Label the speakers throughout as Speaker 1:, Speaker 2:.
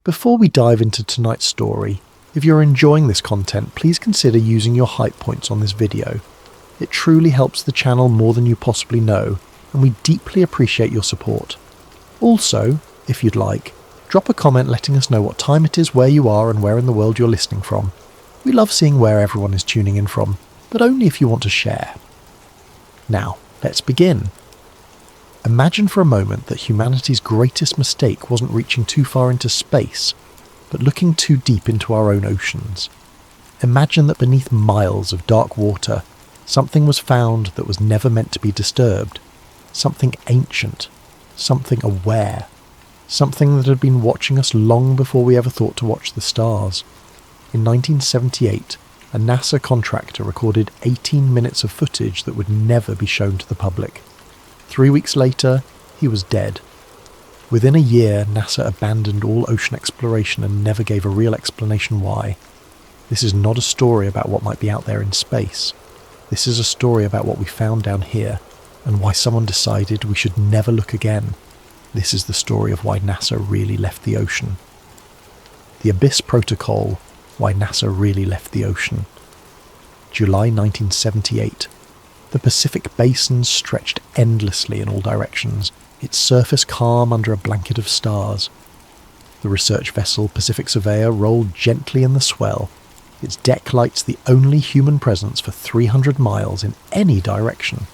Speaker 1: Before we dive into tonight's story, if you're enjoying this content, please consider using your hype points on this video. It truly helps the channel more than you possibly know, and we deeply appreciate your support. Also, if you'd like, drop a comment letting us know what time it is, where you are, and where in the world you're listening from. We love seeing where everyone is tuning in from, but only if you want to share. Now, let's begin. Imagine for a moment that humanity's greatest mistake wasn't reaching too far into space, but looking too deep into our own oceans. Imagine that beneath miles of dark water, something was found that was never meant to be disturbed. Something ancient, something aware, something that had been watching us long before we ever thought to watch the stars. In 1978, a NASA contractor recorded 18 minutes of footage that would never be shown to the public. 3 weeks later, he was dead. Within a year, NASA abandoned all ocean exploration and never gave a real explanation why. This is not a story about what might be out there in space. This is a story about what we found down here, and why someone decided we should never look again. This is the story of why NASA really left the ocean. The Abyss Protocol, why NASA really left the ocean. July 1978. The Pacific Basin stretched endlessly in all directions, its surface calm under a blanket of stars. The research vessel Pacific Surveyor rolled gently in the swell, its deck lights the only human presence for 300 miles in any direction.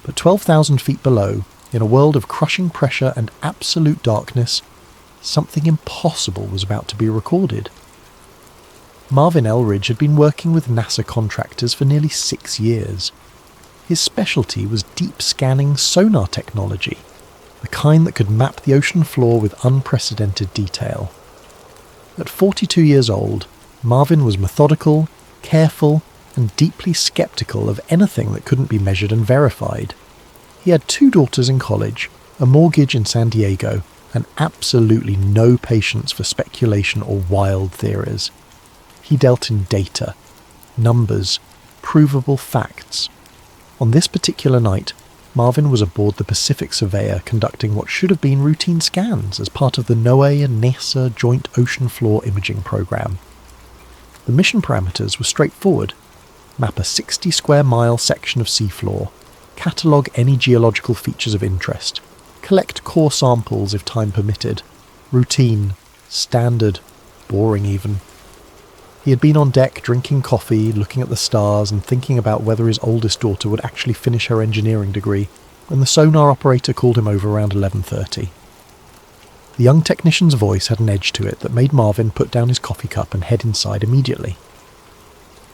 Speaker 1: But 12,000 feet below, in a world of crushing pressure and absolute darkness, something impossible was about to be recorded. Marvin Elridge had been working with NASA contractors for nearly 6 years. His specialty was deep scanning sonar technology, the kind that could map the ocean floor with unprecedented detail. At 42 years old, Marvin was methodical, careful, and deeply skeptical of anything that couldn't be measured and verified. He had 2 daughters in college, a mortgage in San Diego, and absolutely no patience for speculation or wild theories. He dealt in data, numbers, provable facts. On this particular night, Marvin was aboard the Pacific Surveyor conducting what should have been routine scans as part of the NOAA and NASA Joint Ocean Floor Imaging Program. The mission parameters were straightforward: map a 60 square mile section of seafloor, catalogue any geological features of interest, collect core samples if time permitted. Routine, standard, boring even. He had been on deck drinking coffee, looking at the stars and thinking about whether his oldest daughter would actually finish her engineering degree when the sonar operator called him over around 11:30. The young technician's voice had an edge to it that made Marvin put down his coffee cup and head inside immediately.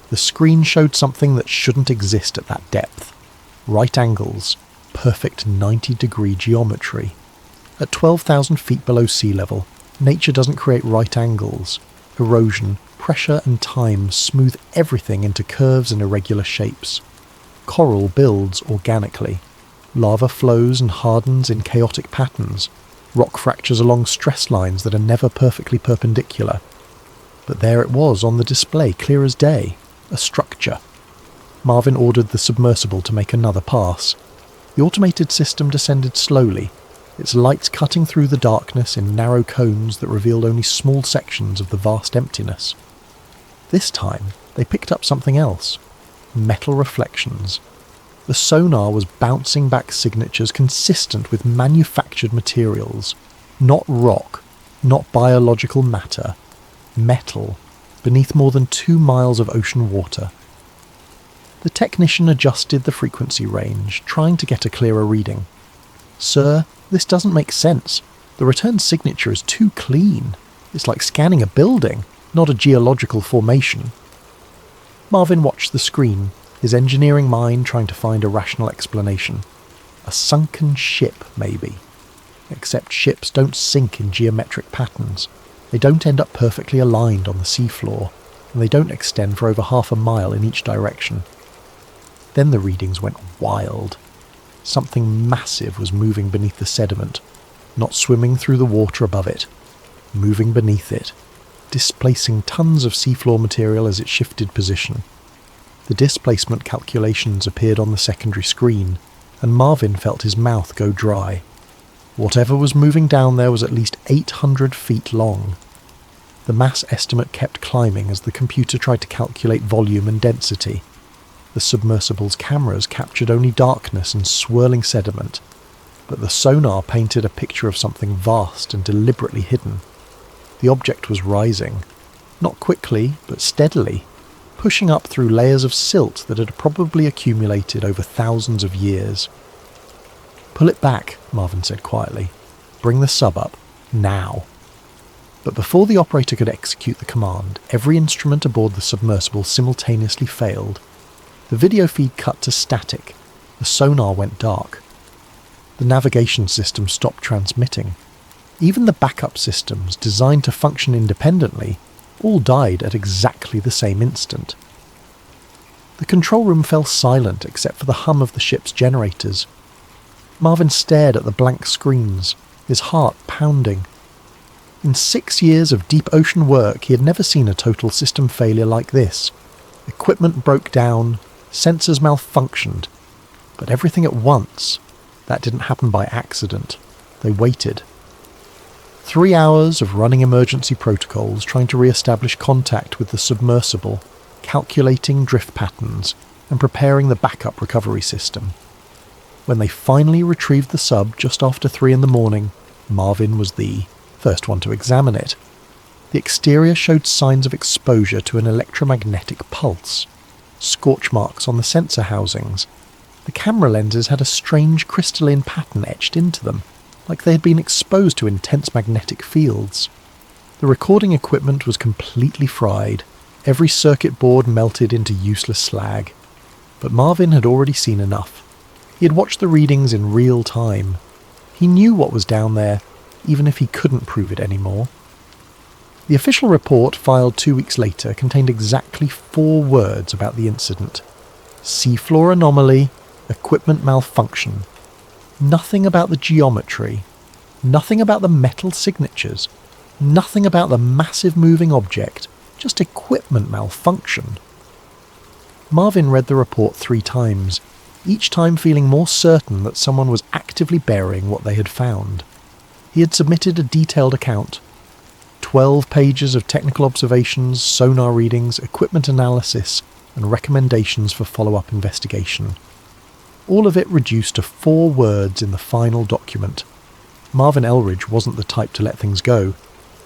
Speaker 1: The screen showed something that shouldn't exist at that depth. Right angles, perfect 90-degree geometry. At 12,000 feet below sea level, nature doesn't create right angles. Erosion, pressure and time smooth everything into curves and irregular shapes. Coral builds organically. Lava flows and hardens in chaotic patterns. Rock fractures along stress lines that are never perfectly perpendicular. But there it was on the display, clear as day. A structure. Marvin ordered the submersible to make another pass. The automated system descended slowly, its lights cutting through the darkness in narrow cones that revealed only small sections of the vast emptiness. This time, they picked up something else. Metal reflections. The sonar was bouncing back signatures consistent with manufactured materials. Not rock, not biological matter. Metal, beneath more than 2 miles of ocean water. The technician adjusted the frequency range, trying to get a clearer reading. "Sir, this doesn't make sense. The return signature is too clean. It's like scanning a building, not a geological formation." Marvin watched the screen, his engineering mind trying to find a rational explanation. A sunken ship, maybe. Except ships don't sink in geometric patterns. They don't end up perfectly aligned on the seafloor, and they don't extend for over half a mile in each direction. Then the readings went wild. Something massive was moving beneath the sediment, not swimming through the water above it, moving beneath it, displacing tons of seafloor material as it shifted position. The displacement calculations appeared on the secondary screen, and Marvin felt his mouth go dry. Whatever was moving down there was at least 800 feet long, The mass estimate kept climbing as the computer tried to calculate volume and density. The submersible's cameras captured only darkness and swirling sediment, but the sonar painted a picture of something vast and deliberately hidden. The object was rising, not quickly, but steadily, pushing up through layers of silt that had probably accumulated over thousands of years. "Pull it back," Marvin said quietly. "Bring the sub up, now." But before the operator could execute the command, every instrument aboard the submersible simultaneously failed. The video feed cut to static. The sonar went dark. The navigation system stopped transmitting. Even the backup systems, designed to function independently, all died at exactly the same instant. The control room fell silent except for the hum of the ship's generators. Marvin stared at the blank screens, his heart pounding. In 6 years of deep ocean work, he had never seen a total system failure like this. Equipment broke down, sensors malfunctioned, but everything at once. That didn't happen by accident. They waited. 3 hours of running emergency protocols, trying to re-establish contact with the submersible, calculating drift patterns, and preparing the backup recovery system. When they finally retrieved the sub just after 3 in the morning, Marvin was the first one to examine it. The exterior showed signs of exposure to an electromagnetic pulse. Scorch marks on the sensor housings. The camera lenses had a strange crystalline pattern etched into them, like they had been exposed to intense magnetic fields. The recording equipment was completely fried, every circuit board melted into useless slag. But Marvin had already seen enough. He had watched the readings in real time. He knew what was down there, even if he couldn't prove it anymore. The official report, filed 2 weeks later, contained exactly 4 words about the incident. Seafloor anomaly, equipment malfunction. Nothing about the geometry. Nothing about the metal signatures. Nothing about the massive moving object. Just equipment malfunction. Marvin read the report 3 times, each time feeling more certain that someone was actively burying what they had found. He had submitted a detailed account. 12 pages of technical observations, sonar readings, equipment analysis, and recommendations for follow-up investigation. All of it reduced to 4 words in the final document. Marvin Elridge wasn't the type to let things go.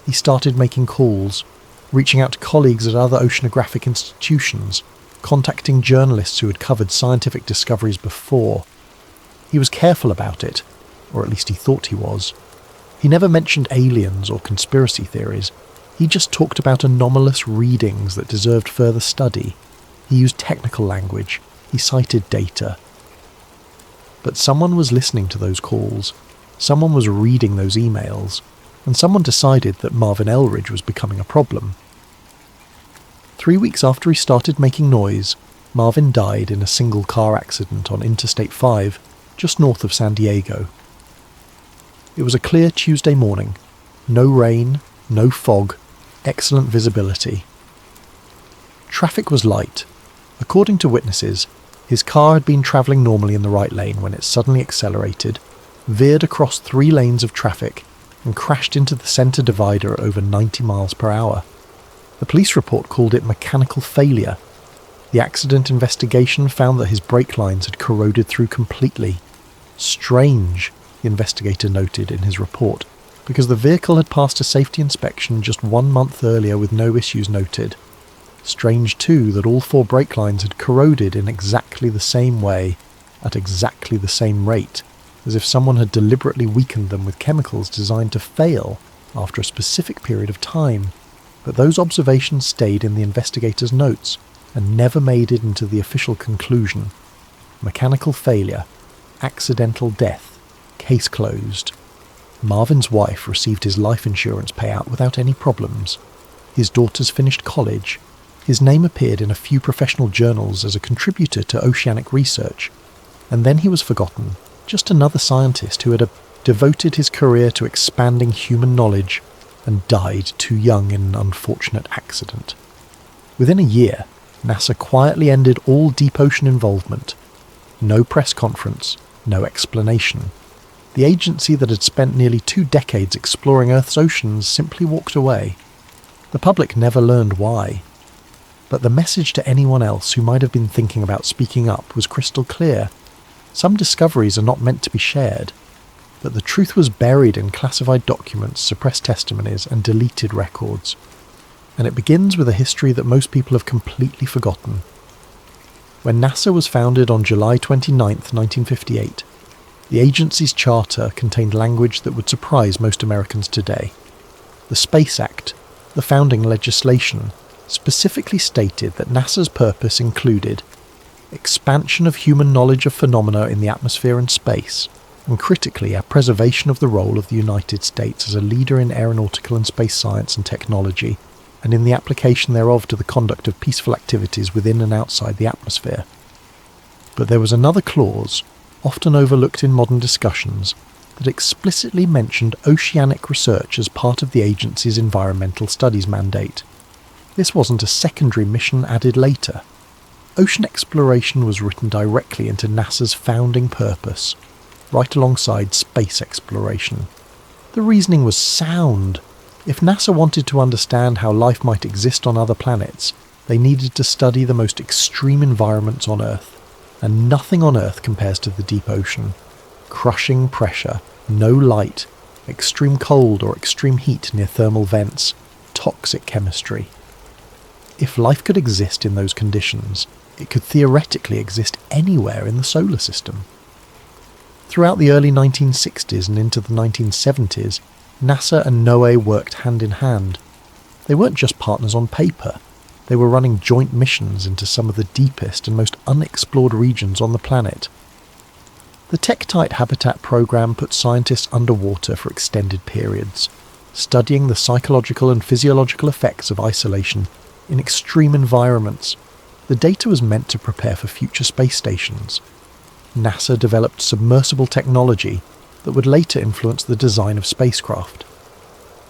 Speaker 1: He started making calls, reaching out to colleagues at other oceanographic institutions, contacting journalists who had covered scientific discoveries before. He was careful about it, or at least he thought he was. He never mentioned aliens or conspiracy theories. He just talked about anomalous readings that deserved further study. He used technical language. He cited data. But someone was listening to those calls. Someone was reading those emails. And someone decided that Marvin Elridge was becoming a problem. 3 weeks after he started making noise, Marvin died in a single car accident on Interstate 5, just north of San Diego. It was a clear Tuesday morning. No rain, no fog, excellent visibility. Traffic was light. According to witnesses, his car had been travelling normally in the right lane when it suddenly accelerated, veered across 3 lanes of traffic, and crashed into the centre divider at over 90 miles per hour. The police report called it mechanical failure. The accident investigation found that his brake lines had corroded through completely. Strange, the investigator noted in his report, because the vehicle had passed a safety inspection just 1 month earlier with no issues noted. Strange too that all 4 brake lines had corroded in exactly the same way, at exactly the same rate, as if someone had deliberately weakened them with chemicals designed to fail after a specific period of time. But those observations stayed in the investigator's notes and never made it into the official conclusion. Mechanical failure, accidental death, case closed. Marvin's wife received his life insurance payout without any problems. His daughters finished college. His name appeared in a few professional journals as a contributor to oceanic research. And then he was forgotten, just another scientist who had devoted his career to expanding human knowledge and died too young in an unfortunate accident. Within a year, NASA quietly ended all deep ocean involvement. No press conference, no explanation. The agency that had spent nearly 2 decades exploring Earth's oceans simply walked away. The public never learned why. But the message to anyone else who might have been thinking about speaking up was crystal clear. Some discoveries are not meant to be shared, but the truth was buried in classified documents, suppressed testimonies, and deleted records. And it begins with a history that most people have completely forgotten. When NASA was founded on July 29, 1958, the agency's charter contained language that would surprise most Americans today. The Space Act, the founding legislation, specifically stated that NASA's purpose included expansion of human knowledge of phenomena in the atmosphere and space, and critically, a preservation of the role of the United States as a leader in aeronautical and space science and technology, and in the application thereof to the conduct of peaceful activities within and outside the atmosphere. But there was another clause, often overlooked in modern discussions, that explicitly mentioned oceanic research as part of the agency's environmental studies mandate. This wasn't a secondary mission added later. Ocean exploration was written directly into NASA's founding purpose, right alongside space exploration. The reasoning was sound. If NASA wanted to understand how life might exist on other planets, they needed to study the most extreme environments on Earth, and nothing on Earth compares to the deep ocean. Crushing pressure, no light, extreme cold or extreme heat near thermal vents, toxic chemistry. If life could exist in those conditions, it could theoretically exist anywhere in the solar system. Throughout the early 1960s and into the 1970s, NASA and NOAA worked hand in hand. They weren't just partners on paper. They were running joint missions into some of the deepest and most unexplored regions on the planet. The Tektite Habitat program put scientists underwater for extended periods, studying the psychological and physiological effects of isolation in extreme environments. The data was meant to prepare for future space stations. NASA developed submersible technology that would later influence the design of spacecraft.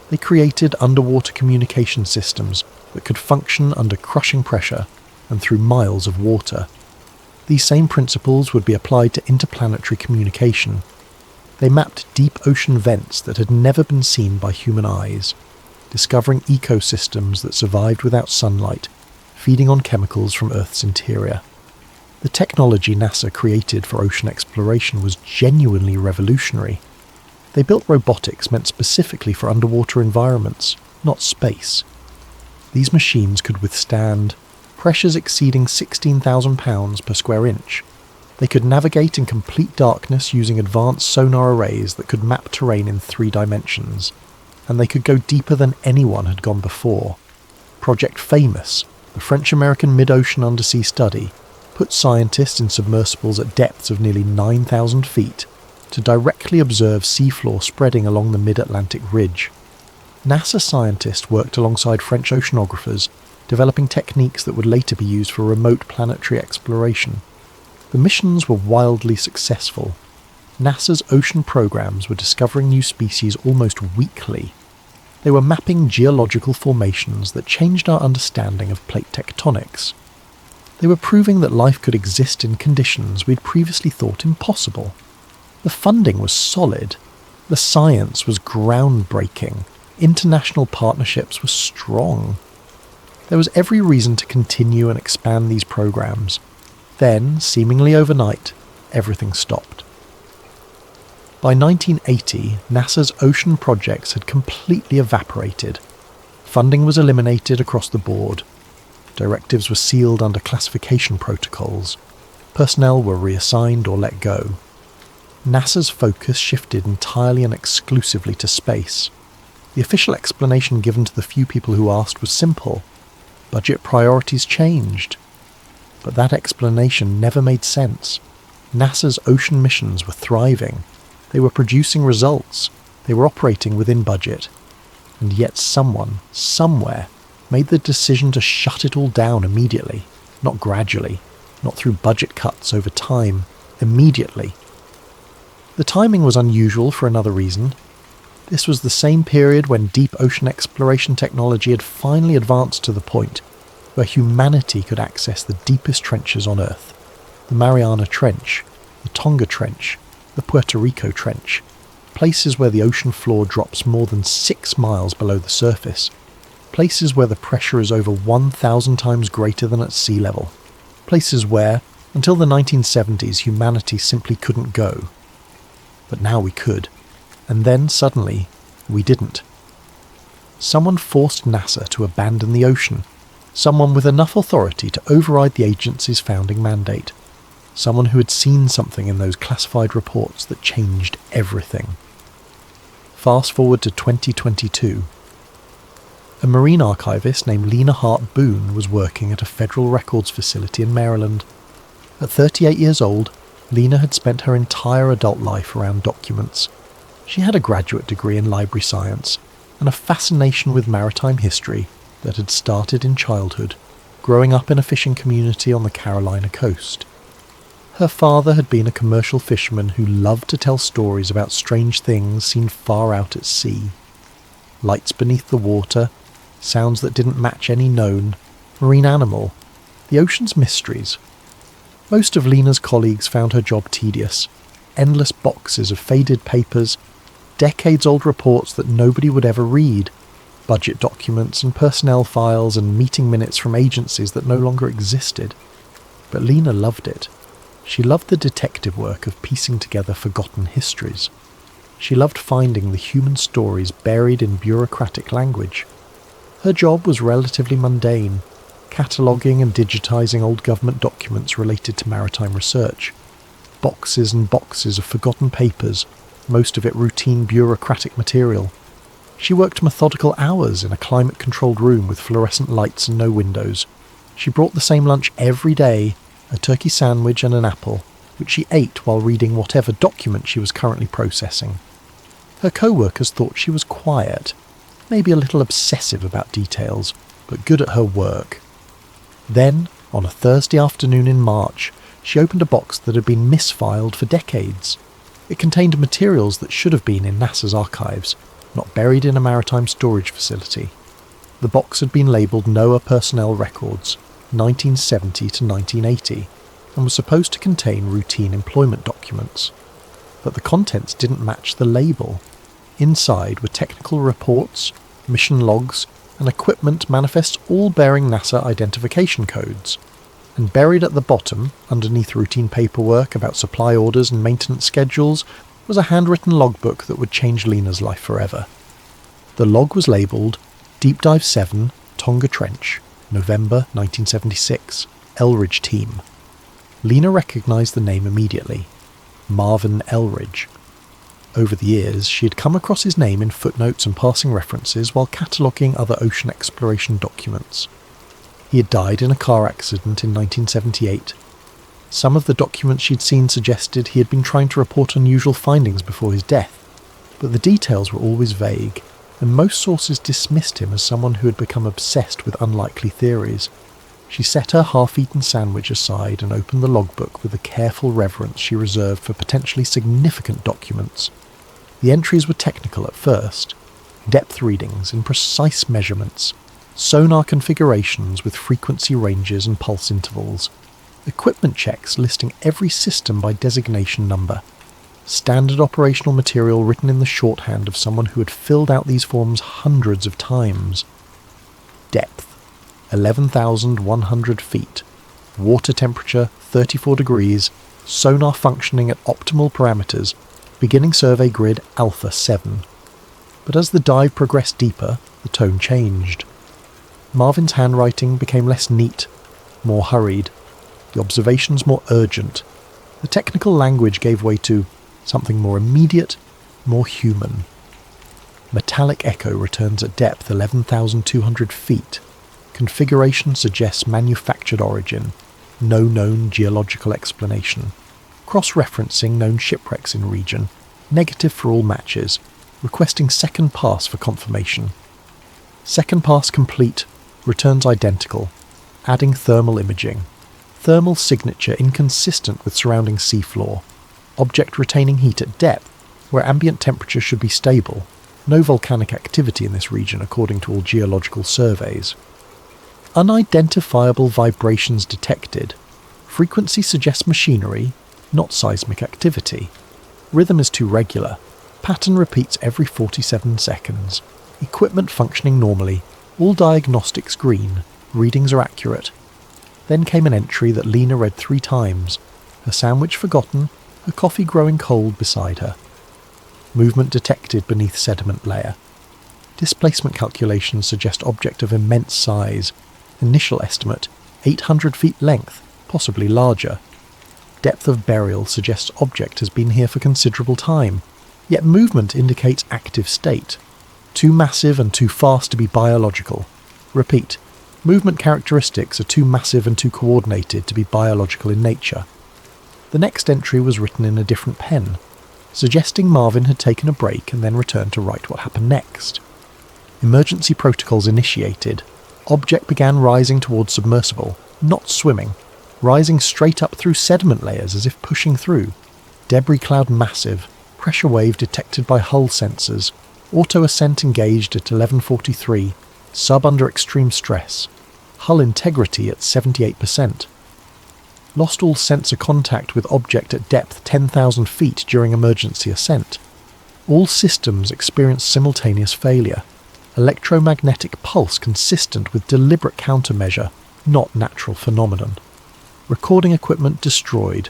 Speaker 1: They created underwater communication systems that could function under crushing pressure and through miles of water. These same principles would be applied to interplanetary communication. They mapped deep ocean vents that had never been seen by human eyes, discovering ecosystems that survived without sunlight, feeding on chemicals from Earth's interior. The technology NASA created for ocean exploration was genuinely revolutionary. They built robotics meant specifically for underwater environments, not space. These machines could withstand pressures exceeding 16,000 pounds per square inch. They could navigate in complete darkness using advanced sonar arrays that could map terrain in 3 dimensions, and they could go deeper than anyone had gone before. Project Famous, the French-American mid-ocean undersea study, put scientists in submersibles at depths of nearly 9,000 feet to directly observe seafloor spreading along the mid-Atlantic ridge. NASA scientists worked alongside French oceanographers, developing techniques that would later be used for remote planetary exploration. The missions were wildly successful. NASA's ocean programs were discovering new species almost weekly. They were mapping geological formations that changed our understanding of plate tectonics. They were proving that life could exist in conditions we'd previously thought impossible. The funding was solid. The science was groundbreaking. International partnerships were strong. There was every reason to continue and expand these programs. Then, seemingly overnight, everything stopped. By 1980, NASA's ocean projects had completely evaporated. Funding was eliminated across the board. Directives were sealed under classification protocols. Personnel were reassigned or let go. NASA's focus shifted entirely and exclusively to space. The official explanation given to the few people who asked was simple. Budget priorities changed. But that explanation never made sense. NASA's ocean missions were thriving. They were producing results. They were operating within budget. And yet someone, somewhere, made the decision to shut it all down immediately, not gradually, not through budget cuts over time, immediately. The timing was unusual for another reason. This was the same period when deep ocean exploration technology had finally advanced to the point where humanity could access the deepest trenches on Earth. The Mariana Trench, the Tonga Trench, the Puerto Rico Trench, places where the ocean floor drops more than 6 miles below the surface. places where the pressure is over 1,000 times greater than at sea level, places where, until the 1970s, humanity simply couldn't go. But now we could, and then suddenly, we didn't. Someone forced NASA to abandon the ocean, someone with enough authority to override the agency's founding mandate, someone who had seen something in those classified reports that changed everything. Fast forward to 2022. A marine archivist named Lena Hart Boone was working at a federal records facility in Maryland. At 38 years old, Lena had spent her entire adult life around documents. She had a graduate degree in library science and a fascination with maritime history that had started in childhood, growing up in a fishing community on the Carolina coast. Her father had been a commercial fisherman who loved to tell stories about strange things seen far out at sea. Lights beneath the water, sounds that didn't match any known, marine animal, the ocean's mysteries. Most of Lena's colleagues found her job tedious. Endless boxes of faded papers, decades-old reports that nobody would ever read, budget documents and personnel files and meeting minutes from agencies that no longer existed. But Lena loved it. She loved the detective work of piecing together forgotten histories. She loved finding the human stories buried in bureaucratic language. Her job was relatively mundane, cataloguing and digitising old government documents related to maritime research. Boxes and boxes of forgotten papers, most of it routine bureaucratic material. She worked methodical hours in a climate-controlled room with fluorescent lights and no windows. She brought the same lunch every day, a turkey sandwich and an apple, which she ate while reading whatever document she was currently processing. Her co-workers thought she was quiet, maybe a little obsessive about details, but good at her work. Then, on a Thursday afternoon in March, she opened a box that had been misfiled for decades. It contained materials that should have been in NASA's archives, not buried in a maritime storage facility. The box had been labelled NOAA Personnel Records, 1970 to 1980, and was supposed to contain routine employment documents. But the contents didn't match the label. Inside were technical reports, mission logs, and equipment manifests all bearing NASA identification codes. And buried at the bottom, underneath routine paperwork about supply orders and maintenance schedules, was a handwritten logbook that would change Lena's life forever. The log was labelled Deep Dive 7, Tonga Trench, November 1976, Elridge Team. Lena recognised the name immediately. Marvin Elridge. Over the years, she had come across his name in footnotes and passing references while cataloguing other ocean exploration documents. He had died in a car accident in 1978. Some of the documents she'd seen suggested he had been trying to report unusual findings before his death, but the details were always vague, and most sources dismissed him as someone who had become obsessed with unlikely theories. She set her half-eaten sandwich aside and opened the logbook with the careful reverence she reserved for potentially significant documents. The entries were technical at first, depth readings and precise measurements, sonar configurations with frequency ranges and pulse intervals, equipment checks listing every system by designation number, standard operational material written in the shorthand of someone who had filled out these forms hundreds of times. Depth, 11,100 feet. Water temperature, 34 degrees. Sonar functioning at optimal parameters. Beginning survey grid Alpha 7. But as the dive progressed deeper, the tone changed. Marvin's handwriting became less neat, more hurried. The observations more urgent. The technical language gave way to something more immediate, more human. Metallic echo returns at depth 11,200 feet. Configuration suggests manufactured origin. No known geological explanation. Cross-referencing known shipwrecks in region. Negative for all matches. Requesting second pass for confirmation. Second pass complete. Returns identical. Adding thermal imaging. Thermal signature inconsistent with surrounding seafloor. Object retaining heat at depth, where ambient temperature should be stable. No volcanic activity in this region according to all geological surveys. Unidentifiable vibrations detected. Frequency suggests machinery, not seismic activity. Rhythm is too regular. Pattern repeats every 47 seconds. Equipment functioning normally. All diagnostics green, readings are accurate. Then came an entry that Lena read 3 times, her sandwich forgotten, her coffee growing cold beside her. Movement detected beneath sediment layer. Displacement calculations suggest object of immense size. Initial estimate, 800 feet length, possibly larger. Depth of burial suggests object has been here for considerable time, yet movement indicates active state. Too massive and too fast to be biological. Repeat, movement characteristics are too massive and too coordinated to be biological in nature. The next entry was written in a different pen, suggesting Marvin had taken a break and then returned to write what happened next. Emergency protocols initiated. Object began rising towards submersible, not swimming, rising straight up through sediment layers as if pushing through. Debris cloud massive, pressure wave detected by hull sensors, auto ascent engaged at 11:43, sub under extreme stress, hull integrity at 78%. Lost all sensor contact with object at depth 10,000 feet during emergency ascent. All systems experienced simultaneous failure. Electromagnetic pulse consistent with deliberate countermeasure, not natural phenomenon. Recording equipment destroyed.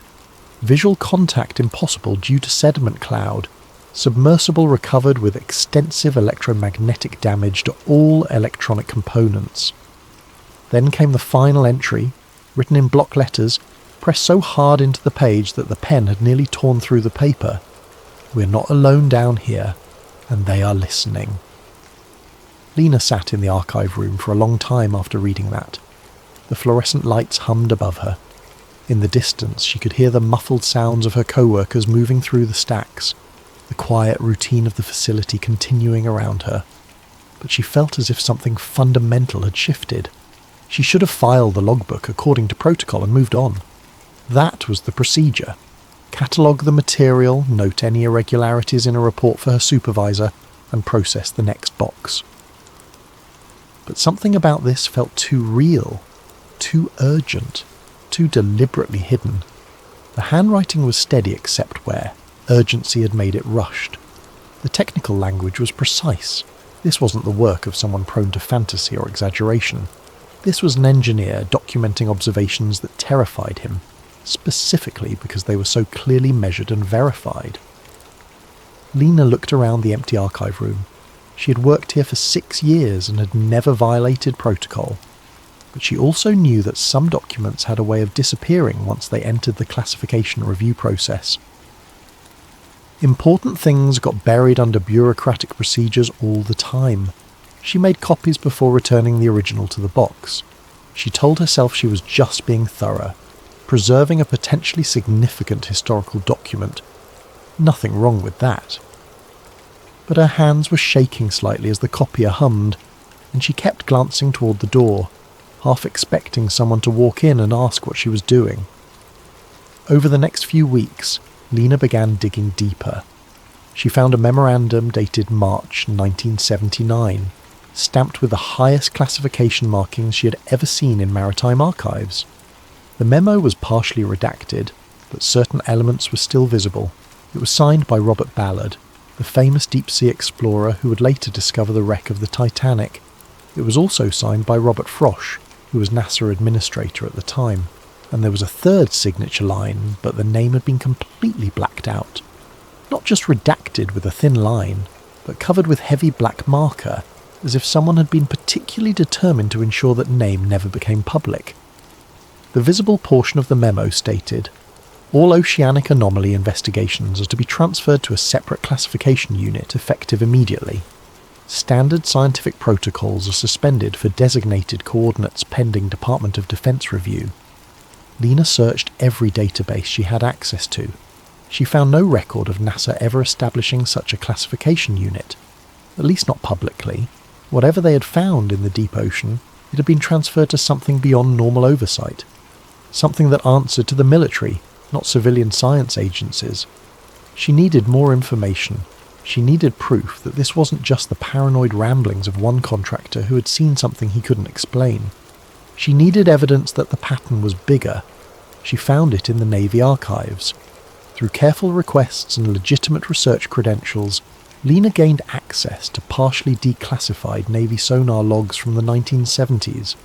Speaker 1: Visual contact impossible due to sediment cloud. Submersible recovered with extensive electromagnetic damage to all electronic components. Then came the final entry, written in block letters, pressed so hard into the page that the pen had nearly torn through the paper. We're not alone down here, and they are listening. Lena sat in the archive room for a long time after reading that. The fluorescent lights hummed above her. In the distance, she could hear the muffled sounds of her co-workers moving through the stacks, the quiet routine of the facility continuing around her. But she felt as if something fundamental had shifted. She should have filed the logbook according to protocol and moved on. That was the procedure. Catalogue the material, note any irregularities in a report for her supervisor, and process the next box. But something about this felt too real, too urgent, too deliberately hidden. The handwriting was steady except where urgency had made it rushed. The technical language was precise. This wasn't the work of someone prone to fantasy or exaggeration. This was an engineer documenting observations that terrified him, specifically because they were so clearly measured and verified. Lena looked around the empty archive room. She had worked here for 6 years and had never violated protocol. But she also knew that some documents had a way of disappearing once they entered the classification review process. Important things got buried under bureaucratic procedures all the time. She made copies before returning the original to the box. She told herself she was just being thorough, preserving a potentially significant historical document. Nothing wrong with that. But her hands were shaking slightly as the copier hummed, and she kept glancing toward the door, half expecting someone to walk in and ask what she was doing. Over the next few weeks, Lena began digging deeper. She found a memorandum dated March 1979, stamped with the highest classification markings she had ever seen in maritime archives. The memo was partially redacted, but certain elements were still visible. It was signed by Robert Ballard, the famous deep-sea explorer who would later discover the wreck of the Titanic. It was also signed by Robert Frosch, who was NASA administrator at the time. And there was a third signature line, but the name had been completely blacked out. Not just redacted with a thin line, but covered with heavy black marker, as if someone had been particularly determined to ensure that name never became public. The visible portion of the memo stated, "All oceanic anomaly investigations are to be transferred to a separate classification unit effective immediately. Standard scientific protocols are suspended for designated coordinates pending Department of Defense review." Lena searched every database she had access to. She found no record of NASA ever establishing such a classification unit, at least not publicly. Whatever they had found in the deep ocean, it had been transferred to something beyond normal oversight, something that answered to the military, not civilian science agencies. She needed more information. She needed proof that this wasn't just the paranoid ramblings of one contractor who had seen something he couldn't explain. She needed evidence that the pattern was bigger. She found it in the Navy archives. Through careful requests and legitimate research credentials, Lena gained access to partially declassified Navy sonar logs from the 1970s.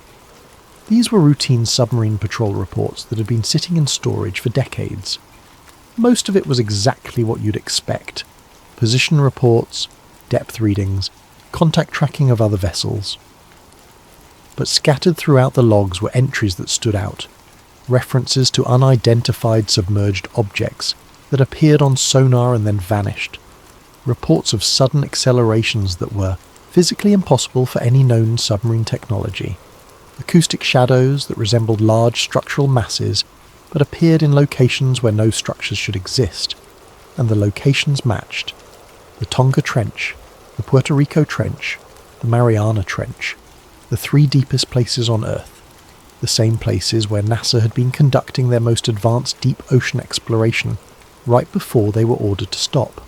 Speaker 1: These were routine submarine patrol reports that had been sitting in storage for decades. Most of it was exactly what you'd expect: position reports, depth readings, contact tracking of other vessels. But scattered throughout the logs were entries that stood out, references to unidentified submerged objects that appeared on sonar and then vanished, reports of sudden accelerations that were physically impossible for any known submarine technology, acoustic shadows that resembled large structural masses but appeared in locations where no structures should exist, and the locations matched: the Tonga Trench, the Puerto Rico Trench, the Mariana Trench, the three deepest places on Earth, the same places where NASA had been conducting their most advanced deep ocean exploration right before they were ordered to stop.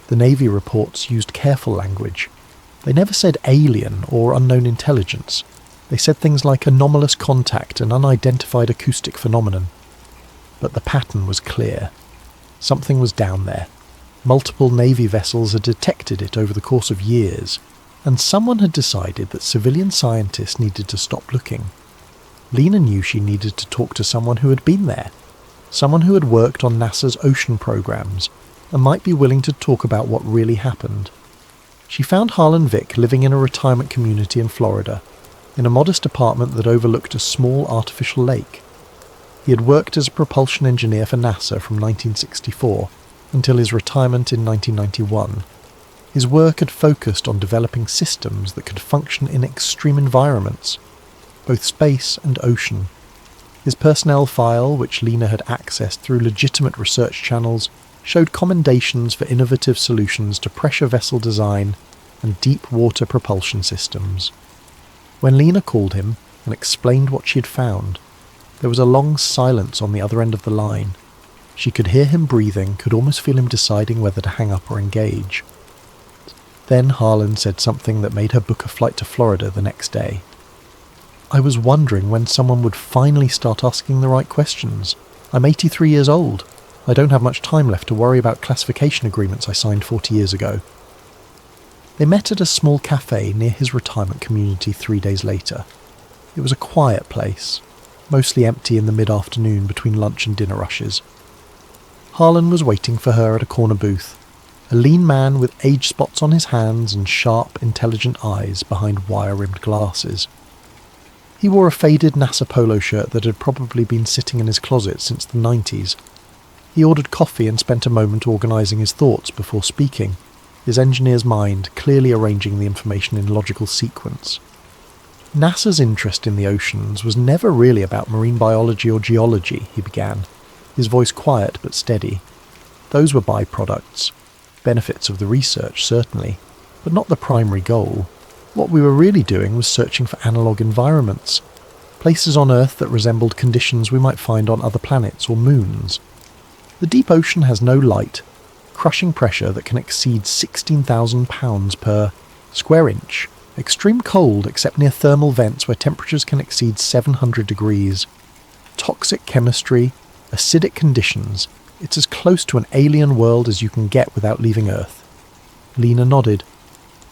Speaker 1: The Navy reports used careful language. They never said alien or unknown intelligence. They said things like anomalous contact and unidentified acoustic phenomenon. But the pattern was clear. Something was down there. Multiple Navy vessels had detected it over the course of years, and someone had decided that civilian scientists needed to stop looking. Lena knew she needed to talk to someone who had been there, someone who had worked on NASA's ocean programs and might be willing to talk about what really happened. She found Harlan Vick living in a retirement community in Florida, in a modest apartment that overlooked a small artificial lake. He had worked as a propulsion engineer for NASA from 1964 until his retirement in 1991. His work had focused on developing systems that could function in extreme environments, both space and ocean. His personnel file, which Lena had accessed through legitimate research channels, showed commendations for innovative solutions to pressure vessel design and deep water propulsion systems. When Lena called him and explained what she had found, there was a long silence on the other end of the line. She could hear him breathing, could almost feel him deciding whether to hang up or engage. Then Harlan said something that made her book a flight to Florida the next day. "I was wondering when someone would finally start asking the right questions. I'm 83 years old. I don't have much time left to worry about classification agreements I signed 40 years ago." They met at a small cafe near his retirement community 3 days later. It was a quiet place, mostly empty in the mid-afternoon between lunch and dinner rushes. Harlan was waiting for her at a corner booth, a lean man with age spots on his hands and sharp, intelligent eyes behind wire-rimmed glasses. He wore a faded NASA polo shirt that had probably been sitting in his closet since the 90s. He ordered coffee and spent a moment organising his thoughts before speaking, his engineer's mind clearly arranging the information in logical sequence. NASA's interest in the oceans was never really about marine biology or geology, he began, his voice quiet but steady. Those were byproducts, benefits of the research certainly, but not the primary goal. What we were really doing was searching for analogue environments, places on Earth that resembled conditions we might find on other planets or moons. The deep ocean has no light, crushing pressure that can exceed 16,000 pounds per square inch, extreme cold except near thermal vents where temperatures can exceed 700 degrees, toxic chemistry, acidic conditions. It's as close to an alien world as you can get without leaving Earth. Lena nodded.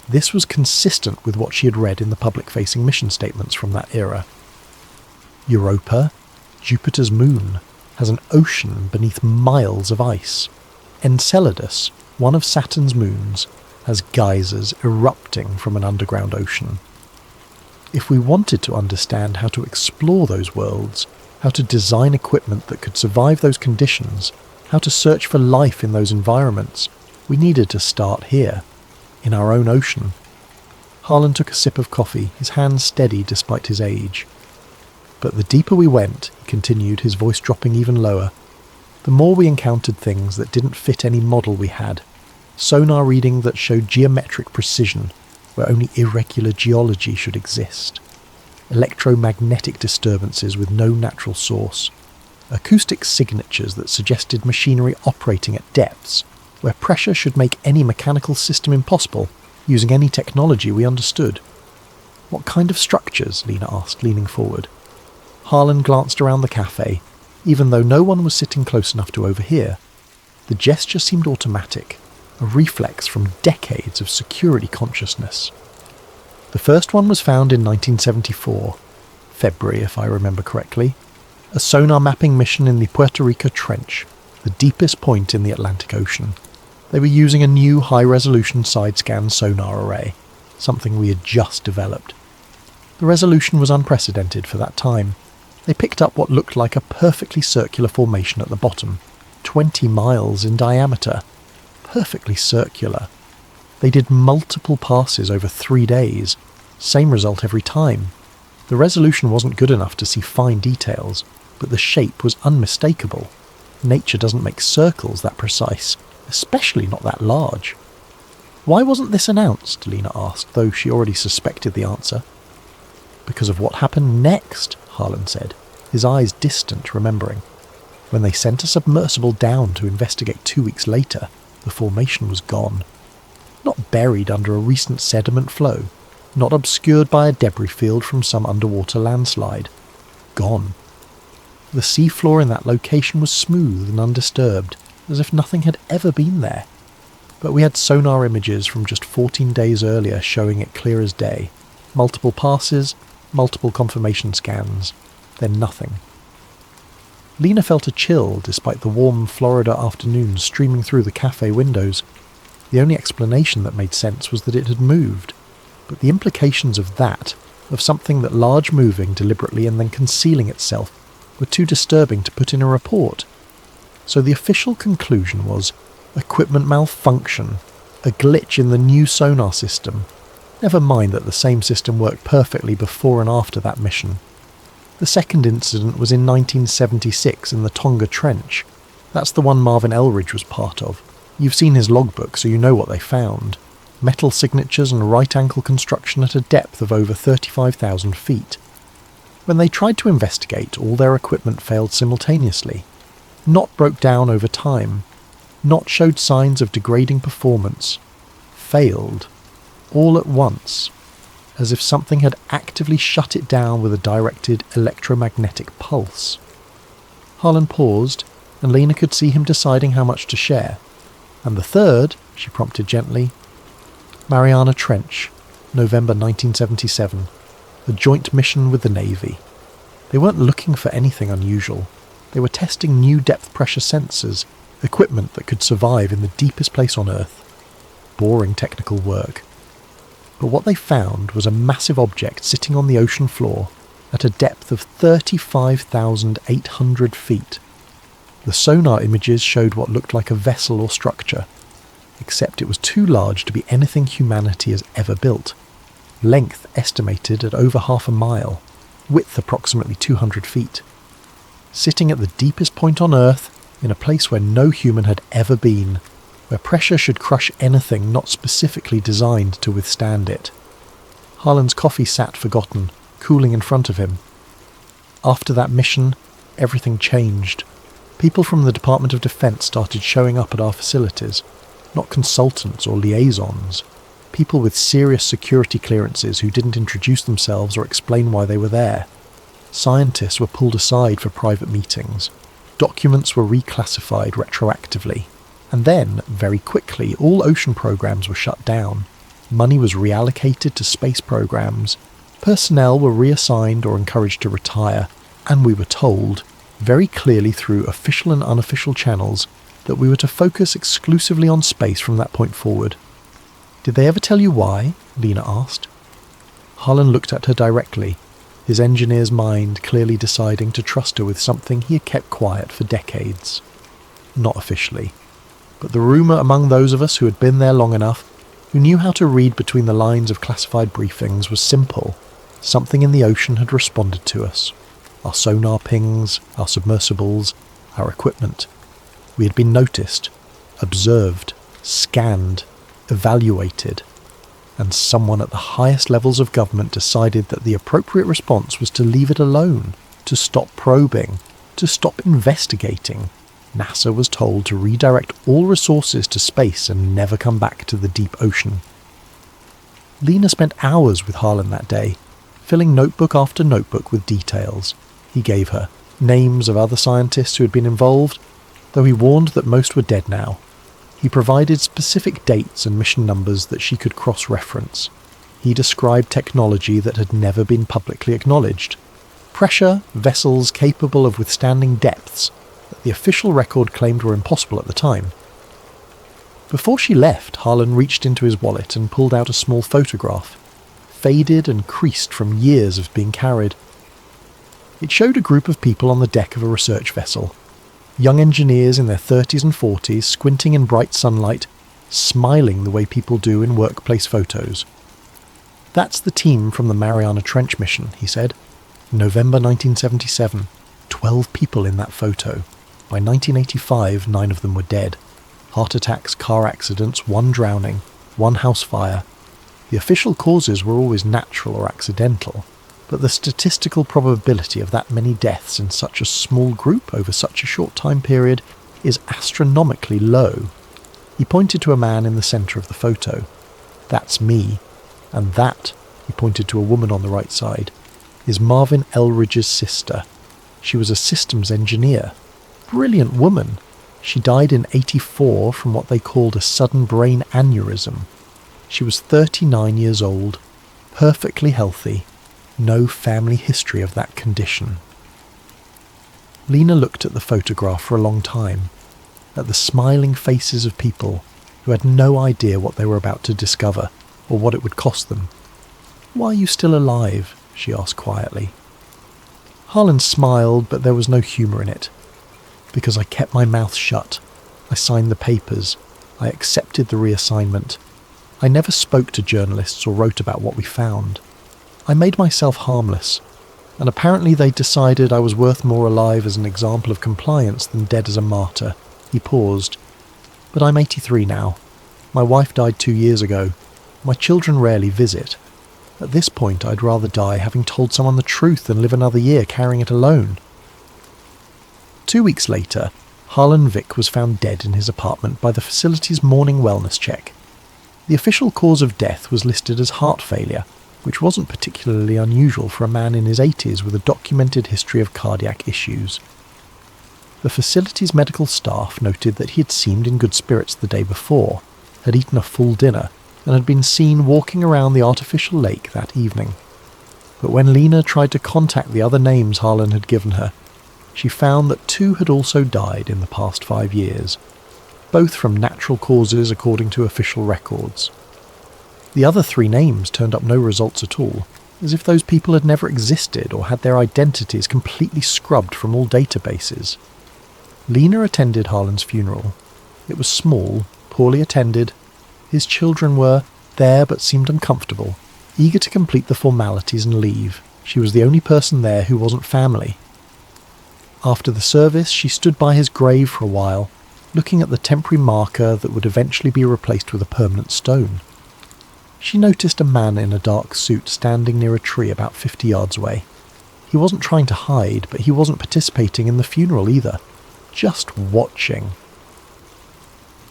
Speaker 1: This was consistent with what she had read in the public-facing mission statements from that era. Europa, Jupiter's moon, has an ocean beneath miles of ice. Enceladus, one of Saturn's moons, has geysers erupting from an underground ocean. If we wanted to understand how to explore those worlds, how to design equipment that could survive those conditions, how to search for life in those environments, we needed to start here, in our own ocean. Harlan took a sip of coffee, his hands steady despite his age. But the deeper we went, he continued, his voice dropping even lower, the more we encountered things that didn't fit any model we had. Sonar reading that showed geometric precision, where only irregular geology should exist. Electromagnetic disturbances with no natural source. Acoustic signatures that suggested machinery operating at depths, where pressure should make any mechanical system impossible, using any technology we understood. "What kind of structures?" Lena asked, leaning forward. Harlan glanced around the cafe, even though no one was sitting close enough to overhear. The gesture seemed automatic. a reflex from decades of security consciousness. The first one was found in 1974, February if I remember correctly, a sonar mapping mission in the Puerto Rico Trench, the deepest point in the Atlantic Ocean. They were using a new high-resolution side-scan sonar array, something we had just developed. The resolution was unprecedented for that time. They picked up what looked like a perfectly circular formation at the bottom, 20 miles in diameter. Perfectly circular. They did multiple passes over 3 days. Same result every time. The resolution wasn't good enough to see fine details, but the shape was unmistakable. Nature doesn't make circles that precise, especially not that large. Why wasn't this announced? Lena asked, though she already suspected the answer. Because of what happened next, Harlan said, his eyes distant, remembering. When they sent a submersible down to investigate 2 weeks later, the formation was gone. Not buried under a recent sediment flow, not obscured by a debris field from some underwater landslide. Gone. The seafloor in that location was smooth and undisturbed, as if nothing had ever been there. But we had sonar images from just 14 days earlier showing it clear as day. Multiple passes, multiple confirmation scans, then nothing. Lena felt a chill despite the warm Florida afternoon streaming through the cafe windows. The only explanation that made sense was that it had moved, but the implications of that, of something that large moving deliberately and then concealing itself, were too disturbing to put in a report. So the official conclusion was equipment malfunction, a glitch in the new sonar system. Never mind that the same system worked perfectly before and after that mission. The second incident was in 1976 in the Tonga Trench. That's the one Marvin Elridge was part of. You've seen his logbook, so you know what they found. Metal signatures and right-angle construction at a depth of over 35,000 feet. When they tried to investigate, all their equipment failed simultaneously. Not broke down over time. Not showed signs of degrading performance. Failed. All at once. As if something had actively shut it down with a directed electromagnetic pulse. Harlan paused, and Lena could see him deciding how much to share. And the third, she prompted gently, Mariana Trench, November 1977, a joint mission with the Navy. They weren't looking for anything unusual. They were testing new depth pressure sensors, equipment that could survive in the deepest place on Earth. Boring technical work. But what they found was a massive object sitting on the ocean floor at a depth of 35,800 feet. The sonar images showed what looked like a vessel or structure, except it was too large to be anything humanity has ever built. Length estimated at over 1/2 mile, width approximately 200 feet. Sitting at the deepest point on Earth, in a place where no human had ever been, where pressure should crush anything not specifically designed to withstand it. Harlan's coffee sat forgotten, cooling in front of him. After that mission, everything changed. People from the Department of Defense started showing up at our facilities, not consultants or liaisons. People with serious security clearances who didn't introduce themselves or explain why they were there. Scientists were pulled aside for private meetings. Documents were reclassified retroactively. And then, very quickly, all ocean programs were shut down. Money was reallocated to space programs. Personnel were reassigned or encouraged to retire. And we were told, very clearly through official and unofficial channels, that we were to focus exclusively on space from that point forward. Did they ever tell you why? Lena asked. Harlan looked at her directly, his engineer's mind clearly deciding to trust her with something he had kept quiet for decades. Not officially. But the rumour among those of us who had been there long enough, who knew how to read between the lines of classified briefings, was simple. Something in the ocean had responded to us. Our sonar pings, our submersibles, our equipment. We had been noticed, observed, scanned, evaluated, and someone at the highest levels of government decided that the appropriate response was to leave it alone, to stop probing, to stop investigating. NASA was told to redirect all resources to space and never come back to the deep ocean. Lena spent hours with Harlan that day, filling notebook after notebook with details. He gave her names of other scientists who had been involved, though he warned that most were dead now. He provided specific dates and mission numbers that she could cross-reference. He described technology that had never been publicly acknowledged. Pressure vessels capable of withstanding depths that the official record claimed were impossible at the time. Before she left, Harlan reached into his wallet and pulled out a small photograph, faded and creased from years of being carried. It showed a group of people on the deck of a research vessel. Young engineers in their 30s and 40s, squinting in bright sunlight, smiling the way people do in workplace photos. "That's the team from the Mariana Trench mission," he said. "November 1977. 12 people in that photo. By 1985, 9 of them were dead. Heart attacks, car accidents, 1 drowning, 1 house fire. The official causes were always natural or accidental, but the statistical probability of that many deaths in such a small group over such a short time period is astronomically low." He pointed to a man in the centre of the photo. "That's me. And that," he pointed to a woman on the right side, "is Marvin Elridge's sister. She was a systems engineer. Brilliant woman. She died in '84 from what they called a sudden brain aneurysm. She was 39 years old, perfectly healthy, no family history of that condition." Lena looked at the photograph for a long time, at the smiling faces of people who had no idea what they were about to discover or what it would cost them. "Why are you still alive?" she asked quietly. Harlan smiled, but there was no humour in it. "Because I kept my mouth shut. I signed the papers. I accepted the reassignment. I never spoke to journalists or wrote about what we found. I made myself harmless, and apparently they decided I was worth more alive as an example of compliance than dead as a martyr." He paused. "But I'm 83 now. My wife died 2 years ago. My children rarely visit. At this point, I'd rather die having told someone the truth than live another year carrying it alone." 2 weeks later, Harlan Vick was found dead in his apartment by the facility's morning wellness check. The official cause of death was listed as heart failure, which wasn't particularly unusual for a man in his 80s with a documented history of cardiac issues. The facility's medical staff noted that he had seemed in good spirits the day before, had eaten a full dinner, and had been seen walking around the artificial lake that evening. But when Lena tried to contact the other names Harlan had given her, she found that 2 had also died in the past 5 years, both from natural causes according to official records. The other 3 names turned up no results at all, as if those people had never existed or had their identities completely scrubbed from all databases. Lena attended Harlan's funeral. It was small, poorly attended. His children were there but seemed uncomfortable, eager to complete the formalities and leave. She was the only person there who wasn't family. After the service, she stood by his grave for a while, looking at the temporary marker that would eventually be replaced with a permanent stone. She noticed a man in a dark suit standing near a tree about 50 yards away. He wasn't trying to hide, but he wasn't participating in the funeral either, just watching.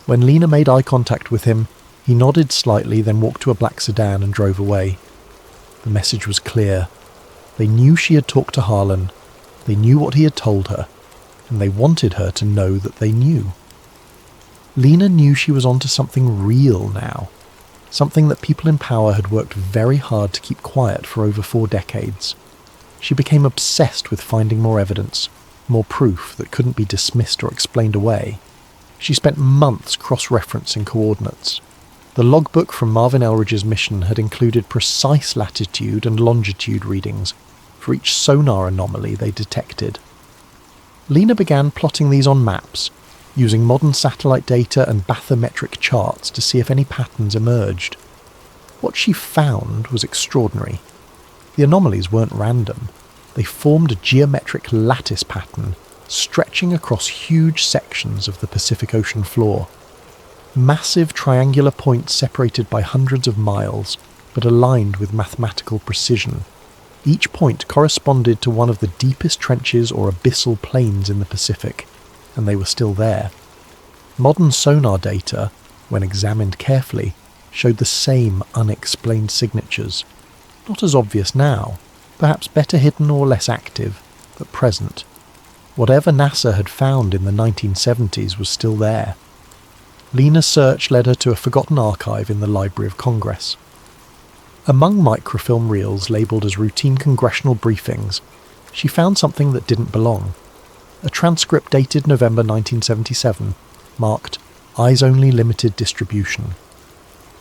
Speaker 1: When Lena made eye contact with him, he nodded slightly, then walked to a black sedan and drove away. The message was clear. They knew she had talked to Harlan, they knew what he had told her, and they wanted her to know that they knew. Lena knew she was onto something real now, something that people in power had worked very hard to keep quiet for over 4 decades. She became obsessed with finding more evidence, more proof that couldn't be dismissed or explained away. She spent months cross-referencing coordinates. The logbook from Marvin Elridge's mission had included precise latitude and longitude readings for each sonar anomaly they detected. Lena began plotting these on maps, using modern satellite data and bathymetric charts to see if any patterns emerged. What she found was extraordinary. The anomalies weren't random. They formed a geometric lattice pattern stretching across huge sections of the Pacific Ocean floor. Massive triangular points separated by hundreds of miles, but aligned with mathematical precision. Each point corresponded to one of the deepest trenches or abyssal plains in the Pacific, and they were still there. Modern sonar data, when examined carefully, showed the same unexplained signatures. Not as obvious now, perhaps better hidden or less active, but present. Whatever NASA had found in the 1970s was still there. Lena's search led her to a forgotten archive in the Library of Congress. Among microfilm reels labelled as routine congressional briefings, she found something that didn't belong. A transcript dated November 1977, marked Eyes Only Limited Distribution.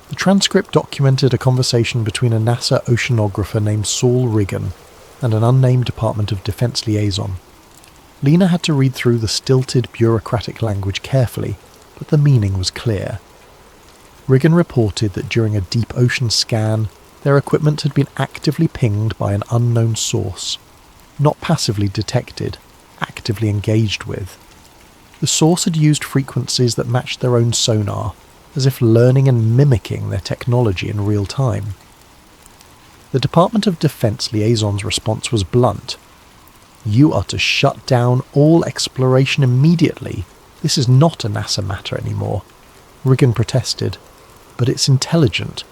Speaker 1: The transcript documented a conversation between a NASA oceanographer named Saul Riggin and an unnamed Department of Defense liaison. Lena had to read through the stilted bureaucratic language carefully, but the meaning was clear. Riggin reported that during a deep ocean scan, their equipment had been actively pinged by an unknown source, not passively detected, actively engaged with. The source had used frequencies that matched their own sonar, as if learning and mimicking their technology in real time. The Department of Defense liaison's response was blunt. "You are to shut down all exploration immediately. This is not a NASA matter anymore." Riggin protested. "But it's intelligent.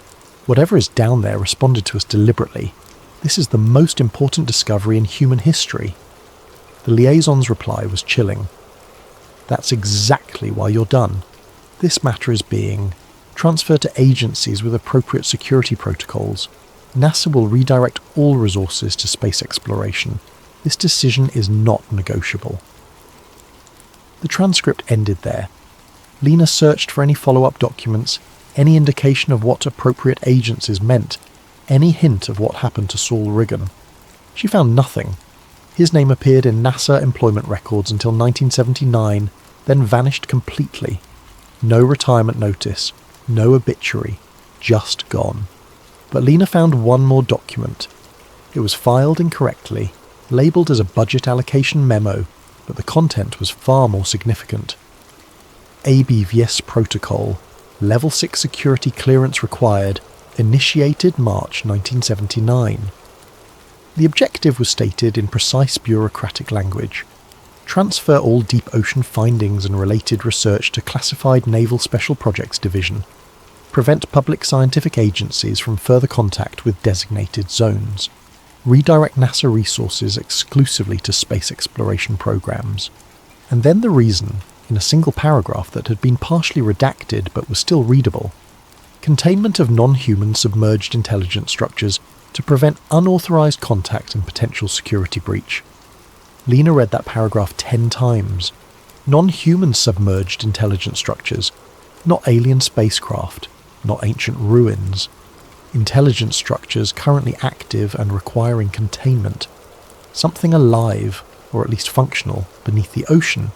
Speaker 1: Whatever is down there responded to us deliberately. This is the most important discovery in human history." The liaison's reply was chilling. "That's exactly why you're done. This matter is being transferred to agencies with appropriate security protocols. NASA will redirect all resources to space exploration. This decision is not negotiable." The transcript ended there. Lena searched for any follow-up documents, any indication of what appropriate agencies meant, any hint of what happened to Saul Riggin. She found nothing. His name appeared in NASA employment records until 1979, then vanished completely. No retirement notice, no obituary, just gone. But Lena found one more document. It was filed incorrectly, labelled as a budget allocation memo, but the content was far more significant. ABVS Protocol, Level 6 security clearance required, initiated March 1979. The objective was stated in precise bureaucratic language. Transfer all deep ocean findings and related research to Classified Naval Special Projects Division. Prevent public scientific agencies from further contact with designated zones. Redirect NASA resources exclusively to space exploration programs. And then the reason, in a single paragraph that had been partially redacted but was still readable. Containment of non-human submerged intelligence structures to prevent unauthorized contact and potential security breach. Lena read that paragraph 10 times. Non-human submerged intelligence structures, not alien spacecraft, not ancient ruins. Intelligence structures currently active and requiring containment. Something alive, or at least functional, beneath the ocean.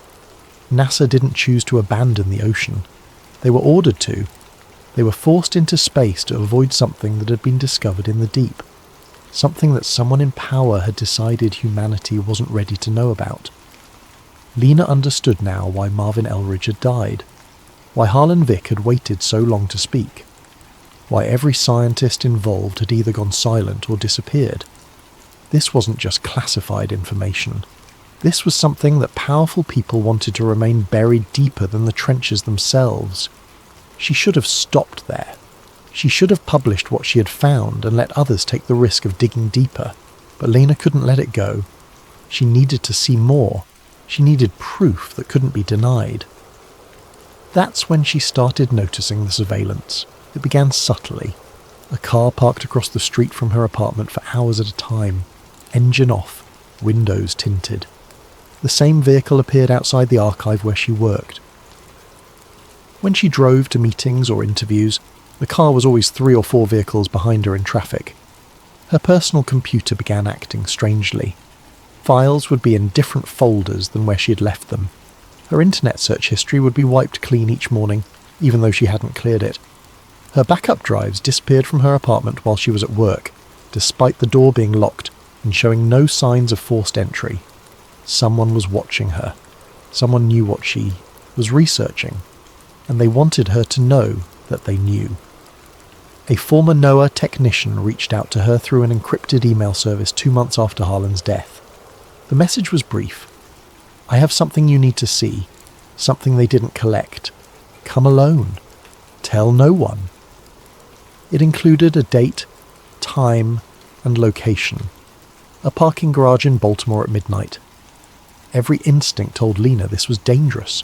Speaker 1: NASA didn't choose to abandon the ocean. They were ordered to. They were forced into space to avoid something that had been discovered in the deep. Something that someone in power had decided humanity wasn't ready to know about. Lena understood now why Marvin Eldridge had died. Why Harlan Vick had waited so long to speak. Why every scientist involved had either gone silent or disappeared. This wasn't just classified information. This was something that powerful people wanted to remain buried deeper than the trenches themselves. She should have stopped there. She should have published what she had found and let others take the risk of digging deeper. But Lena couldn't let it go. She needed to see more. She needed proof that couldn't be denied. That's when she started noticing the surveillance. It began subtly. A car parked across the street from her apartment for hours at a time. Engine off. Windows tinted. The same vehicle appeared outside the archive where she worked. When she drove to meetings or interviews, the car was always 3 or 4 vehicles behind her in traffic. Her personal computer began acting strangely. Files would be in different folders than where she had left them. Her internet search history would be wiped clean each morning, even though she hadn't cleared it. Her backup drives disappeared from her apartment while she was at work, despite the door being locked and showing no signs of forced entry. Someone was watching her. Someone knew what she was researching, and they wanted her to know that they knew. A former NOAA technician reached out to her through an encrypted email service 2 months after Harlan's death. The message was brief. "I have something you need to see, something they didn't collect. Come alone. Tell no one." It included a date, time, and location. A parking garage in Baltimore at midnight. Every instinct told Lena this was dangerous.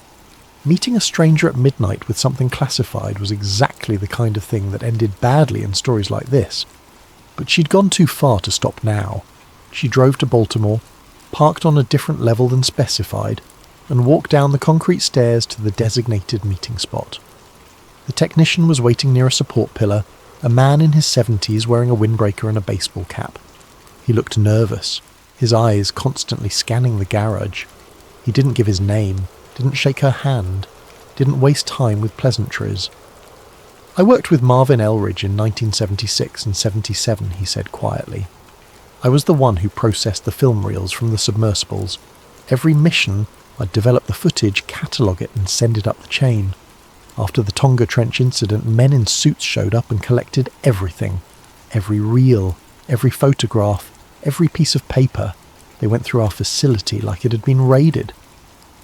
Speaker 1: Meeting a stranger at midnight with something classified was exactly the kind of thing that ended badly in stories like this. But she'd gone too far to stop now. She drove to Baltimore, parked on a different level than specified, and walked down the concrete stairs to the designated meeting spot. The technician was waiting near a support pillar, a man in his 70s wearing a windbreaker and a baseball cap. He looked nervous, his eyes constantly scanning the garage. He didn't give his name, didn't shake her hand, didn't waste time with pleasantries. "I worked with Marvin Elridge in 1976 and 77, he said quietly. "I was the one who processed the film reels from the submersibles. Every mission, I'd develop the footage, catalogue it and send it up the chain. After the Tonga Trench incident, men in suits showed up and collected everything. Every reel, every photograph, every piece of paper. They went through our facility like it had been raided."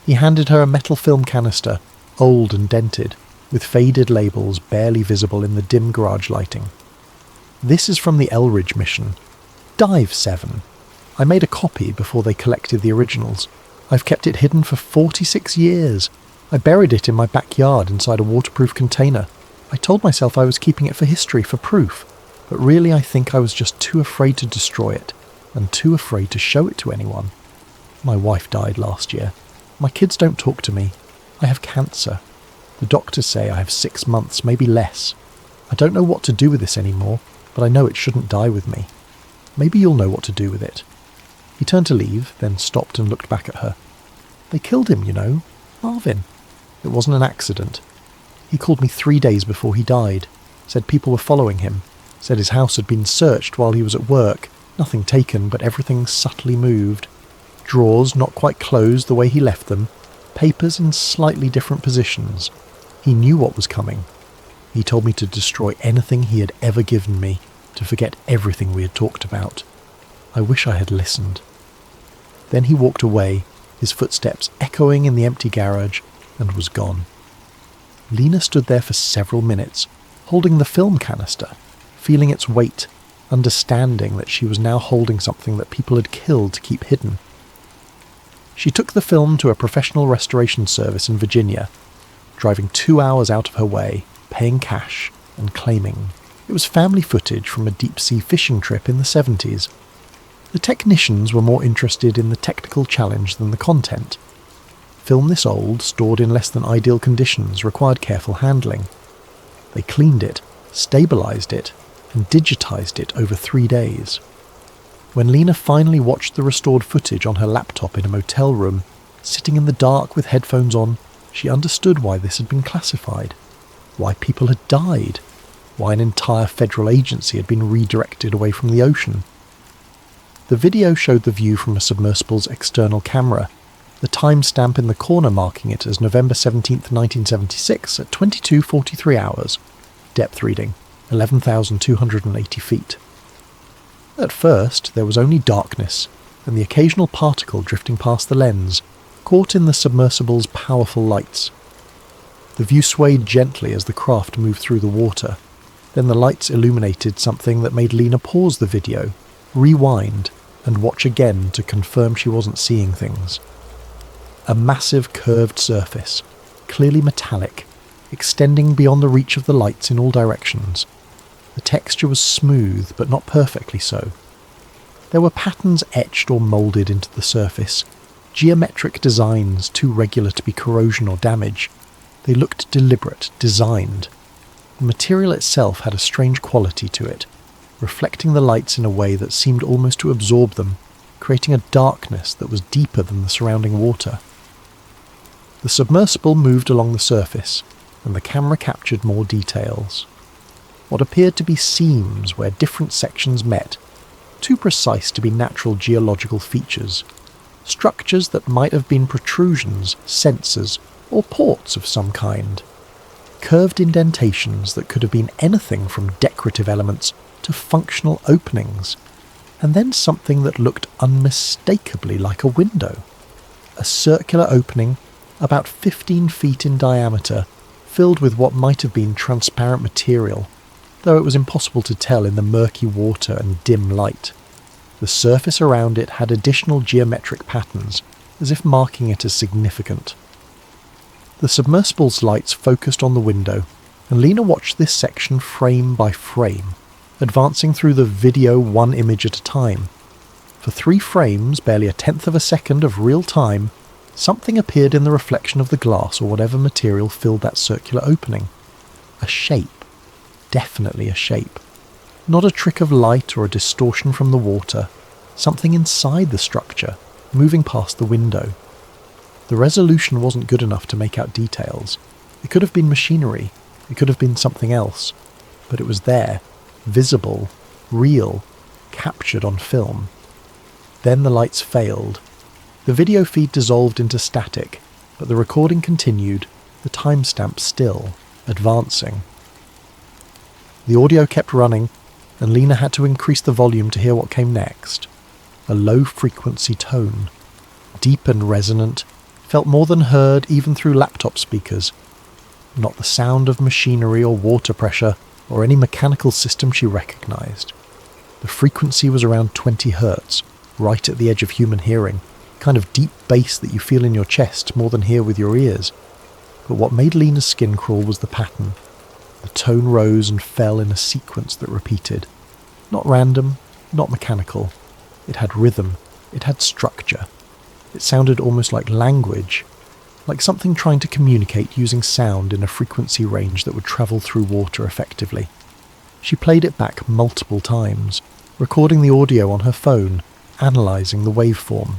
Speaker 1: He handed her a metal film canister, old and dented, with faded labels barely visible in the dim garage lighting. "This is from the Elridge mission. Dive 7. I made a copy before they collected the originals. I've kept it hidden for 46 years. I buried it in my backyard inside a waterproof container. I told myself I was keeping it for history, for proof, but really I think I was just too afraid to destroy it, and too afraid to show it to anyone. My wife died last year. My kids don't talk to me. I have cancer. The doctors say I have 6 months, maybe less. I don't know what to do with this anymore, but I know it shouldn't die with me. Maybe you'll know what to do with it." He turned to leave, then stopped and looked back at her. "They killed him, you know. Marvin. It wasn't an accident. He called me 3 days before he died. Said people were following him. Said his house had been searched while he was at work. Nothing taken, but everything subtly moved. Drawers not quite closed the way he left them. Papers in slightly different positions. He knew what was coming. He told me to destroy anything he had ever given me, to forget everything we had talked about. I wish I had listened." Then he walked away, his footsteps echoing in the empty garage, and was gone. Lena stood there for several minutes, holding the film canister, feeling its weight, understanding that she was now holding something that people had killed to keep hidden. She took the film to a professional restoration service in Virginia, driving 2 hours out of her way, paying cash, and claiming it was family footage from a deep-sea fishing trip in the 70s. The technicians were more interested in the technical challenge than the content. Film this old, stored in less than ideal conditions, required careful handling. They cleaned it, stabilised it, and digitised it over 3 days. When Lena finally watched the restored footage on her laptop in a motel room, sitting in the dark with headphones on, she understood why this had been classified, why people had died, why an entire federal agency had been redirected away from the ocean. The video showed the view from a submersible's external camera, the timestamp in the corner marking it as November 17, 1976 at 22:43 hours. Depth reading, 11,280 feet. At first, there was only darkness and the occasional particle drifting past the lens, caught in the submersible's powerful lights. The view swayed gently as the craft moved through the water. Then the lights illuminated something that made Lena pause the video, rewind, and watch again to confirm she wasn't seeing things. A massive curved surface, clearly metallic, extending beyond the reach of the lights in all directions. The texture was smooth, but not perfectly so. There were patterns etched or moulded into the surface, geometric designs too regular to be corrosion or damage. They looked deliberate, designed. The material itself had a strange quality to it, reflecting the lights in a way that seemed almost to absorb them, creating a darkness that was deeper than the surrounding water. The submersible moved along the surface, and the camera captured more details. What appeared to be seams where different sections met, too precise to be natural geological features. Structures that might have been protrusions, sensors, or ports of some kind. Curved indentations that could have been anything from decorative elements to functional openings. And then something that looked unmistakably like a window. A circular opening, about 15 feet in diameter, filled with what might have been transparent material, though it was impossible to tell in the murky water and dim light. The surface around it had additional geometric patterns, as if marking it as significant. The submersible's lights focused on the window, and Lena watched this section frame by frame, advancing through the video one image at a time. For 3 frames, barely a tenth of a second of real time, something appeared in the reflection of the glass or whatever material filled that circular opening. A shape. Definitely a shape. Not a trick of light or a distortion from the water. Something inside the structure, moving past the window. The resolution wasn't good enough to make out details. It could have been machinery. It could have been something else. But it was there, visible, real, captured on film. Then the lights failed. The video feed dissolved into static, but the recording continued, the timestamp still, advancing. The audio kept running, and Lena had to increase the volume to hear what came next. A low-frequency tone, deep and resonant, felt more than heard even through laptop speakers. Not the sound of machinery or water pressure or any mechanical system she recognized. The frequency was around 20 hertz, right at the edge of human hearing, kind of deep bass that you feel in your chest more than hear with your ears. But what made Lena's skin crawl was the pattern. The tone rose and fell in a sequence that repeated. Not random, not mechanical. It had rhythm, it had structure. It sounded almost like language, like something trying to communicate using sound in a frequency range that would travel through water effectively. She played it back multiple times, recording the audio on her phone, analysing the waveform.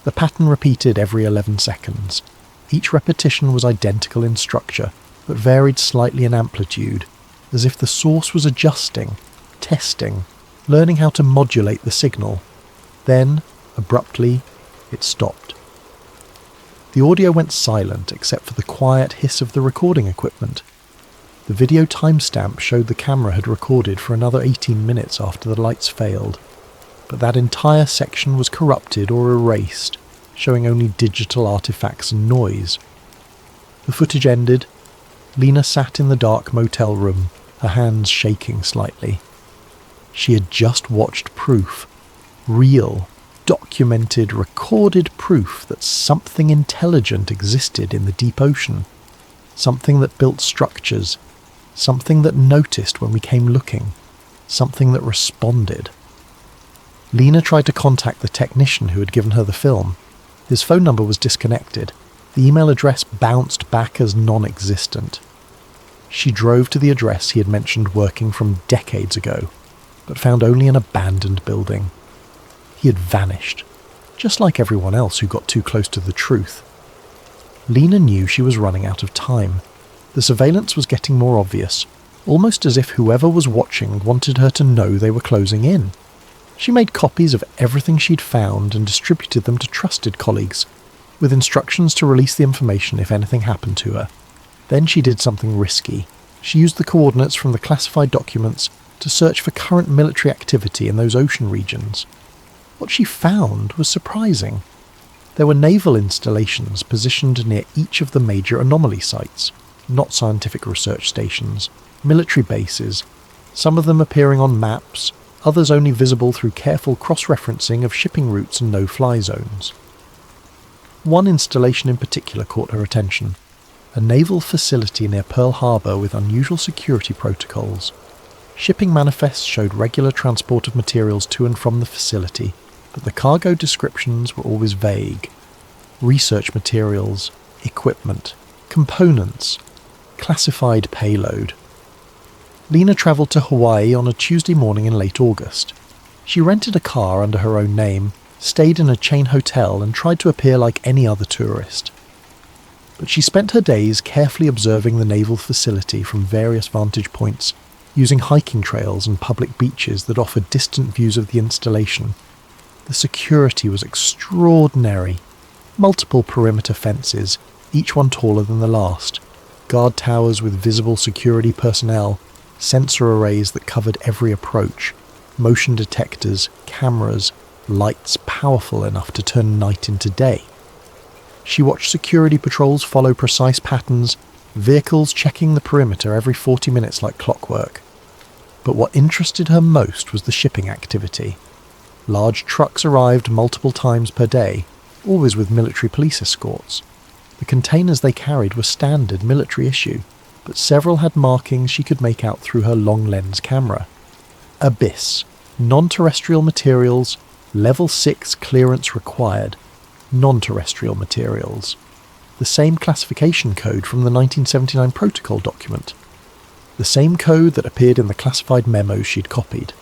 Speaker 1: The pattern repeated every 11 seconds. Each repetition was identical in structure, but varied slightly in amplitude, as if the source was adjusting, testing, learning how to modulate the signal. Then, abruptly, it stopped. The audio went silent except for the quiet hiss of the recording equipment. The video timestamp showed the camera had recorded for another 18 minutes after the lights failed, but that entire section was corrupted or erased, showing only digital artifacts and noise. The footage ended. Lena sat in the dark motel room, her hands shaking slightly. She had just watched proof, real, documented, recorded proof that something intelligent existed in the deep ocean, something that built structures, something that noticed when we came looking, something that responded. Lena tried to contact the technician who had given her the film. His phone number was disconnected. The email address bounced back as non-existent. She drove to the address he had mentioned working from decades ago, but found only an abandoned building. He had vanished, just like everyone else who got too close to the truth. Lena knew she was running out of time. The surveillance was getting more obvious, almost as if whoever was watching wanted her to know they were closing in. She made copies of everything she'd found and distributed them to trusted colleagues, with instructions to release the information if anything happened to her. Then she did something risky. She used the coordinates from the classified documents to search for current military activity in those ocean regions. What she found was surprising. There were naval installations positioned near each of the major anomaly sites, not scientific research stations, military bases, some of them appearing on maps, others only visible through careful cross-referencing of shipping routes and no-fly zones. One installation in particular caught her attention, a naval facility near Pearl Harbor with unusual security protocols. Shipping manifests showed regular transport of materials to and from the facility, but the cargo descriptions were always vague. Research materials, equipment, components, classified payload. Lena travelled to Hawaii on a Tuesday morning in late August. She rented a car under her own name, stayed in a chain hotel and tried to appear like any other tourist. But she spent her days carefully observing the naval facility from various vantage points, using hiking trails and public beaches that offered distant views of the installation. The security was extraordinary. Multiple perimeter fences, each one taller than the last, guard towers with visible security personnel, sensor arrays that covered every approach, motion detectors, cameras, lights powerful enough to turn night into day. She watched security patrols follow precise patterns, vehicles checking the perimeter every 40 minutes like clockwork. But what interested her most was the shipping activity. Large trucks arrived multiple times per day, always with military police escorts. The containers they carried were standard military issue, but several had markings she could make out through her long lens camera. Abyss. Non-terrestrial materials. Level 6 clearance required. Non-terrestrial materials. The same classification code from the 1979 protocol document. The same code that appeared in the classified memos she'd copied.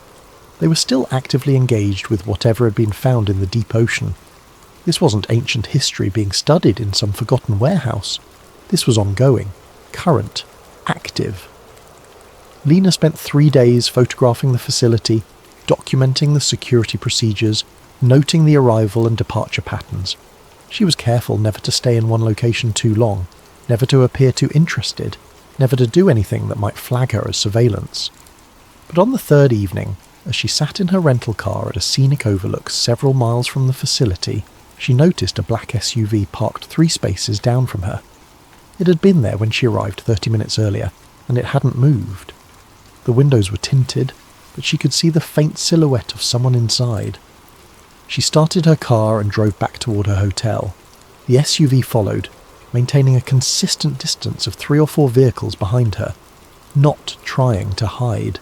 Speaker 1: They were still actively engaged with whatever had been found in the deep ocean. This wasn't ancient history being studied in some forgotten warehouse. This was ongoing, current, active. Lena spent 3 days photographing the facility, documenting the security procedures, noting the arrival and departure patterns. She was careful never to stay in one location too long, never to appear too interested, never to do anything that might flag her as surveillance. But on the third evening, as she sat in her rental car at a scenic overlook several miles from the facility, she noticed a black SUV parked 3 spaces down from her. It had been there when she arrived 30 minutes earlier, and it hadn't moved. The windows were tinted, but she could see the faint silhouette of someone inside. She started her car and drove back toward her hotel. The SUV followed, maintaining a consistent distance of 3 or 4 vehicles behind her, not trying to hide,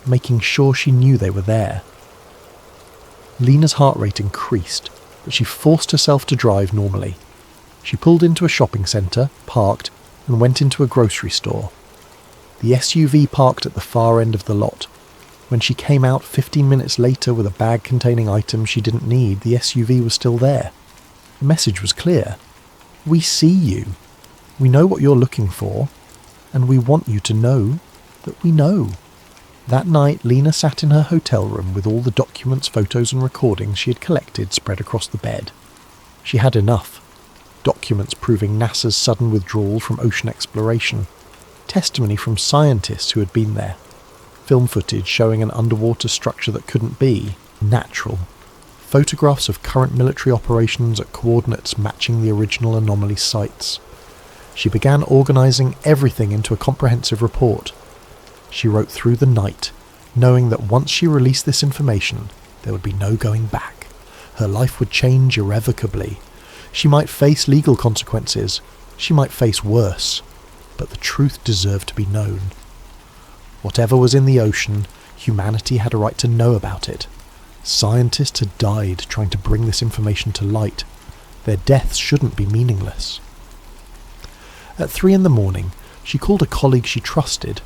Speaker 1: making sure she knew they were there. Lena's heart rate increased, but she forced herself to drive normally. She pulled into a shopping centre, parked, and went into a grocery store. The SUV parked at the far end of the lot. When she came out 15 minutes later with a bag containing items she didn't need, the SUV was still there. The message was clear. We see you. We know what you're looking for, and we want you to know that we know. That night, Lena sat in her hotel room with all the documents, photos and recordings she had collected spread across the bed. She had enough. Documents proving NASA's sudden withdrawal from ocean exploration. Testimony from scientists who had been there. Film footage showing an underwater structure that couldn't be natural. Photographs of current military operations at coordinates matching the original anomaly sites. She began organising everything into a comprehensive report. She wrote through the night, knowing that once she released this information, there would be no going back. Her life would change irrevocably. She might face legal consequences. She might face worse. But the truth deserved to be known. Whatever was in the ocean, humanity had a right to know about it. Scientists had died trying to bring this information to light. Their deaths shouldn't be meaningless. At 3 a.m, she called a colleague she trusted,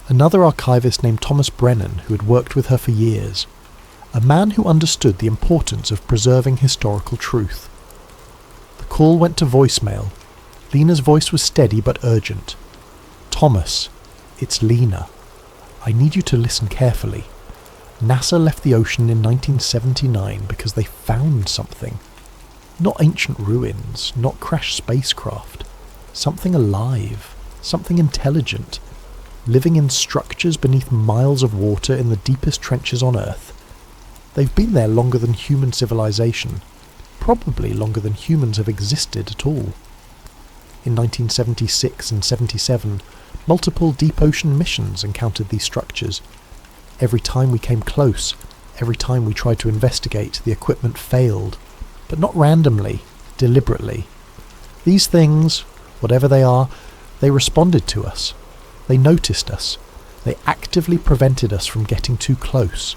Speaker 1: another archivist named Thomas Brennan who had worked with her for years, a man who understood the importance of preserving historical truth. The call went to voicemail. Lena's voice was steady but urgent. Thomas, it's Lena. I need you to listen carefully. NASA left the ocean in 1979 because they found something. Not ancient ruins, not crashed spacecraft. Something alive, something intelligent, living in structures beneath miles of water in the deepest trenches on Earth. They've been there longer than human civilization, probably longer than humans have existed at all. In 1976 and 77, multiple deep ocean missions encountered these structures. Every time we came close, every time we tried to investigate, the equipment failed, but not randomly, deliberately. These things, whatever they are, they responded to us. They noticed us. They actively prevented us from getting too close.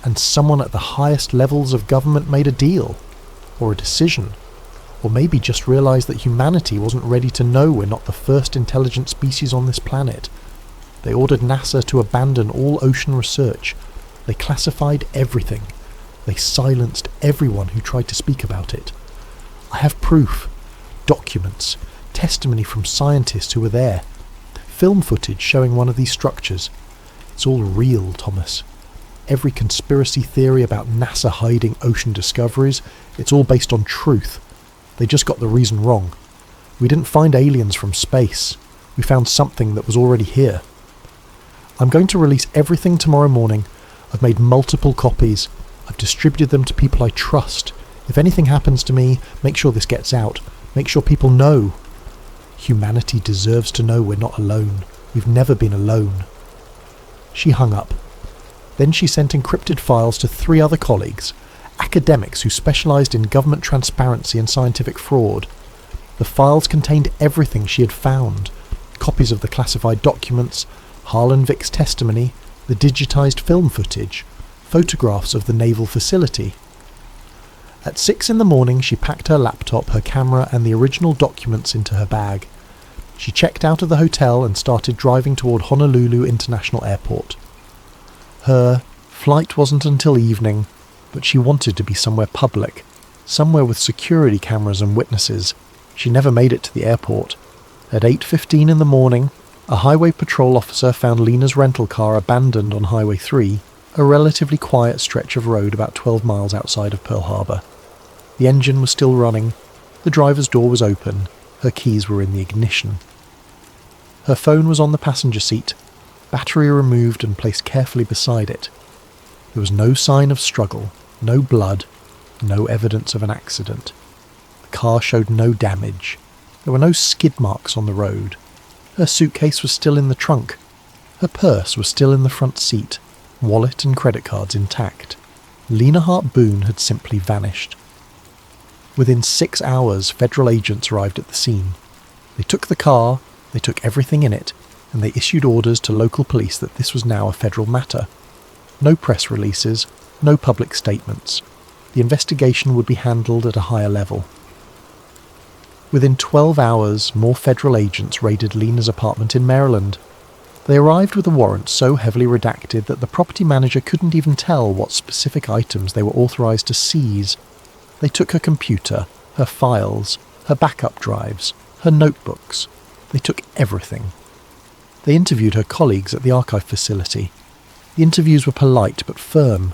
Speaker 1: And someone at the highest levels of government made a deal, or a decision, or maybe just realised that humanity wasn't ready to know we're not the first intelligent species on this planet. They ordered NASA to abandon all ocean research. They classified everything. They silenced everyone who tried to speak about it. I have proof, documents, testimony from scientists who were there, film footage showing one of these structures. It's all real, Thomas. Every conspiracy theory about NASA hiding ocean discoveries, it's all based on truth. They just got the reason wrong. We didn't find aliens from space. We found something that was already here. I'm going to release everything tomorrow morning. I've made multiple copies. I've distributed them to people I trust. If anything happens to me, make sure this gets out. Make sure people know. Humanity deserves to know we're not alone. We've never been alone. She hung up. Then she sent encrypted files to 3 other colleagues, academics who specialised in government transparency and scientific fraud. The files contained everything she had found: copies of the classified documents, Harlan Vick's testimony, the digitised film footage, photographs of the naval facility. At 6 in the morning she packed her laptop, her camera and the original documents into her bag. She checked out of the hotel and started driving toward Honolulu International Airport. Her flight wasn't until evening, but she wanted to be somewhere public, somewhere with security cameras and witnesses. She never made it to the airport. At 8:15 in the morning, a highway patrol officer found Lena's rental car abandoned on Highway 3, a relatively quiet stretch of road about 12 miles outside of Pearl Harbor. The engine was still running, the driver's door was open, her keys were in the ignition. Her phone was on the passenger seat, battery removed and placed carefully beside it. There was no sign of struggle, no blood, no evidence of an accident. The car showed no damage. There were no skid marks on the road. Her suitcase was still in the trunk. Her purse was still in the front seat, wallet and credit cards intact. Lena Hart Boone had simply vanished. Within 6 hours, federal agents arrived at the scene. They took the car, they took everything in it, and they issued orders to local police that this was now a federal matter. No press releases, no public statements. The investigation would be handled at a higher level. Within 12 hours, more federal agents raided Lena's apartment in Maryland. They arrived with a warrant so heavily redacted that the property manager couldn't even tell what specific items they were authorized to seize. They took her computer, her files, her backup drives, her notebooks. They took everything. They interviewed her colleagues at the archive facility. The interviews were polite but firm.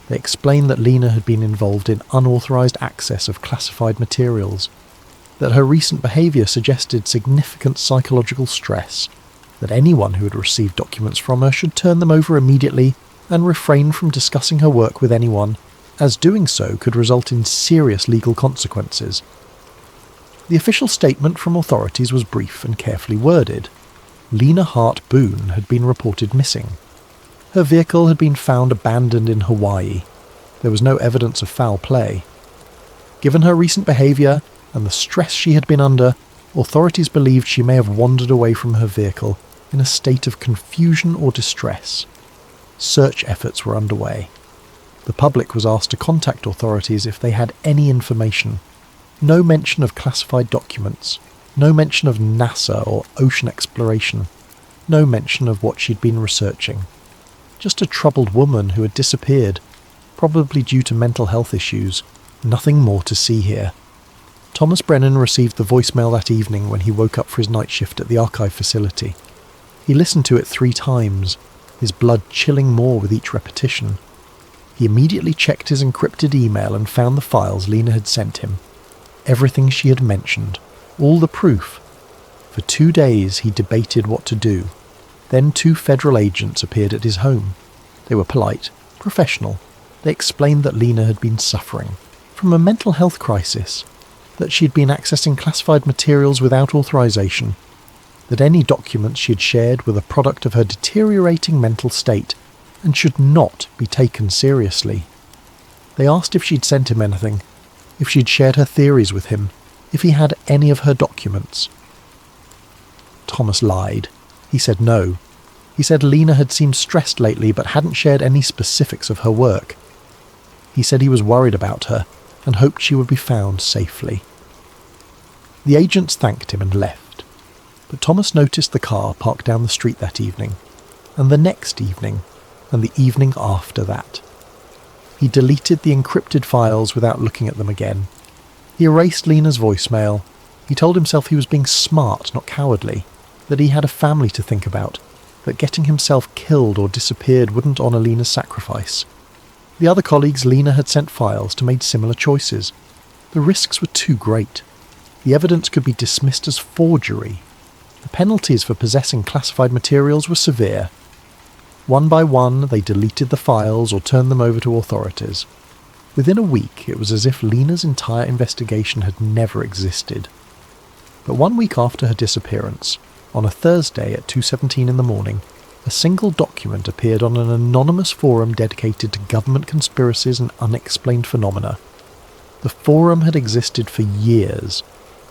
Speaker 1: They explained that Lena had been involved in unauthorized access of classified materials, that her recent behavior suggested significant psychological stress, that anyone who had received documents from her should turn them over immediately and refrain from discussing her work with anyone, as doing so could result in serious legal consequences. The official statement from authorities was brief and carefully worded. Lena Hart Boone had been reported missing. Her vehicle had been found abandoned in Hawaii. There was no evidence of foul play. Given her recent behaviour and the stress she had been under, authorities believed she may have wandered away from her vehicle in a state of confusion or distress. Search efforts were underway. The public was asked to contact authorities if they had any information. No mention of classified documents, no mention of NASA or ocean exploration, no mention of what she'd been researching. Just a troubled woman who had disappeared, probably due to mental health issues. Nothing more to see here. Thomas Brennan received the voicemail that evening when he woke up for his night shift at the archive facility. He listened to it 3 times, his blood chilling more with each repetition. He immediately checked his encrypted email and found the files Lena had sent him. Everything she had mentioned, all the proof. For 2 days he debated what to do. Then 2 federal agents appeared at his home. They were polite, professional. They explained that Lena had been suffering from a mental health crisis, that she had been accessing classified materials without authorization, that any documents she had shared were the product of her deteriorating mental state and should not be taken seriously. They asked if she'd sent him anything, if she'd shared her theories with him, if he had any of her documents. Thomas lied. He said no. He said Lena had seemed stressed lately but hadn't shared any specifics of her work. He said he was worried about her and hoped she would be found safely. The agents thanked him and left, but Thomas noticed the car parked down the street that evening, and the next evening, and the evening after that. He deleted the encrypted files without looking at them again. He erased Lena's voicemail. He told himself he was being smart, not cowardly, that he had a family to think about, that getting himself killed or disappeared wouldn't honour Lena's sacrifice. The other colleagues Lena had sent files to made similar choices. The risks were too great. The evidence could be dismissed as forgery. The penalties for possessing classified materials were severe. One by one, they deleted the files or turned them over to authorities. Within a week, it was as if Lena's entire investigation had never existed. But 1 week after her disappearance, on a Thursday at 2:17 in the morning, a single document appeared on an anonymous forum dedicated to government conspiracies and unexplained phenomena. The forum had existed for years.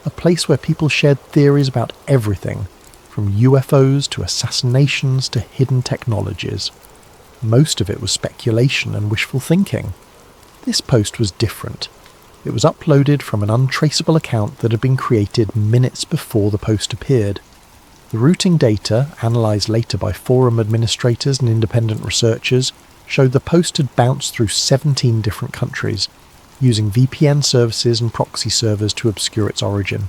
Speaker 1: a place where people shared theories about everything, from UFOs to assassinations to hidden technologies. Most of it was speculation and wishful thinking. This post was different. It was uploaded from an untraceable account that had been created minutes before the post appeared. The routing data, analysed later by forum administrators and independent researchers, showed the post had bounced through 17 different countries, using VPN services and proxy servers to obscure its origin.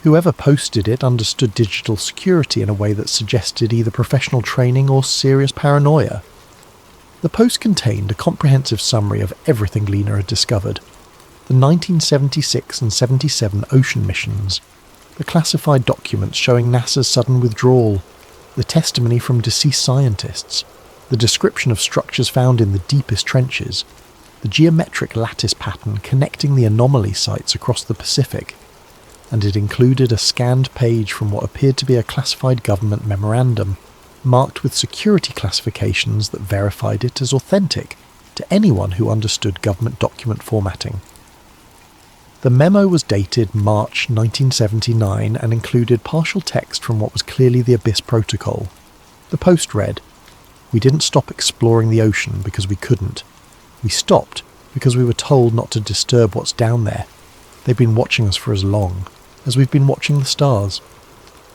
Speaker 1: Whoever posted it understood digital security in a way that suggested either professional training or serious paranoia. The post contained a comprehensive summary of everything Lena had discovered: the 1976 and 77 ocean missions, the classified documents showing NASA's sudden withdrawal, the testimony from deceased scientists, the description of structures found in the deepest trenches, the geometric lattice pattern connecting the anomaly sites across the Pacific, and it included a scanned page from what appeared to be a classified government memorandum, marked with security classifications that verified it as authentic to anyone who understood government document formatting. The memo was dated March 1979 and included partial text from what was clearly the Abyss Protocol. The post read, "We didn't stop exploring the ocean because we couldn't. We stopped because we were told not to disturb what's down there. They've been watching us for as long as we've been watching the stars.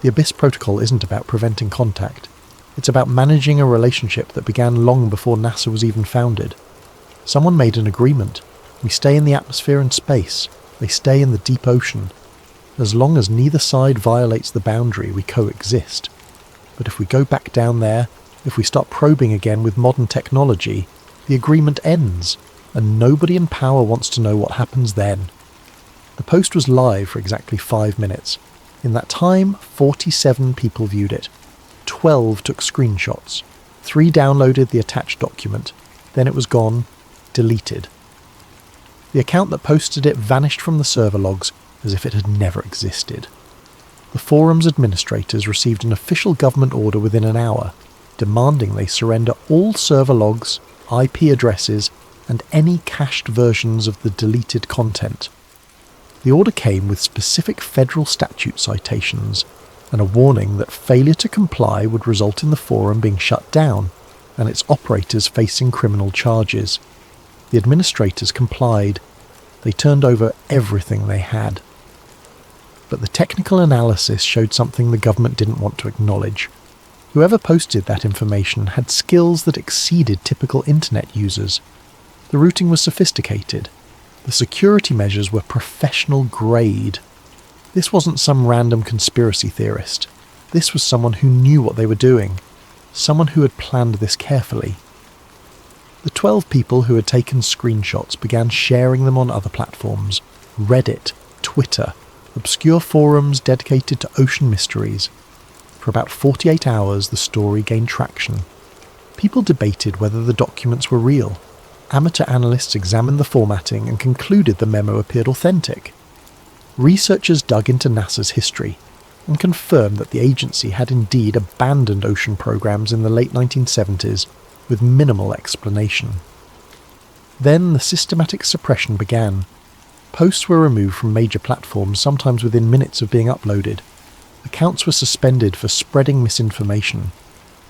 Speaker 1: The Abyss Protocol isn't about preventing contact. It's about managing a relationship that began long before NASA was even founded. Someone made an agreement. We stay in the atmosphere and space. They stay in the deep ocean. As long as neither side violates the boundary, we coexist. But if we go back down there, if we start probing again with modern technology, the agreement ends, and nobody in power wants to know what happens then." The post was live for exactly 5 minutes. In that time, 47 people viewed it. 12 took screenshots. 3 downloaded the attached document. Then it was gone, deleted. The account that posted it vanished from the server logs as if it had never existed. The forum's administrators received an official government order within an hour, demanding they surrender all server logs, IP addresses, and any cached versions of the deleted content. The order came with specific federal statute citations and a warning that failure to comply would result in the forum being shut down and its operators facing criminal charges. The administrators complied. They turned over everything they had. But the technical analysis showed something the government didn't want to acknowledge. Whoever posted that information had skills that exceeded typical internet users. The routing was sophisticated. The security measures were professional grade. This wasn't some random conspiracy theorist. This was someone who knew what they were doing. Someone who had planned this carefully. The 12 people who had taken screenshots began sharing them on other platforms: Reddit, Twitter, obscure forums dedicated to ocean mysteries. For about 48 hours, the story gained traction. People debated whether the documents were real. Amateur analysts examined the formatting and concluded the memo appeared authentic. Researchers dug into NASA's history and confirmed that the agency had indeed abandoned ocean programs in the late 1970s with minimal explanation. Then the systematic suppression began. Posts were removed from major platforms, sometimes within minutes of being uploaded. Accounts were suspended for spreading misinformation.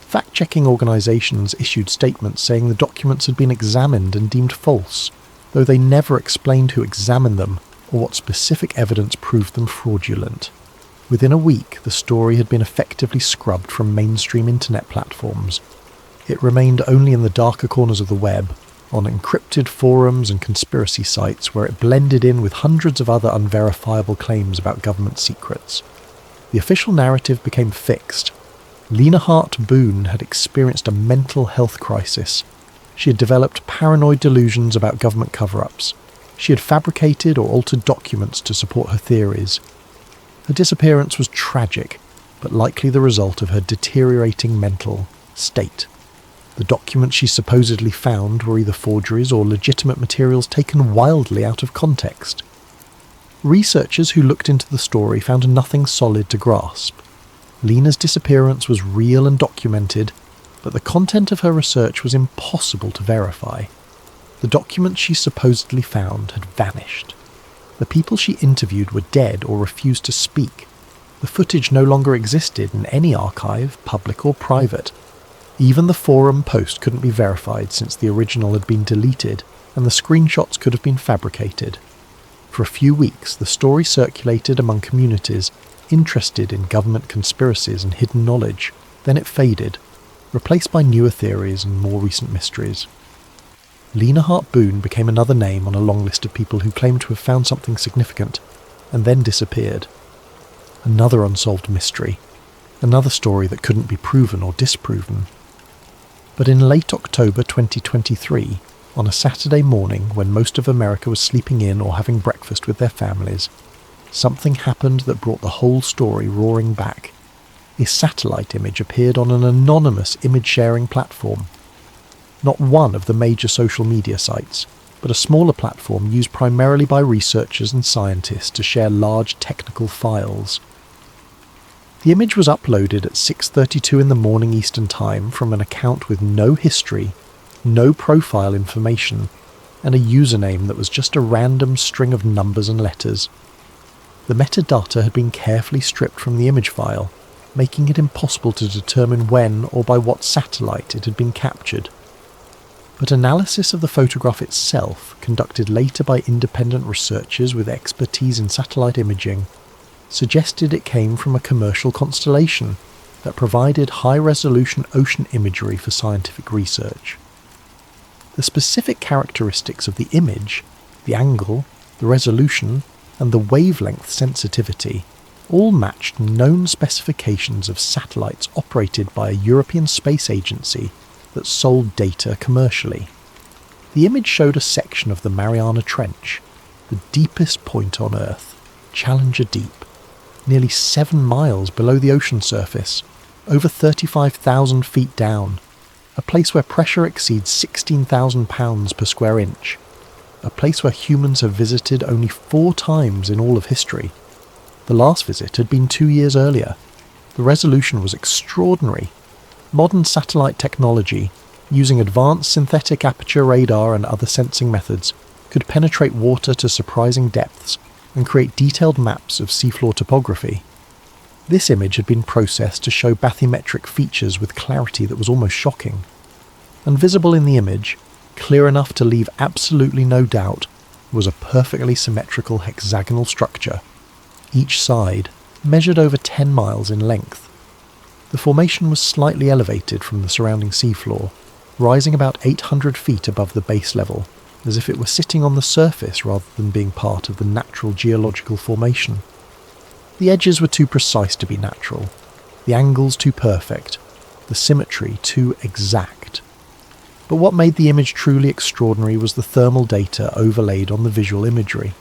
Speaker 1: Fact-checking organisations issued statements saying the documents had been examined and deemed false, though they never explained who examined them or what specific evidence proved them fraudulent. Within a week, the story had been effectively scrubbed from mainstream internet platforms. It remained only in the darker corners of the web, on encrypted forums and conspiracy sites where it blended in with hundreds of other unverifiable claims about government secrets. The official narrative became fixed. Lena Hart Boone had experienced a mental health crisis. She had developed paranoid delusions about government cover-ups. She had fabricated or altered documents to support her theories. Her disappearance was tragic, but likely the result of her deteriorating mental state. The documents she supposedly found were either forgeries or legitimate materials taken wildly out of context. Researchers who looked into the story found nothing solid to grasp. Lena's disappearance was real and documented, but the content of her research was impossible to verify. The documents she supposedly found had vanished. The people she interviewed were dead or refused to speak. The footage no longer existed in any archive, public or private. Even the forum post couldn't be verified since the original had been deleted, and the screenshots could have been fabricated. For a few weeks, the story circulated among communities interested in government conspiracies and hidden knowledge. Then it faded, replaced by newer theories and more recent mysteries. Lena Hart Boone became another name on a long list of people who claimed to have found something significant, and then disappeared. Another unsolved mystery, another story that couldn't be proven or disproven. But in late October 2023, on a Saturday morning when most of America was sleeping in or having breakfast with their families, something happened that brought the whole story roaring back. A satellite image appeared on an anonymous image-sharing platform. Not one of the major social media sites, but a smaller platform used primarily by researchers and scientists to share large technical files. The image was uploaded at 6:32 in the morning Eastern Time from an account with no history, no profile information, and a username that was just a random string of numbers and letters. The metadata had been carefully stripped from the image file, making it impossible to determine when or by what satellite it had been captured. But analysis of the photograph itself, conducted later by independent researchers with expertise in satellite imaging, suggested it came from a commercial constellation that provided high-resolution ocean imagery for scientific research. The specific characteristics of the image, the angle, the resolution, and the wavelength sensitivity all matched known specifications of satellites operated by a European space agency that sold data commercially. The image showed a section of the Mariana Trench, the deepest point on Earth, Challenger Deep, nearly 7 miles below the ocean surface, over 35,000 feet down, a place where pressure exceeds 16,000 pounds per square inch, a place where humans have visited only 4 times in all of history. The last visit had been 2 years earlier. The resolution was extraordinary. Modern satellite technology, using advanced synthetic aperture radar and other sensing methods, could penetrate water to surprising depths and create detailed maps of seafloor topography. This image had been processed to show bathymetric features with clarity that was almost shocking. And visible in the image, clear enough to leave absolutely no doubt, was a perfectly symmetrical hexagonal structure. Each side measured over 10 miles in length. The formation was slightly elevated from the surrounding seafloor, rising about 800 feet above the base level, as if it were sitting on the surface rather than being part of the natural geological formation. The edges were too precise to be natural, the angles too perfect, the symmetry too exact. But what made the image truly extraordinary was the thermal data overlaid on the visual imagery.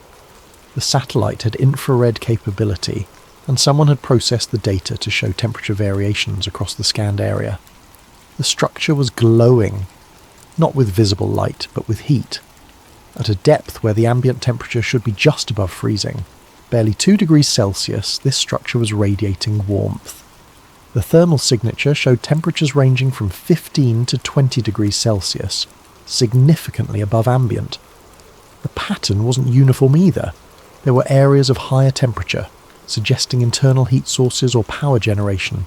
Speaker 1: The satellite had infrared capability, and someone had processed the data to show temperature variations across the scanned area. The structure was glowing, not with visible light, but with heat. At a depth where the ambient temperature should be just above freezing, barely 2 degrees Celsius, this structure was radiating warmth. The thermal signature showed temperatures ranging from 15 to 20 degrees Celsius, significantly above ambient. The pattern wasn't uniform either. There were areas of higher temperature, suggesting internal heat sources or power generation.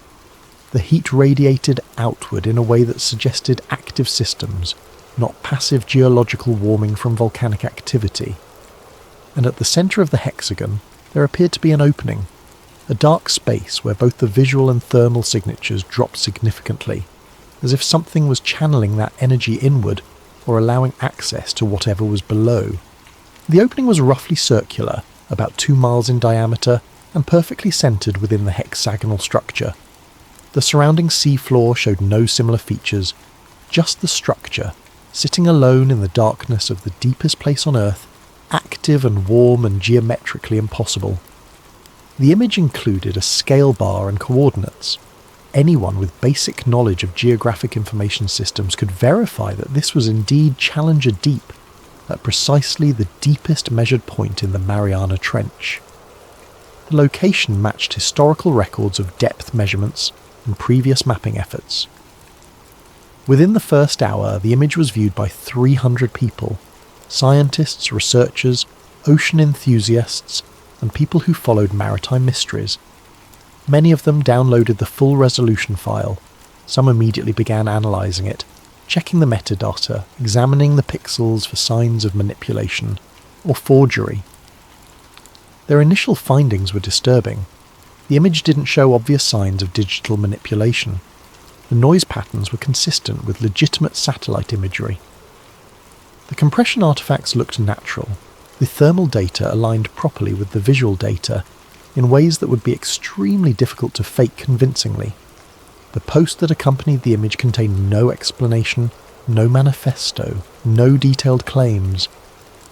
Speaker 1: The heat radiated outward in a way that suggested active systems, not passive geological warming from volcanic activity. And at the centre of the hexagon, there appeared to be an opening, a dark space where both the visual and thermal signatures dropped significantly, as if something was channeling that energy inward or allowing access to whatever was below. The opening was roughly circular, about 2 miles in diameter, and perfectly centred within the hexagonal structure. The surrounding seafloor showed no similar features, just the structure, sitting alone in the darkness of the deepest place on Earth, active and warm and geometrically impossible. The image included a scale bar and coordinates. Anyone with basic knowledge of geographic information systems could verify that this was indeed Challenger Deep, at precisely the deepest measured point in the Mariana Trench. The location matched historical records of depth measurements and previous mapping efforts. Within the first hour, the image was viewed by 300 people, scientists, researchers, ocean enthusiasts, and people who followed maritime mysteries. Many of them downloaded the full resolution file. Some immediately began analysing it, checking the metadata, examining the pixels for signs of manipulation or forgery. Their initial findings were disturbing. The image didn't show obvious signs of digital manipulation. The noise patterns were consistent with legitimate satellite imagery. The compression artifacts looked natural, with thermal data aligned properly with the visual data in ways that would be extremely difficult to fake convincingly. The post that accompanied the image contained no explanation, no manifesto, no detailed claims.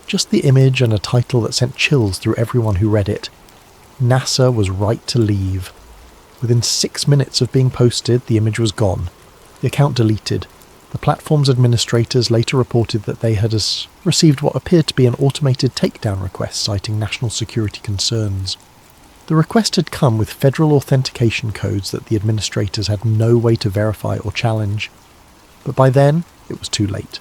Speaker 1: Just the image and a title that sent chills through everyone who read it. NASA was right to leave. Within 6 minutes of being posted, the image was gone. The account deleted. The platform's administrators later reported that they had received what appeared to be an automated takedown request citing national security concerns. The request had come with federal authentication codes that the administrators had no way to verify or challenge. But by then, it was too late.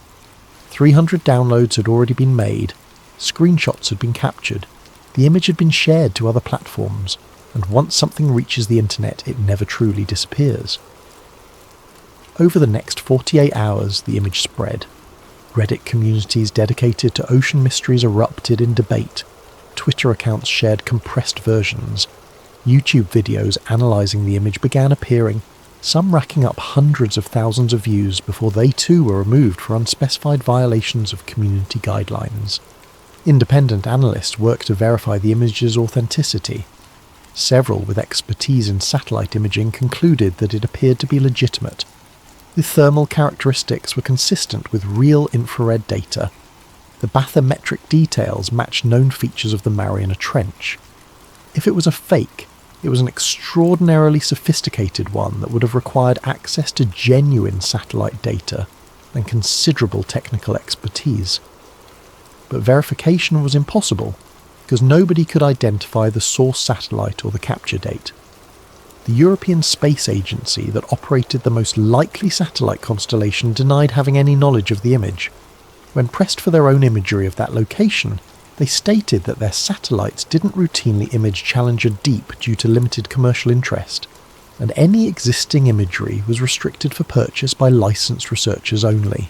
Speaker 1: 300 downloads had already been made, screenshots had been captured, the image had been shared to other platforms, and once something reaches the internet, it never truly disappears. Over the next 48 hours, the image spread. Reddit communities dedicated to ocean mysteries erupted in debate. Twitter accounts shared compressed versions. YouTube videos analysing the image began appearing, some racking up hundreds of thousands of views before they too were removed for unspecified violations of community guidelines. Independent analysts worked to verify the image's authenticity. Several with expertise in satellite imaging concluded that it appeared to be legitimate. The thermal characteristics were consistent with real infrared data. The bathymetric details matched known features of the Mariana Trench. If it was a fake, it was an extraordinarily sophisticated one that would have required access to genuine satellite data and considerable technical expertise. But verification was impossible, because nobody could identify the source satellite or the capture date. The European Space Agency that operated the most likely satellite constellation denied having any knowledge of the image. When pressed for their own imagery of that location, they stated that their satellites didn't routinely image Challenger Deep due to limited commercial interest, and any existing imagery was restricted for purchase by licensed researchers only.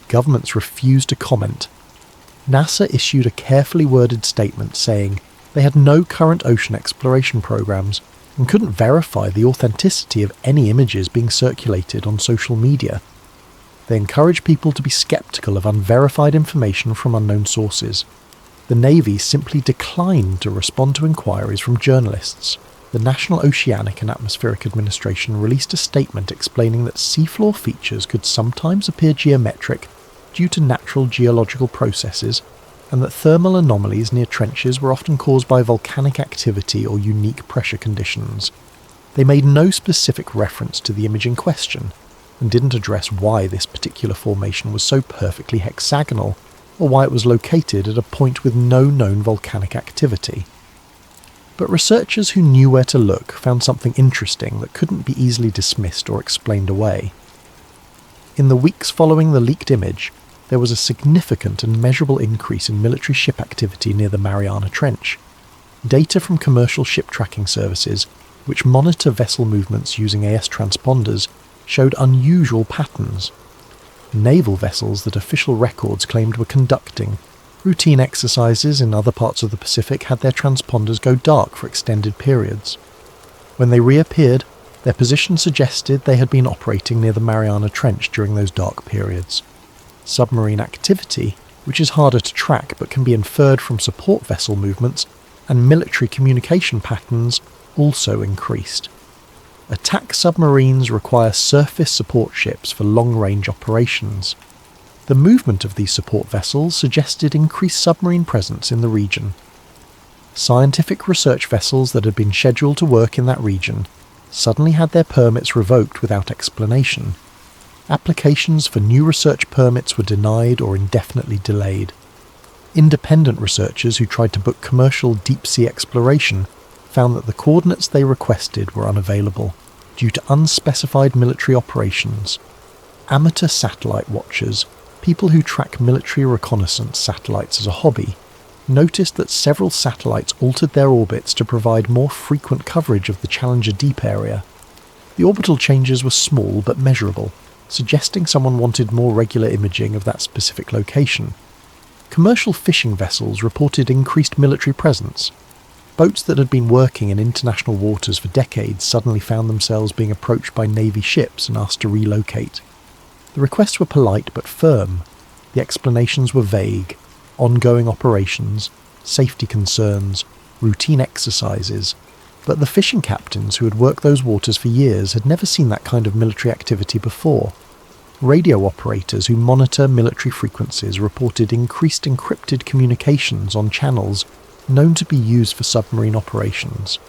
Speaker 1: Governments refused to comment. NASA issued a carefully worded statement saying they had no current ocean exploration programs and couldn't verify the authenticity of any images being circulated on social media. They encouraged people to be skeptical of unverified information from unknown sources. The Navy simply declined to respond to inquiries from journalists. The National Oceanic and Atmospheric Administration released a statement explaining that seafloor features could sometimes appear geometric due to natural geological processes, and that thermal anomalies near trenches were often caused by volcanic activity or unique pressure conditions. They made no specific reference to the image in question, and didn't address why this particular formation was so perfectly hexagonal, or why it was located at a point with no known volcanic activity. But researchers who knew where to look found something interesting that couldn't be easily dismissed or explained away. In the weeks following the leaked image, there was a significant and measurable increase in military ship activity near the Mariana Trench. Data from commercial ship tracking services, which monitor vessel movements using AS transponders, showed unusual patterns. Naval vessels that official records claimed were conducting routine exercises in other parts of the Pacific had their transponders go dark for extended periods. When they reappeared, their position suggested they had been operating near the Mariana Trench during those dark periods. Submarine activity, which is harder to track but can be inferred from support vessel movements, and military communication patterns also increased. Attack submarines require surface support ships for long-range operations. The movement of these support vessels suggested increased submarine presence in the region. Scientific research vessels that had been scheduled to work in that region suddenly had their permits revoked without explanation. Applications for new research permits were denied or indefinitely delayed. Independent researchers who tried to book commercial deep-sea exploration found that the coordinates they requested were unavailable due to unspecified military operations. Amateur satellite watchers, people who track military reconnaissance satellites as a hobby, noticed that several satellites altered their orbits to provide more frequent coverage of the Challenger Deep area. The orbital changes were small but measurable, suggesting someone wanted more regular imaging of that specific location. Commercial fishing vessels reported increased military presence. Boats that had been working in international waters for decades suddenly found themselves being approached by Navy ships and asked to relocate. The requests were polite but firm. The explanations were vague. Ongoing operations, safety concerns, routine exercises. But the fishing captains who had worked those waters for years had never seen that kind of military activity before. Radio operators who monitor military frequencies reported increased encrypted communications on channels known to be used for submarine operations.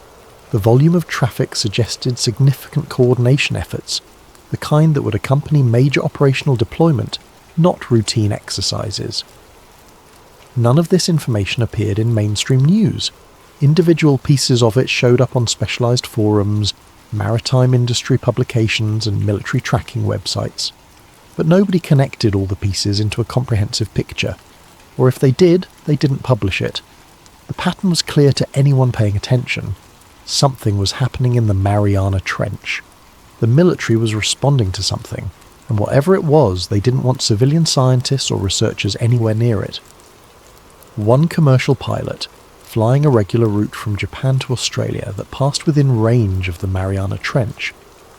Speaker 1: The volume of traffic suggested significant coordination efforts, the kind that would accompany major operational deployment, not routine exercises. None of this information appeared in mainstream news. Individual pieces of it showed up on specialized forums, maritime industry publications, and military tracking websites. But nobody connected all the pieces into a comprehensive picture. Or if they did, they didn't publish it. The pattern was clear to anyone paying attention. Something was happening in the Mariana Trench. The military was responding to something, and whatever it was, they didn't want civilian scientists or researchers anywhere near it. One commercial pilot, flying a regular route from Japan to Australia that passed within range of the Mariana Trench,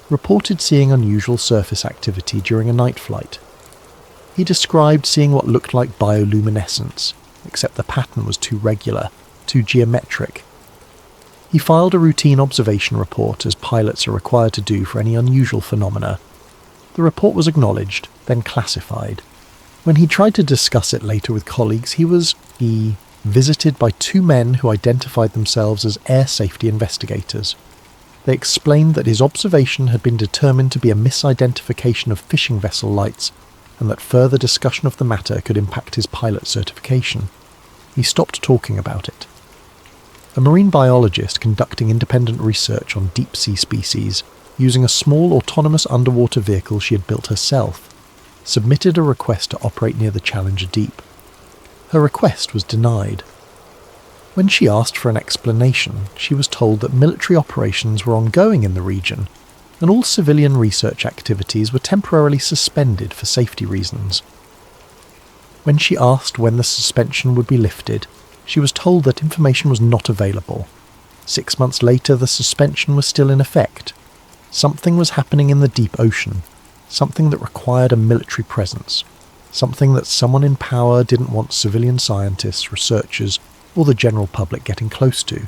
Speaker 1: reported seeing unusual surface activity during a night flight. He described seeing what looked like bioluminescence, except the pattern was too regular, too geometric. He filed a routine observation report as pilots are required to do for any unusual phenomena. The report was acknowledged, then classified. When he tried to discuss it later with colleagues, he was visited by two men who identified themselves as air safety investigators. They explained that his observation had been determined to be a misidentification of fishing vessel lights, and that further discussion of the matter could impact his pilot certification. He stopped talking about it. A marine biologist conducting independent research on deep-sea species, using a small autonomous underwater vehicle she had built herself, submitted a request to operate near the Challenger Deep. Her request was denied. When she asked for an explanation, she was told that military operations were ongoing in the region, and all civilian research activities were temporarily suspended for safety reasons. When she asked when the suspension would be lifted, she was told that information was not available. 6 months later, the suspension was still in effect. Something was happening in the deep ocean, something that required a military presence, something that someone in power didn't want civilian scientists, researchers, or the general public getting close to.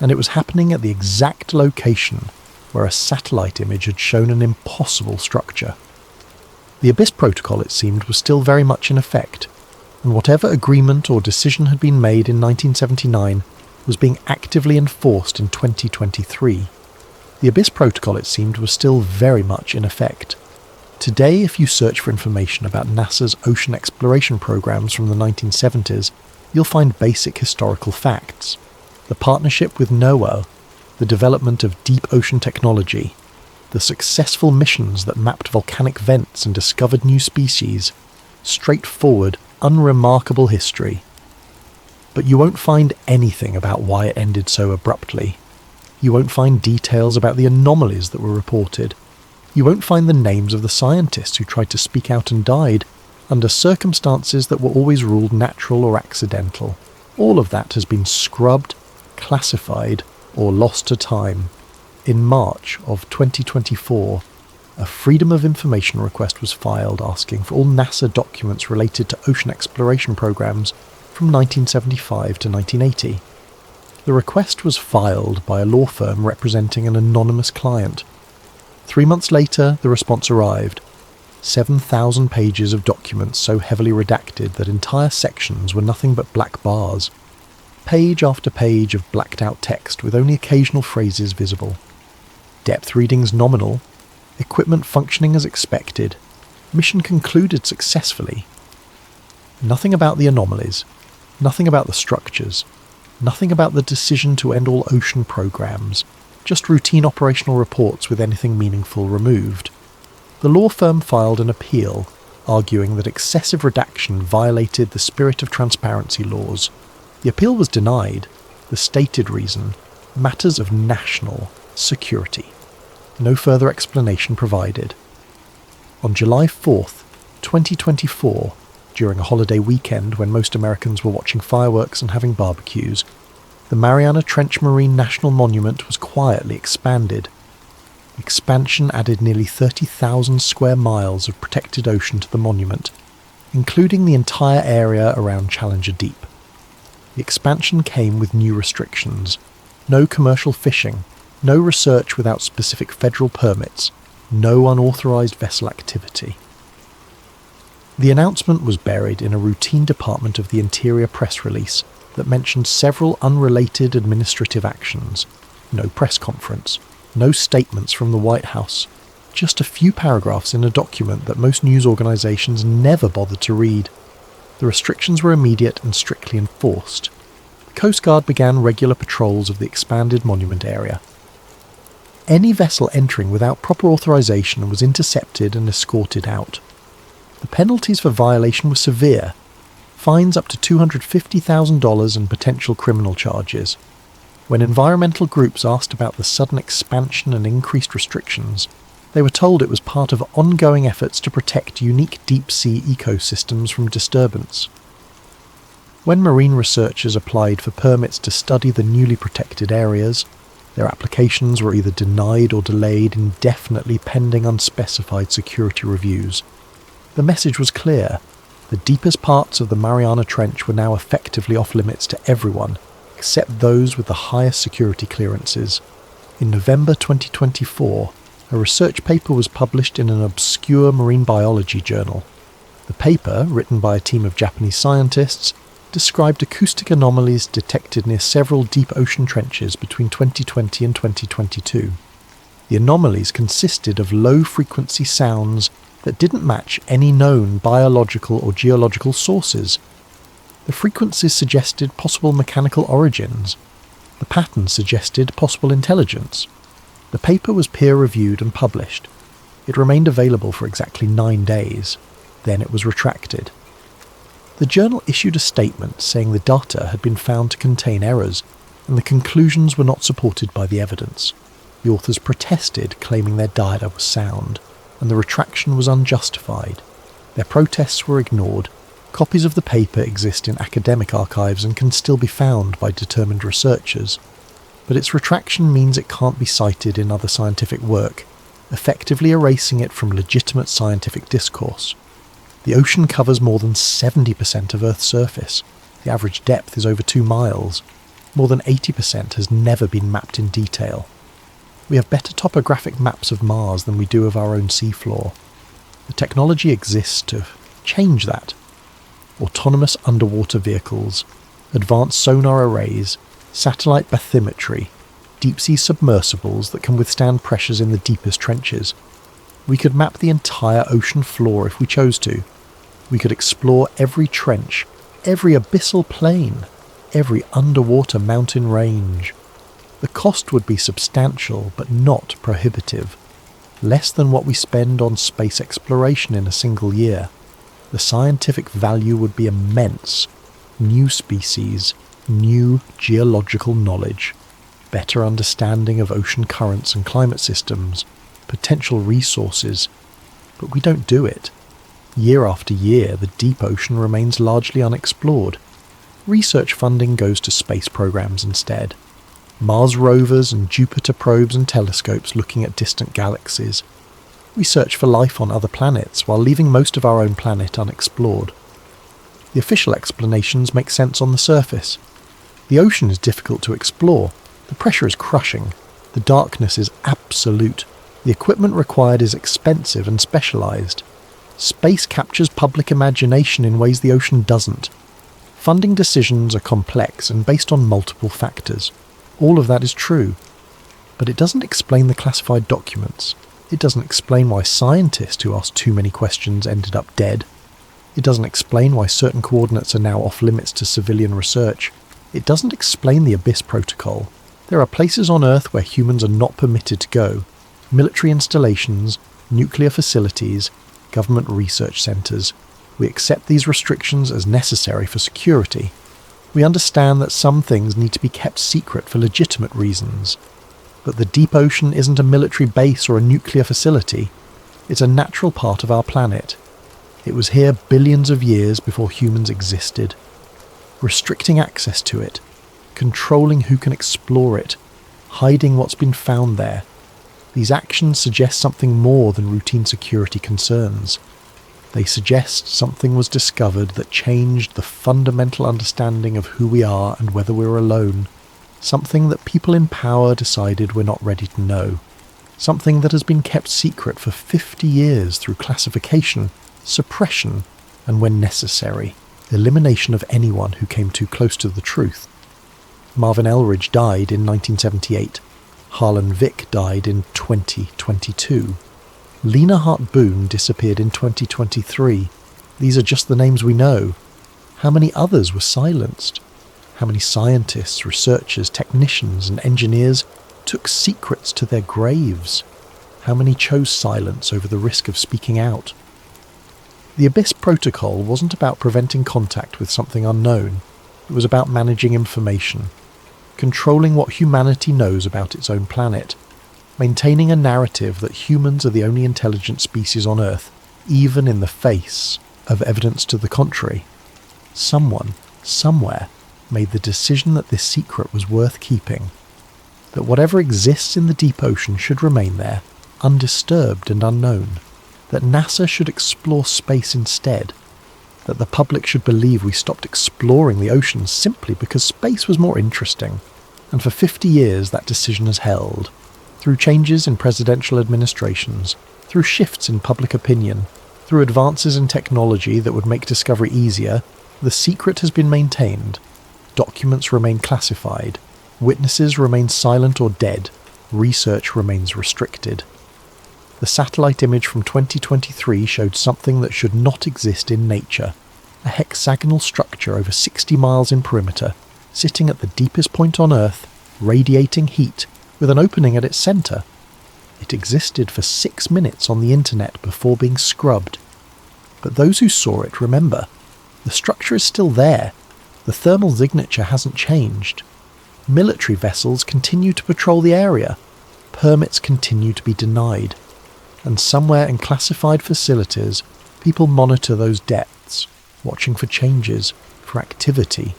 Speaker 1: And it was happening at the exact location where a satellite image had shown an impossible structure. The Abyss Protocol, it seemed, was still very much in effect, and whatever agreement or decision had been made in 1979 was being actively enforced in 2023. The Abyss Protocol, it seemed, was still very much in effect. Today, if you search for information about NASA's ocean exploration programs from the 1970s, you'll find basic historical facts. The partnership with NOAA, the development of deep ocean technology, the successful missions that mapped volcanic vents and discovered new species, straightforward, unremarkable history. But you won't find anything about why it ended so abruptly. You won't find details about the anomalies that were reported. You won't find the names of the scientists who tried to speak out and died under circumstances that were always ruled natural or accidental. All of that has been scrubbed, classified, or lost to time. In March of 2024, a Freedom of Information request was filed asking for all NASA documents related to ocean exploration programs from 1975 to 1980. The request was filed by a law firm representing an anonymous client. 3 months later, the response arrived. 7,000 pages of documents so heavily redacted that entire sections were nothing but black bars. Page after page of blacked-out text with only occasional phrases visible. Depth readings nominal. Equipment functioning as expected. Mission concluded successfully. Nothing about the anomalies. Nothing about the structures. Nothing about the decision to end all ocean programs. Just routine operational reports with anything meaningful removed. The law firm filed an appeal, arguing that excessive redaction violated the spirit of transparency laws. The appeal was denied. The stated reason: matters of national security. No further explanation provided. On July 4th, 2024, during a holiday weekend when most Americans were watching fireworks and having barbecues, the Mariana Trench Marine National Monument was quietly expanded. The expansion added nearly 30,000 square miles of protected ocean to the monument, including the entire area around Challenger Deep. The expansion came with new restrictions: no commercial fishing, no research without specific federal permits, no unauthorized vessel activity. The announcement was buried in a routine Department of the Interior press release that mentioned several unrelated administrative actions. No press conference, no statements from the White House, just a few paragraphs in a document that most news organizations never bothered to read. The restrictions were immediate and strictly enforced. The Coast Guard began regular patrols of the expanded monument area. Any vessel entering without proper authorization was intercepted and escorted out. The penalties for violation were severe: fines up to $250,000 and potential criminal charges. When environmental groups asked about the sudden expansion and increased restrictions, they were told it was part of ongoing efforts to protect unique deep-sea ecosystems from disturbance. When marine researchers applied for permits to study the newly protected areas, their applications were either denied or delayed indefinitely pending unspecified security reviews. The message was clear: the deepest parts of the Mariana Trench were now effectively off-limits to everyone, except those with the highest security clearances. In November 2024, a research paper was published in an obscure marine biology journal. The paper, written by a team of Japanese scientists, described acoustic anomalies detected near several deep ocean trenches between 2020 and 2022. The anomalies consisted of low-frequency sounds that didn't match any known biological or geological sources. The frequencies suggested possible mechanical origins. The patterns suggested possible intelligence. The paper was peer-reviewed and published. It remained available for exactly 9 days. Then it was retracted. The journal issued a statement saying the data had been found to contain errors, and the conclusions were not supported by the evidence. The authors protested, claiming their data was sound, and the retraction was unjustified. Their protests were ignored. Copies of the paper exist in academic archives and can still be found by determined researchers. But its retraction means it can't be cited in other scientific work, effectively erasing it from legitimate scientific discourse. The ocean covers more than 70% of Earth's surface. The average depth is over 2 miles. More than 80% has never been mapped in detail. We have better topographic maps of Mars than we do of our own seafloor. The technology exists to change that. Autonomous underwater vehicles, advanced sonar arrays, satellite bathymetry, deep-sea submersibles that can withstand pressures in the deepest trenches. We could map the entire ocean floor if we chose to. We could explore every trench, every abyssal plain, every underwater mountain range. The cost would be substantial, but not prohibitive. Less than what we spend on space exploration in a single year. The scientific value would be immense. New species, new geological knowledge, better understanding of ocean currents and climate systems, potential resources. But we don't do it. Year after year, the deep ocean remains largely unexplored. Research funding goes to space programs instead. Mars rovers and Jupiter probes and telescopes looking at distant galaxies. We search for life on other planets while leaving most of our own planet unexplored. The official explanations make sense on the surface. The ocean is difficult to explore. The pressure is crushing. The darkness is absolute. The equipment required is expensive and specialized. Space captures public imagination in ways the ocean doesn't. Funding decisions are complex and based on multiple factors. All of that is true. But it doesn't explain the classified documents. It doesn't explain why scientists who asked too many questions ended up dead. It doesn't explain why certain coordinates are now off limits to civilian research. It doesn't explain the Abyss Protocol. There are places on Earth where humans are not permitted to go. Military installations, nuclear facilities, government research centres. We accept these restrictions as necessary for security. We understand that some things need to be kept secret for legitimate reasons. But the deep ocean isn't a military base or a nuclear facility. It's a natural part of our planet. It was here billions of years before humans existed. Restricting access to it, controlling who can explore it, hiding what's been found there. These actions suggest something more than routine security concerns. They suggest something was discovered that changed the fundamental understanding of who we are and whether we're alone. Something that people in power decided we're not ready to know. Something that has been kept secret for 50 years through classification, suppression, and when necessary, elimination of anyone who came too close to the truth. Marvin Eldridge died in 1978. Harlan Vick died in 2022. Lena Hart Boone disappeared in 2023. These are just the names we know. How many others were silenced? How many scientists, researchers, technicians, and engineers took secrets to their graves? How many chose silence over the risk of speaking out? The Abyss Protocol wasn't about preventing contact with something unknown. It was about managing information, controlling what humanity knows about its own planet, maintaining a narrative that humans are the only intelligent species on Earth, even in the face of evidence to the contrary. Someone, somewhere, made the decision that this secret was worth keeping, that whatever exists in the deep ocean should remain there, undisturbed and unknown, that NASA should explore space instead, that the public should believe we stopped exploring the oceans simply because space was more interesting. And for 50 years that decision has held, through changes in presidential administrations, through shifts in public opinion, through advances in technology that would make discovery easier. The secret has been maintained. Documents remain classified. Witnesses remain silent or dead. Research remains restricted. The satellite image from 2023 showed something that should not exist in nature. A hexagonal structure over 60 miles in perimeter, sitting at the deepest point on Earth, radiating heat, with an opening at its centre. It existed for 6 minutes on the internet before being scrubbed. But those who saw it remember. The structure is still there. The thermal signature hasn't changed. Military vessels continue to patrol the area. Permits continue to be denied. And somewhere in classified facilities, people monitor those depths, watching for changes, for activity,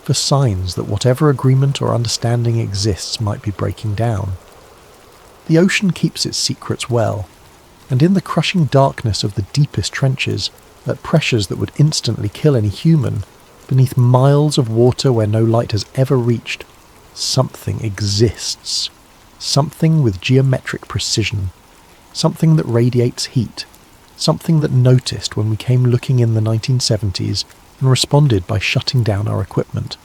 Speaker 1: for signs that whatever agreement or understanding exists might be breaking down. The ocean keeps its secrets well, and in the crushing darkness of the deepest trenches, at pressures that would instantly kill any human, beneath miles of water where no light has ever reached, something exists. Something with geometric precision. Something that radiates heat. Something that noticed when we came looking in the 1970s and responded by shutting down our equipment.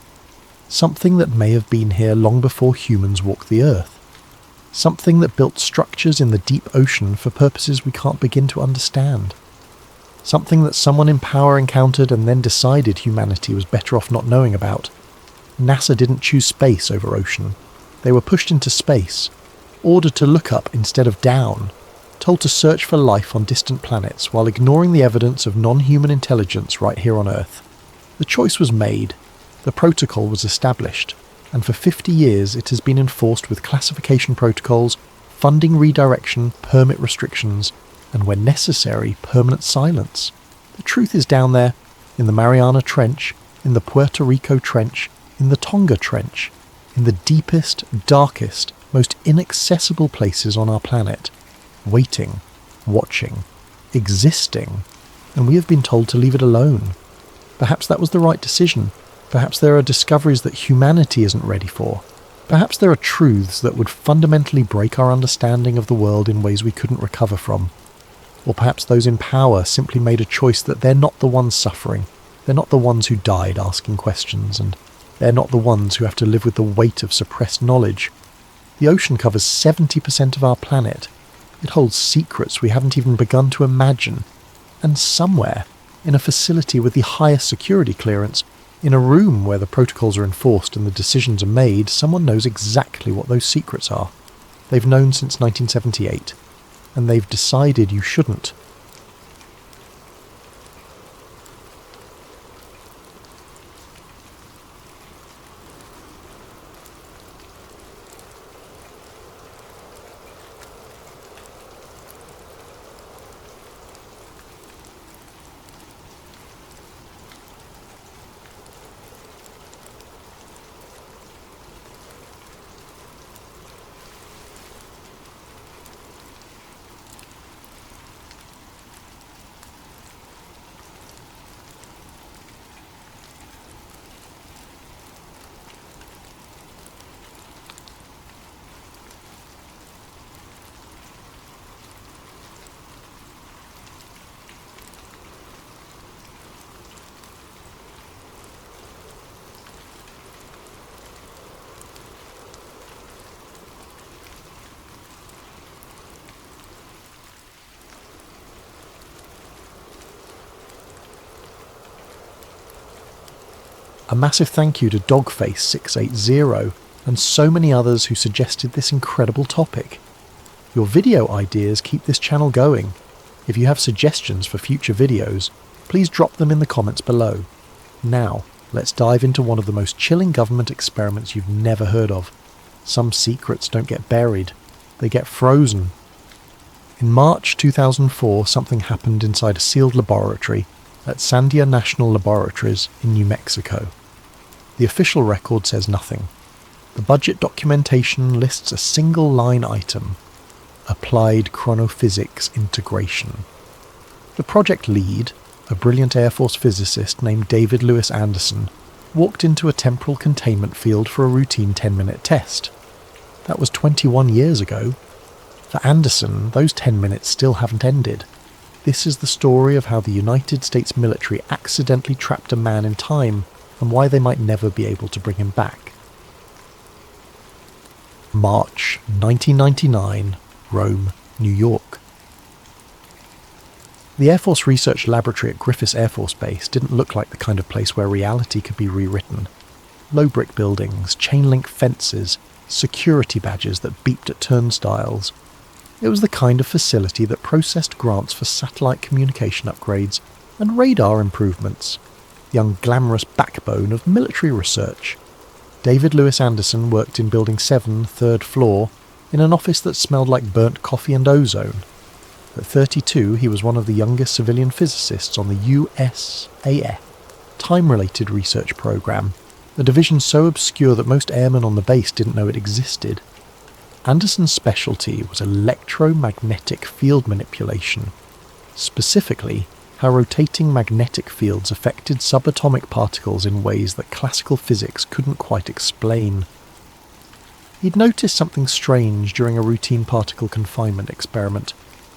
Speaker 1: Something that may have been here long before humans walked the Earth. Something that built structures in the deep ocean for purposes we can't begin to understand. Something that someone in power encountered and then decided humanity was better off not knowing about. NASA didn't choose space over ocean. They were pushed into space, ordered to look up instead of down, told to search for life on distant planets while ignoring the evidence of non-human intelligence right here on Earth. The choice was made, the protocol was established, and for 50 years it has been enforced with classification protocols, funding redirection, permit restrictions, and when necessary, permanent silence. The truth is down there, in the Mariana Trench, in the Puerto Rico Trench, in the Tonga Trench, in the deepest, darkest, most inaccessible places on our planet, waiting, watching, existing, and we have been told to leave it alone. Perhaps that was the right decision. Perhaps there are discoveries that humanity isn't ready for. Perhaps there are truths that would fundamentally break our understanding of the world in ways we couldn't recover from. Or perhaps those in power simply made a choice that they're not the ones suffering. They're not the ones who died asking questions, and they're not the ones who have to live with the weight of suppressed knowledge. The ocean covers 70% of our planet. It holds secrets we haven't even begun to imagine. And somewhere, in a facility with the highest security clearance, in a room where the protocols are enforced and the decisions are made, someone knows exactly what those secrets are. They've known since 1978, and they've decided you shouldn't. A massive thank you to Dogface680 and so many others who suggested this incredible topic. Your video ideas keep this channel going. If you have suggestions for future videos, please drop them in the comments below. Now, let's dive into one of the most chilling government experiments you've never heard of. Some secrets don't get buried, they get frozen. In March 2004, something happened inside a sealed laboratory at Sandia National Laboratories in New Mexico. The official record says nothing. The budget documentation lists a single line item: Applied Chronophysics Integration. The project lead, a brilliant Air Force physicist named David Lewis Anderson, walked into a temporal containment field for a routine 10-minute test. That was 21 years ago. For Anderson, those 10 minutes still haven't ended. This is the story of how the United States military accidentally trapped a man in time and why they might never be able to bring him back. March 1999, Rome, New York. The Air Force Research Laboratory at Griffiths Air Force Base didn't look like the kind of place where reality could be rewritten. Low brick buildings, chain-link fences, security badges that beeped at turnstiles. It was the kind of facility that processed grants for satellite communication upgrades and radar improvements, the unglamorous backbone of military research. David Lewis Anderson worked in Building 7, 3rd floor, in an office that smelled like burnt coffee and ozone. At 32, he was one of the youngest civilian physicists on the USAF Time-Related Research Program, a division so obscure that most airmen on the base didn't know it existed. Anderson's specialty was electromagnetic field manipulation, specifically how rotating magnetic fields affected subatomic particles in ways that classical physics couldn't quite explain. He'd noticed something strange during a routine particle confinement experiment.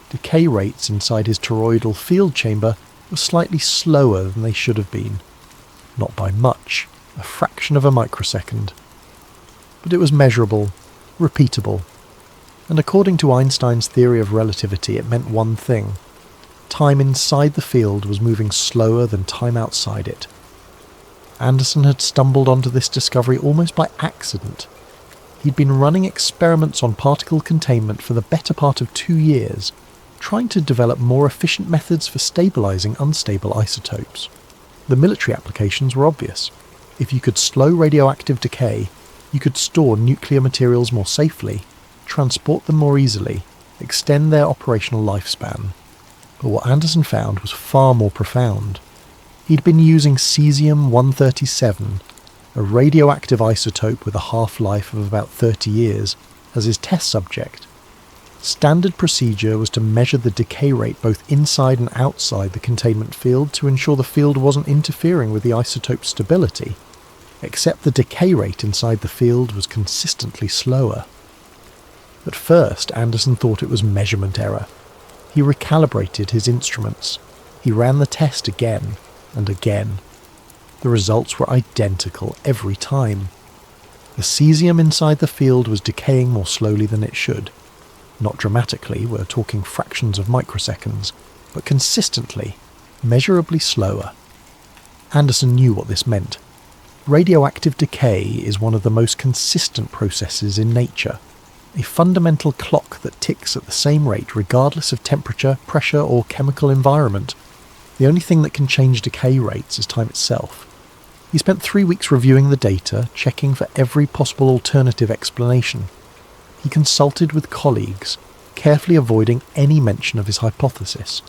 Speaker 1: Decay rates inside his toroidal field chamber were slightly slower than they should have been. Not by much, a fraction of a microsecond. But it was measurable, repeatable, and according to Einstein's theory of relativity, it meant one thing: time inside the field was moving slower than time outside it. Anderson had stumbled onto this discovery almost by accident. He'd been running experiments on particle containment for the better part of 2 years, trying to develop more efficient methods for stabilizing unstable isotopes. The military applications were obvious. If you could slow radioactive decay, you could store nuclear materials more safely, transport them more easily, extend their operational lifespan. But what Anderson found was far more profound. He'd been using cesium-137, a radioactive isotope with a half-life of about 30 years, as his test subject. Standard procedure was to measure the decay rate both inside and outside the containment field to ensure the field wasn't interfering with the isotope's stability, except the decay rate inside the field was consistently slower. At first, Anderson thought it was measurement error. He recalibrated his instruments. He ran the test again and again. The results were identical every time. The cesium inside the field was decaying more slowly than it should. Not dramatically, we're talking fractions of microseconds, but consistently, measurably slower. Anderson knew what this meant. Radioactive decay is one of the most consistent processes in nature, a fundamental clock that ticks at the same rate regardless of temperature, pressure, or chemical environment. The only thing that can change decay rates is time itself. He spent 3 weeks reviewing the data, checking for every possible alternative explanation. He consulted with colleagues, carefully avoiding any mention of his hypothesis.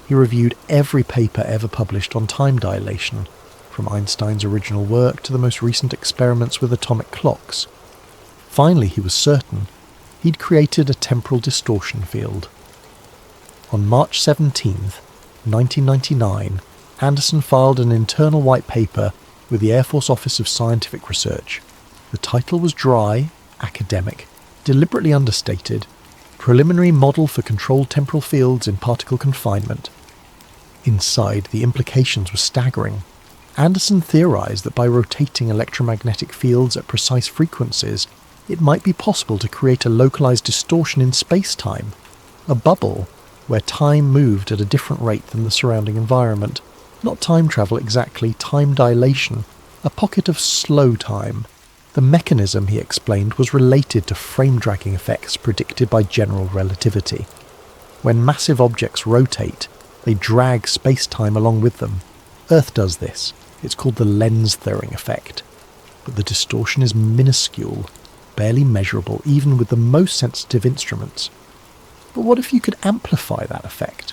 Speaker 1: He reviewed every paper ever published on time dilation, from Einstein's original work to the most recent experiments with atomic clocks. Finally, he was certain. He'd created a temporal distortion field. On March 17th, 1999, Anderson filed an internal white paper with the Air Force Office of Scientific Research. The title was dry, academic, deliberately understated: Preliminary Model for Controlled Temporal Fields in Particle Confinement. Inside, the implications were staggering. Anderson theorized that by rotating electromagnetic fields at precise frequencies, it might be possible to create a localized distortion in space-time, a bubble where time moved at a different rate than the surrounding environment. Not time travel exactly, time dilation, a pocket of slow time. The mechanism, he explained, was related to frame-dragging effects predicted by general relativity. When massive objects rotate, they drag space-time along with them. Earth does this. It's called the lens-throwing effect. But the distortion is minuscule, barely measurable even with the most sensitive instruments. But what if you could amplify that effect?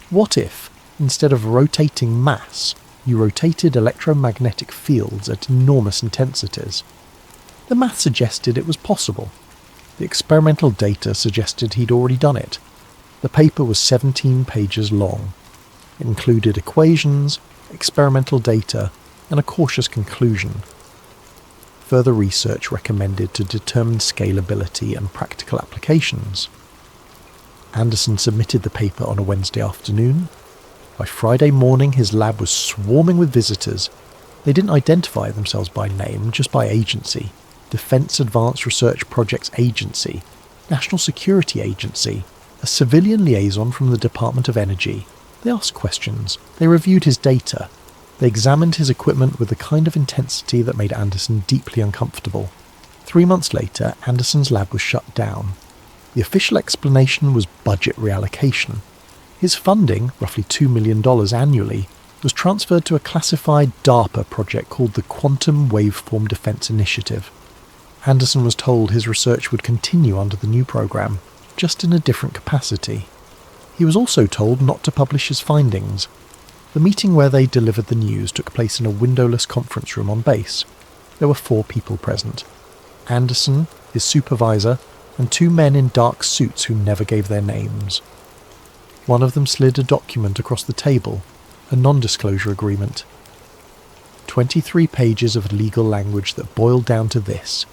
Speaker 1: What if, instead of rotating mass, you rotated electromagnetic fields at enormous intensities? The math suggested it was possible. The experimental data suggested he'd already done it. The paper was 17 pages long. It included equations, experimental data, and a cautious conclusion. Further research recommended to determine scalability and practical applications. Anderson submitted the paper on a Wednesday afternoon. By Friday morning, his lab was swarming with visitors. They didn't identify themselves by name, just by agency. Defense Advanced Research Projects Agency, National Security Agency, a civilian liaison from the Department of Energy. They asked questions. They reviewed his data. They examined his equipment with the kind of intensity that made Anderson deeply uncomfortable. 3 months later, Anderson's lab was shut down. The official explanation was budget reallocation. His funding, roughly $2 million annually, was transferred to a classified DARPA project called the Quantum Waveform Defense Initiative. Anderson was told his research would continue under the new program, just in a different capacity. He was also told not to publish his findings. The meeting where they delivered the news took place in a windowless conference room on base. There were 4 people present: Anderson, his supervisor, and 2 men in dark suits who never gave their names. One of them slid a document across the table, a non-disclosure agreement. 23 pages of legal language that boiled down to this: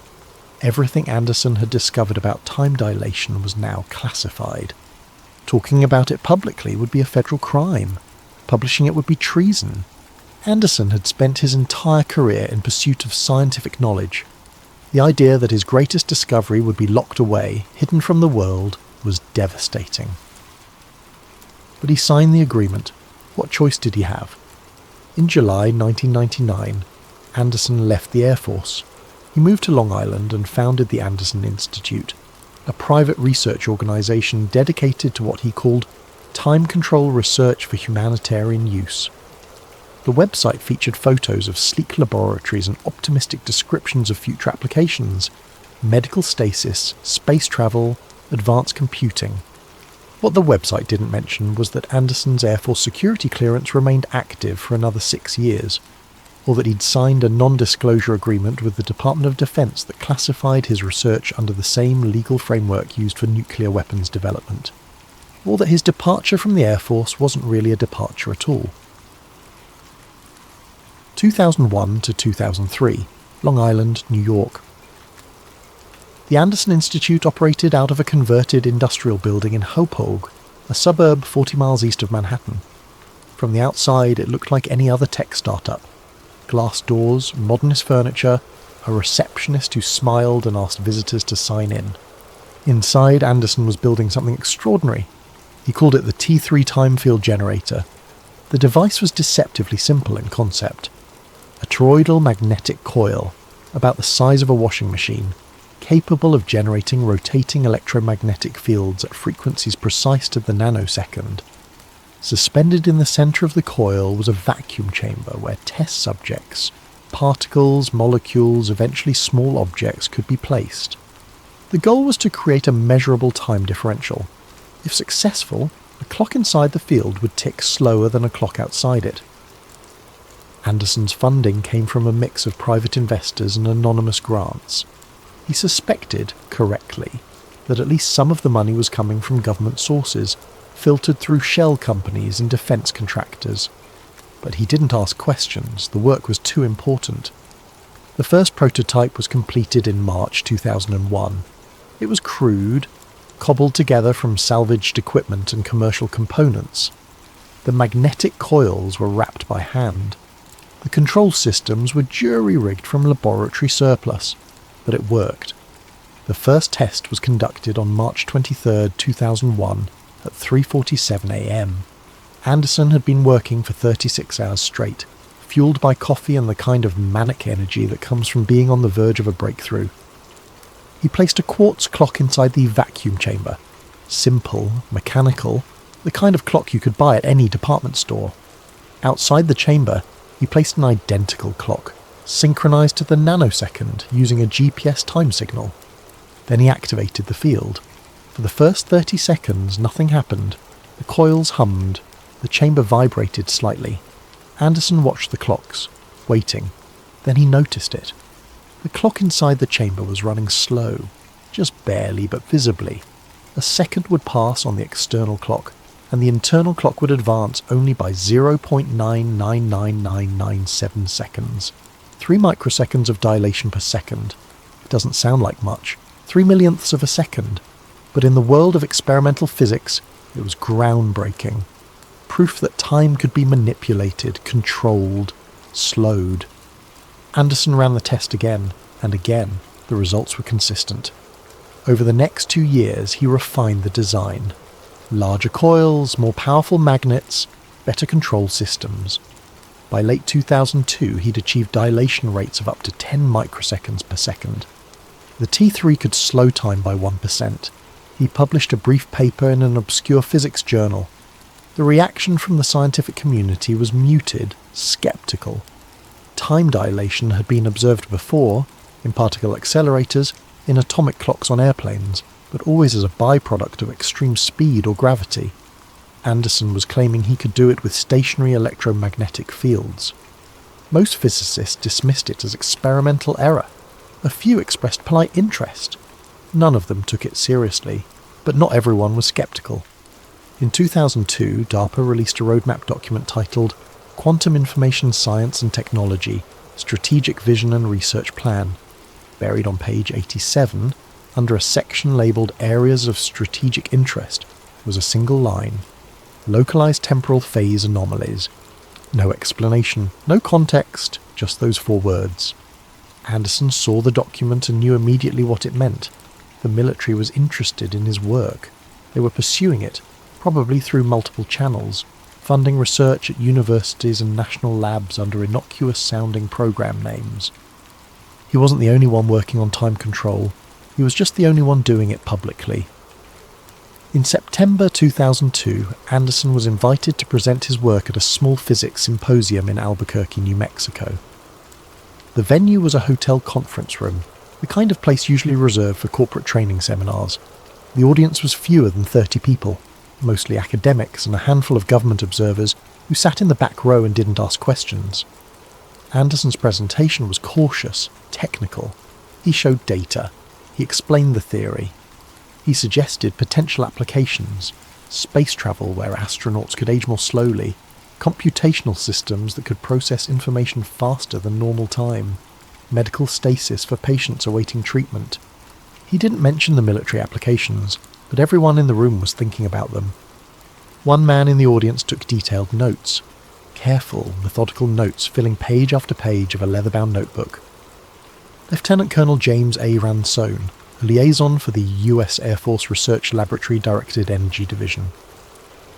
Speaker 1: everything Anderson had discovered about time dilation was now classified. Talking about it publicly would be a federal crime. Publishing it would be treason. Anderson had spent his entire career in pursuit of scientific knowledge. The idea that his greatest discovery would be locked away, hidden from the world, was devastating. But he signed the agreement. What choice did he have? In July 1999, Anderson left the Air Force. He moved to Long Island and founded the Anderson Institute, a private research organisation dedicated to what he called time control research for humanitarian use. The website featured photos of sleek laboratories and optimistic descriptions of future applications: medical stasis, space travel, advanced computing. What the website didn't mention was that Anderson's Air Force security clearance remained active for another 6 years, or that he'd signed a non-disclosure agreement with the Department of Defense that classified his research under the same legal framework used for nuclear weapons development, or that his departure from the Air Force wasn't really a departure at all. 2001 to 2003, Long Island, New York. The Anderson Institute operated out of a converted industrial building in Hoboken, a suburb 40 miles east of Manhattan. From the outside, it looked like any other tech startup. Glass doors, modernist furniture, a receptionist who smiled and asked visitors to sign in. Inside, Anderson was building something extraordinary. He called it the T3 time field generator. The device was deceptively simple in concept. A toroidal magnetic coil, about the size of a washing machine, capable of generating rotating electromagnetic fields at frequencies precise to the nanosecond. Suspended in the centre of the coil was a vacuum chamber where test subjects, particles, molecules, eventually small objects, could be placed. The goal was to create a measurable time differential. If successful, the clock inside the field would tick slower than a clock outside it. Anderson's funding came from a mix of private investors and anonymous grants. He suspected, correctly, that at least some of the money was coming from government sources, filtered through shell companies and defence contractors. But he didn't ask questions. The work was too important. The first prototype was completed in March 2001. It was crude, cobbled together from salvaged equipment and commercial components. The magnetic coils were wrapped by hand. The control systems were jury-rigged from laboratory surplus, but it worked. The first test was conducted on March 23, 2001, at 3:47 a.m. Anderson had been working for 36 hours straight, fueled by coffee and the kind of manic energy that comes from being on the verge of a breakthrough. He placed a quartz clock inside the vacuum chamber. Simple, mechanical, the kind of clock you could buy at any department store. Outside the chamber, he placed an identical clock, synchronized to the nanosecond using a GPS time signal. Then he activated the field. For the first 30 seconds, nothing happened. The coils hummed. The chamber vibrated slightly. Anderson watched the clocks, waiting. Then he noticed it. The clock inside the chamber was running slow, just barely but visibly. A second would pass on the external clock, and the internal clock would advance only by 0.999997 seconds. 3 microseconds of dilation per second. It doesn't sound like much. 3 millionths of a second. But in the world of experimental physics, it was groundbreaking. Proof that time could be manipulated, controlled, slowed. Anderson ran the test again, and again. The results were consistent. Over the next 2 years, he refined the design. Larger coils, more powerful magnets, better control systems. By late 2002, he'd achieved dilation rates of up to 10 microseconds per second. The T3 could slow time by 1%. He published a brief paper in an obscure physics journal. The reaction from the scientific community was muted, skeptical. Time dilation had been observed before, in particle accelerators, in atomic clocks on airplanes, but always as a byproduct of extreme speed or gravity. Anderson was claiming he could do it with stationary electromagnetic fields. Most physicists dismissed it as experimental error. A few expressed polite interest. None of them took it seriously, but not everyone was skeptical. In 2002, DARPA released a roadmap document titled Quantum Information Science and Technology, Strategic Vision and Research Plan. Buried on page 87, under a section labelled Areas of Strategic Interest, was a single line. Localised temporal phase anomalies. No explanation, no context, just those 4 words. Anderson saw the document and knew immediately what it meant. The military was interested in his work. They were pursuing it, probably through multiple channels, funding research at universities and national labs under innocuous-sounding program names. He wasn't the only one working on time control. He was just the only one doing it publicly. In September 2002, Anderson was invited to present his work at a small physics symposium in Albuquerque, New Mexico. The venue was a hotel conference room, the kind of place usually reserved for corporate training seminars. The audience was fewer than 30 people, mostly academics and a handful of government observers who sat in the back row and didn't ask questions. Anderson's presentation was cautious, technical. He showed data. He explained the theory. He suggested potential applications, space travel where astronauts could age more slowly, computational systems that could process information faster than normal time, medical stasis for patients awaiting treatment. He didn't mention the military applications, but everyone in the room was thinking about them. One man in the audience took detailed notes. Careful, methodical notes filling page after page of a leather-bound notebook. Lieutenant Colonel James A. Ransone, a liaison for the U.S. Air Force Research Laboratory Directed Energy Division.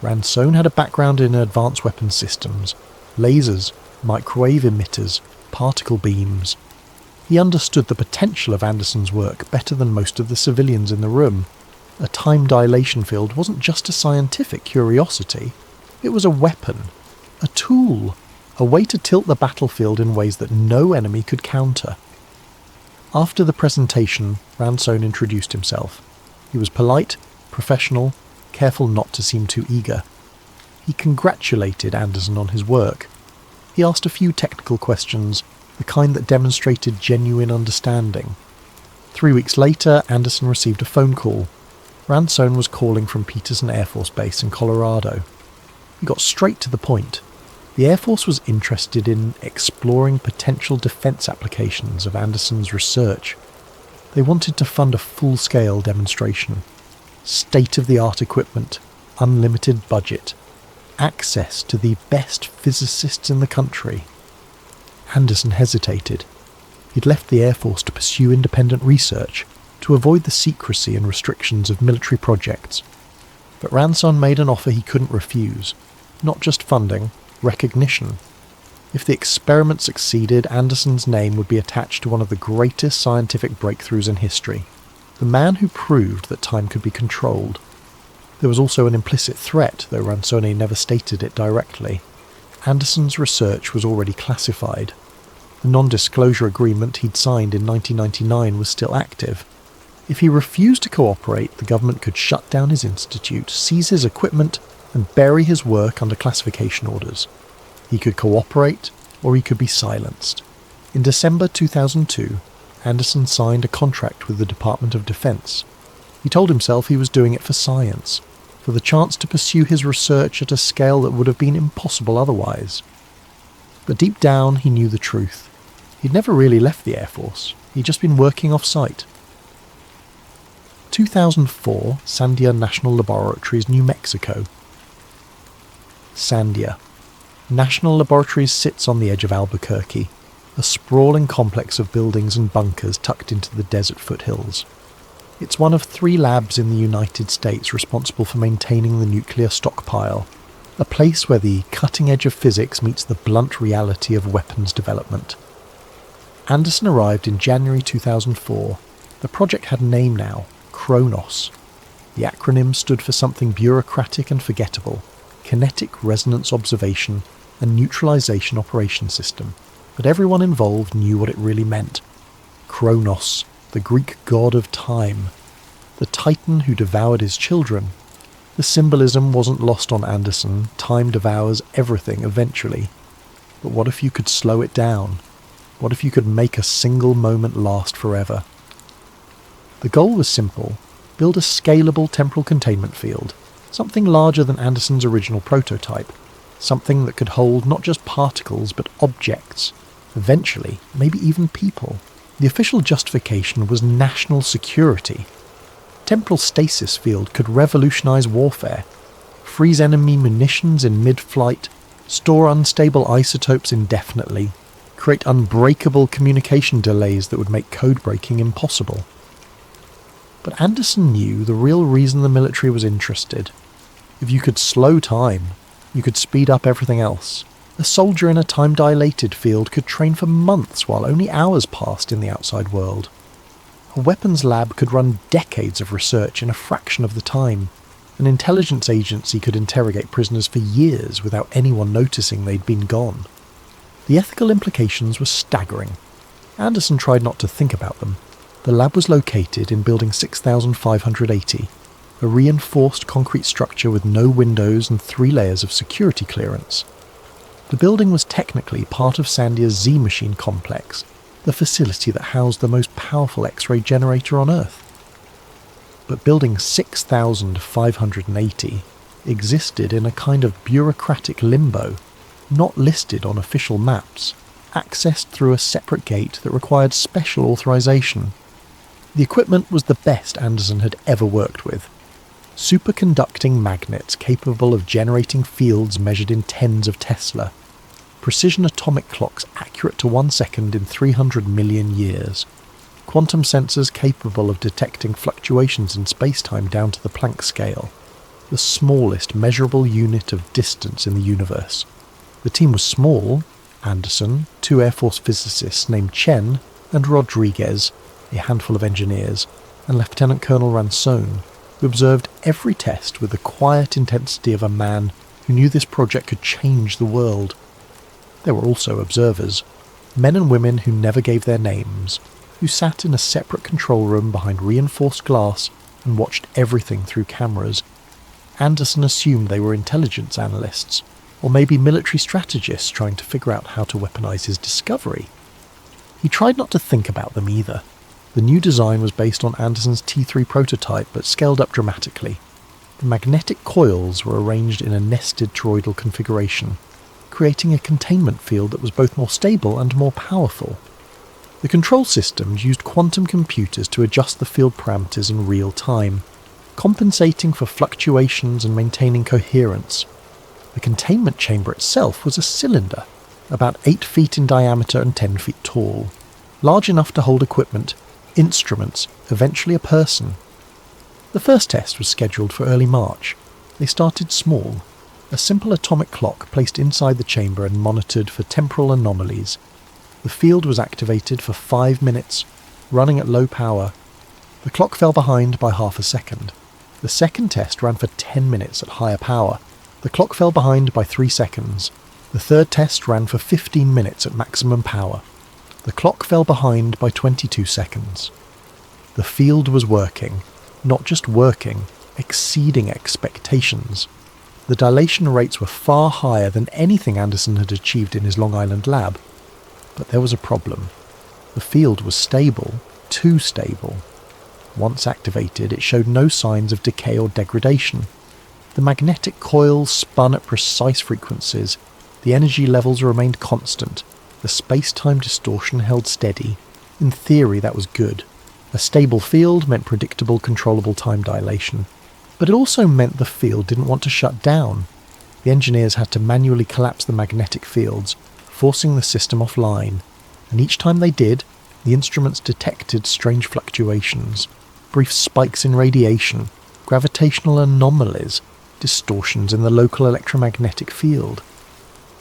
Speaker 1: Ransone had a background in advanced weapons systems, lasers, microwave emitters, particle beams. He understood the potential of Anderson's work better than most of the civilians in the room. A time dilation field wasn't just a scientific curiosity, it was a weapon. A tool, a way to tilt the battlefield in ways that no enemy could counter. After the presentation, Ransone introduced himself. He was polite, professional, careful not to seem too eager. He congratulated Anderson on his work. He asked a few technical questions, the kind that demonstrated genuine understanding. 3 weeks later, Anderson received a phone call. Ransone was calling from Peterson Air Force Base in Colorado. He got straight to the point. The Air Force was interested in exploring potential defence applications of Anderson's research. They wanted to fund a full-scale demonstration. State-of-the-art equipment, unlimited budget, access to the best physicists in the country. Anderson hesitated. He'd left the Air Force to pursue independent research, to avoid the secrecy and restrictions of military projects. But Ransone made an offer he couldn't refuse. Not just funding, recognition. If the experiment succeeded, Anderson's name would be attached to one of the greatest scientific breakthroughs in history. The man who proved that time could be controlled. There was also an implicit threat, though Ransone never stated it directly. Anderson's research was already classified. The non-disclosure agreement he'd signed in 1999 was still active. If he refused to cooperate, the government could shut down his institute, seize his equipment, and bury his work under classification orders. He could cooperate, or he could be silenced. In December 2002, Anderson signed a contract with the Department of Defense. He told himself he was doing it for science, for the chance to pursue his research at a scale that would have been impossible otherwise. But deep down, he knew the truth. He'd never really left the Air Force. He'd just been working off-site. 2004, Sandia National Laboratories, New Mexico. Sandia. National Laboratories sits on the edge of Albuquerque, a sprawling complex of buildings and bunkers tucked into the desert foothills. It's one of 3 labs in the United States responsible for maintaining the nuclear stockpile, a place where the cutting edge of physics meets the blunt reality of weapons development. Anderson arrived in January 2004. The project had a name now, Kronos. The acronym stood for something bureaucratic and forgettable, Kinetic Resonance Observation and Neutralization Operation System, but everyone involved knew what it really meant. Kronos, the Greek god of time, the titan who devoured his children. The symbolism wasn't lost on Anderson. Time devours everything eventually. But what if you could slow it down? What if you could make a single moment last forever? The goal was simple: build a scalable temporal containment field, something larger than Anderson's original prototype, something that could hold not just particles but objects, eventually maybe even people. The official justification was national security. Temporal stasis field could revolutionize warfare, freeze enemy munitions in mid-flight, store unstable isotopes indefinitely, create unbreakable communication delays that would make code breaking impossible. But Anderson knew the real reason the military was interested. If you could slow time, you could speed up everything else. A soldier in a time-dilated field could train for months while only hours passed in the outside world. A weapons lab could run decades of research in a fraction of the time. An intelligence agency could interrogate prisoners for years without anyone noticing they'd been gone. The ethical implications were staggering. Anderson tried not to think about them. The lab was located in Building 6580, a reinforced concrete structure with no windows and 3 layers of security clearance. The building was technically part of Sandia's Z-Machine complex, the facility that housed the most powerful X-ray generator on Earth. But Building 6580 existed in a kind of bureaucratic limbo, not listed on official maps, accessed through a separate gate that required special authorization. The equipment was the best Anderson had ever worked with. Superconducting magnets capable of generating fields measured in tens of Tesla. Precision atomic clocks accurate to 1 second in 300 million years. Quantum sensors capable of detecting fluctuations in space-time down to the Planck scale. The smallest measurable unit of distance in the universe. The team was small: Anderson, 2 Air Force physicists named Chen and Rodriguez, a handful of engineers, and Lieutenant Colonel Ransone, who observed every test with the quiet intensity of a man who knew this project could change the world. There were also observers, men and women who never gave their names, who sat in a separate control room behind reinforced glass and watched everything through cameras. Anderson assumed they were intelligence analysts, or maybe military strategists trying to figure out how to weaponize his discovery. He tried not to think about them either. The new design was based on Anderson's T3 prototype, but scaled up dramatically. The magnetic coils were arranged in a nested toroidal configuration, creating a containment field that was both more stable and more powerful. The control systems used quantum computers to adjust the field parameters in real time, compensating for fluctuations and maintaining coherence. The containment chamber itself was a cylinder, about 8 feet in diameter and 10 feet tall, large enough to hold equipment, instruments, eventually a person. The first test was scheduled for early March. They started small. a simple atomic clock placed inside the chamber and monitored for temporal anomalies. The field was activated for 5 minutes, running at low power. The clock fell behind by half a second. The second test ran for 10 minutes at higher power. The clock fell behind by 3 seconds. The third test ran for 15 minutes at maximum power. The clock fell behind by 22 seconds. The field was working, not just working, exceeding expectations. The dilation rates were far higher than anything Anderson had achieved in his Long Island lab. But there was a problem. The field was stable, too stable. Once activated, it showed no signs of decay or degradation. The magnetic coils spun at precise frequencies. The energy levels remained constant. The space-time distortion held steady. In theory, that was good. A stable field meant predictable, controllable time dilation. But it also meant the field didn't want to shut down. The engineers had to manually collapse the magnetic fields, forcing the system offline. And each time they did, the instruments detected strange fluctuations, brief spikes in radiation, gravitational anomalies, distortions in the local electromagnetic field.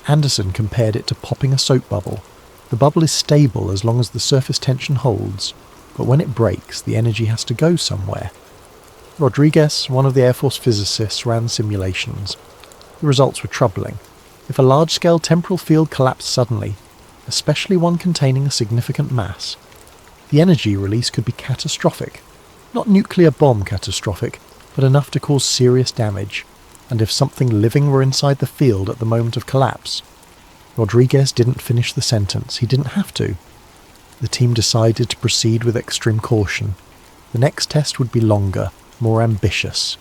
Speaker 1: Anderson compared it to popping a soap bubble. The bubble is stable as long as the surface tension holds, but when it breaks, the energy has to go somewhere. Rodriguez, one of the Air Force physicists, ran simulations. The results were troubling. If a large-scale temporal field collapsed suddenly, especially one containing a significant mass, the energy release could be catastrophic. Not nuclear bomb catastrophic, but enough to cause serious damage. And if something living were inside the field at the moment of collapse. Rodriguez didn't finish the sentence. He didn't have to. The team decided to proceed with extreme caution. The next test would be longer, more ambitious.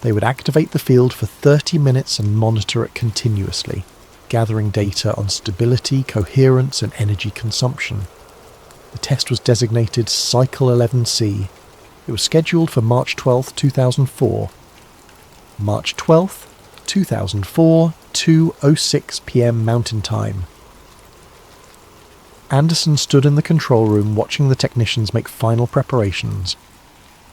Speaker 1: They would activate the field for 30 minutes and monitor it continuously, gathering data on stability, coherence, and energy consumption. The test was designated Cycle 11C. It was scheduled for March 12, 2004. March 12th, 2004, 2:06 p.m. Mountain Time. Anderson stood in the control room watching the technicians make final preparations.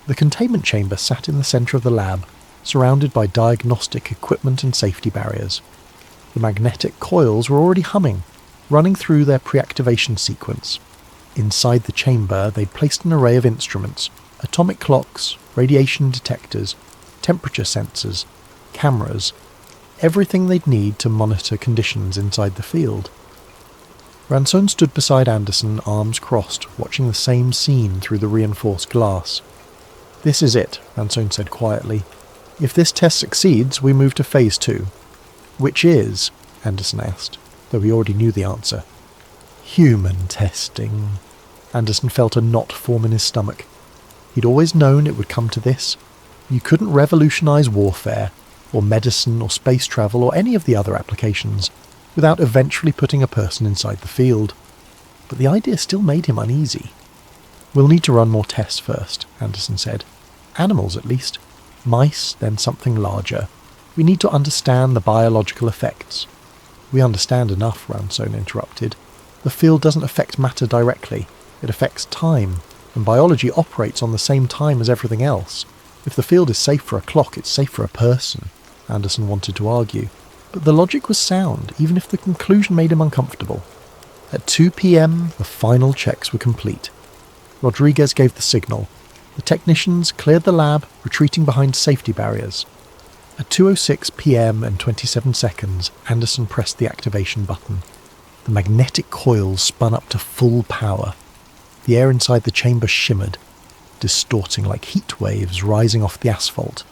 Speaker 1: The containment chamber sat in the centre of the lab, surrounded by diagnostic equipment and safety barriers. The magnetic coils were already humming, running through their pre-activation sequence. Inside the chamber, they'd placed an array of instruments, atomic clocks, radiation detectors, temperature sensors, cameras, everything they'd need to monitor conditions inside the field. Ransone stood beside Anderson, arms crossed, watching the same scene through the reinforced glass. "This is it," Ransone said quietly. "If this test succeeds, we move to Phase 2. "Which is?" Anderson asked, though he already knew the answer. "Human testing." Anderson felt a knot form in his stomach. He'd always known it would come to this. You couldn't revolutionize warfare, or medicine, or space travel, or any of the other applications, without eventually putting a person inside the field. But the idea still made him uneasy. "We'll need to run more tests first," Anderson said. "Animals, at least. Mice, then something larger. We need to understand the biological effects." "We understand enough," Ransone interrupted. "The field doesn't affect matter directly. It affects time, and biology operates on the same time as everything else. If the field is safe for a clock, it's safe for a person," Anderson wanted to argue. But the logic was sound, even if the conclusion made him uncomfortable. At 2 p.m, the final checks were complete. Rodriguez gave the signal. The technicians cleared the lab, retreating behind safety barriers. At 2:06 p.m. and 27 seconds, Anderson pressed the activation button. The magnetic coils spun up to full power. The air inside the chamber shimmered, distorting like heat waves rising off the asphalt.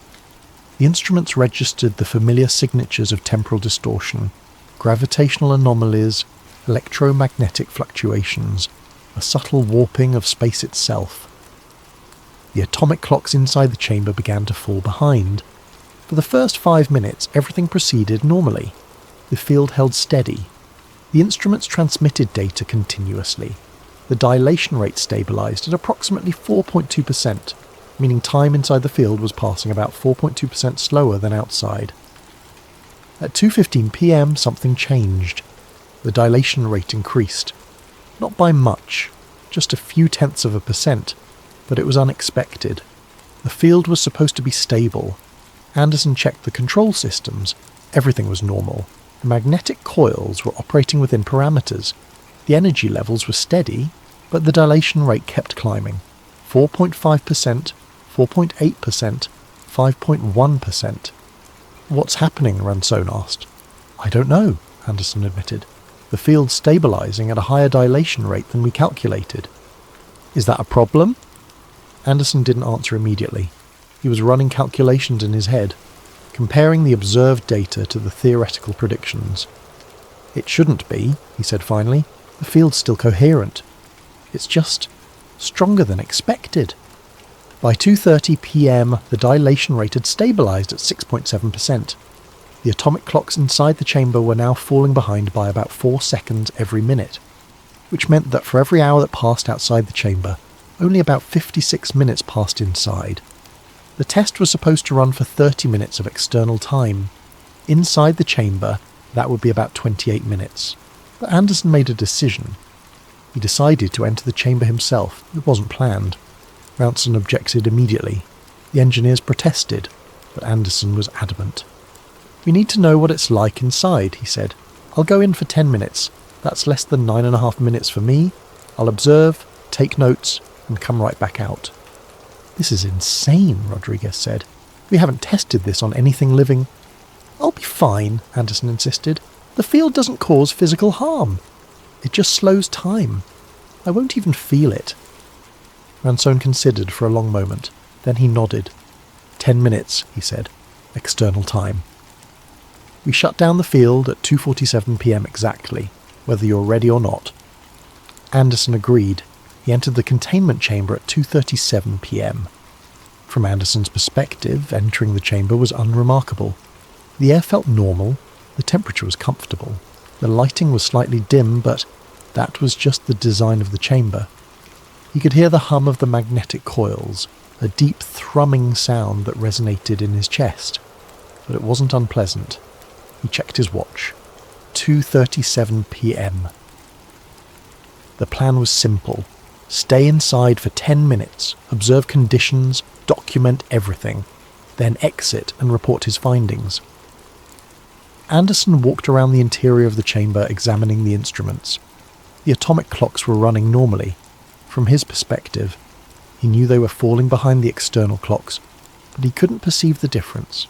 Speaker 1: The instruments registered the familiar signatures of temporal distortion, gravitational anomalies, electromagnetic fluctuations, a subtle warping of space itself. The atomic clocks inside the chamber began to fall behind. For the first 5 minutes, everything proceeded normally. The field held steady. The instruments transmitted data continuously. The dilation rate stabilized at approximately 4.2%, meaning time inside the field was passing about 4.2% slower than outside. At 2:15 p.m, something changed. The dilation rate increased. Not by much, just a few tenths of a percent, but it was unexpected. The field was supposed to be stable. Anderson checked the control systems. Everything was normal. The magnetic coils were operating within parameters. The energy levels were steady, but the dilation rate kept climbing. 4.5%, 4.8%, 5.1%. "What's happening?" Ransone asked. "I don't know," Anderson admitted. "The field's stabilizing at a higher dilation rate than we calculated." "Is that a problem?" Anderson didn't answer immediately. He was running calculations in his head, comparing the observed data to the theoretical predictions. "It shouldn't be," he said finally. "The field's still coherent. It's just stronger than expected." By 2:30 p.m, the dilation rate had stabilized at 6.7%. The atomic clocks inside the chamber were now falling behind by about 4 seconds every minute, which meant that for every hour that passed outside the chamber, only about 56 minutes passed inside. The test was supposed to run for 30 minutes of external time. Inside the chamber, that would be about 28 minutes. But Anderson made a decision. He decided to enter the chamber himself. It wasn't planned. Ransone objected immediately. The engineers protested, but Anderson was adamant. "We need to know what it's like inside," he said. "I'll go in for 10 minutes. That's less than 9.5 minutes for me. I'll observe, take notes, and come right back out." "This is insane," Rodriguez said. "We haven't tested this on anything living." "I'll be fine," Anderson insisted. "The field doesn't cause physical harm. It just slows time. I won't even feel it." Ransone considered for a long moment. Then he nodded. 10 minutes, he said. External time. "We shut down the field at 2:47 p.m. exactly, whether you're ready or not." Anderson agreed. He entered the containment chamber at 2:37 p.m. From Anderson's perspective, entering the chamber was unremarkable. The air felt normal, the temperature was comfortable, the lighting was slightly dim, but that was just the design of the chamber. He could hear the hum of the magnetic coils, a deep thrumming sound that resonated in his chest, but it wasn't unpleasant. He checked his watch. 2:37 p.m. The plan was simple. Stay inside for 10 minutes, observe conditions, document everything, then exit and report his findings. Anderson walked around the interior of the chamber examining the instruments. The atomic clocks were running normally. From his perspective, he knew they were falling behind the external clocks, but he couldn't perceive the difference.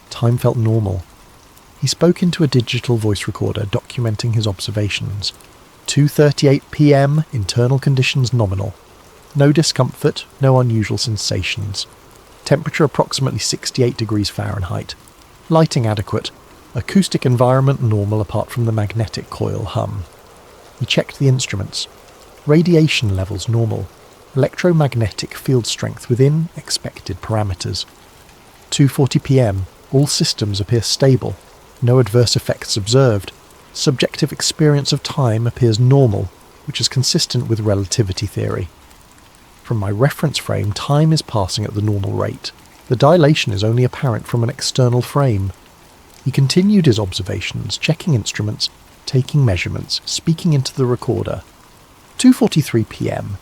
Speaker 1: Time felt normal. He spoke into a digital voice recorder documenting his observations. 2:38 p.m, internal conditions nominal. No discomfort, no unusual sensations. Temperature approximately 68 degrees Fahrenheit. Lighting adequate. Acoustic environment normal apart from the magnetic coil hum. He checked the instruments. Radiation levels normal. Electromagnetic field strength within expected parameters. 2:40 p.m. All systems appear stable. No adverse effects observed. Subjective experience of time appears normal, which is consistent with relativity theory. From my reference frame, time is passing at the normal rate. The dilation is only apparent from an external frame. He continued his observations, checking instruments, taking measurements, speaking into the recorder. 2:43 p.m.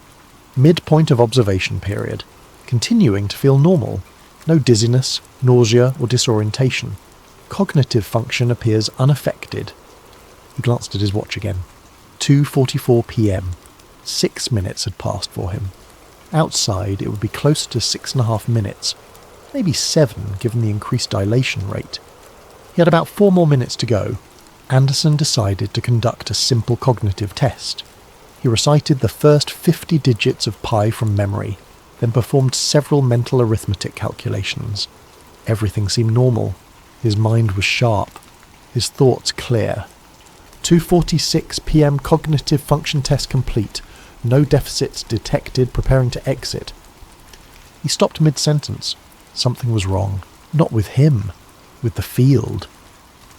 Speaker 1: Midpoint of observation period. Continuing to feel normal. No dizziness, nausea or disorientation. Cognitive function appears unaffected. He glanced at his watch again. 2:44 p.m. 6 minutes had passed for him. Outside, it would be closer to 6.5 minutes, maybe 7 given the increased dilation rate. He had about 4 more minutes to go. Anderson decided to conduct a simple cognitive test. He recited the first 50 digits of pi from memory, then performed several mental arithmetic calculations. Everything seemed normal. His mind was sharp, his thoughts clear. 2:46 p.m. cognitive function test complete. No deficits detected, preparing to exit. He stopped mid-sentence. Something was wrong. Not with him, with the field.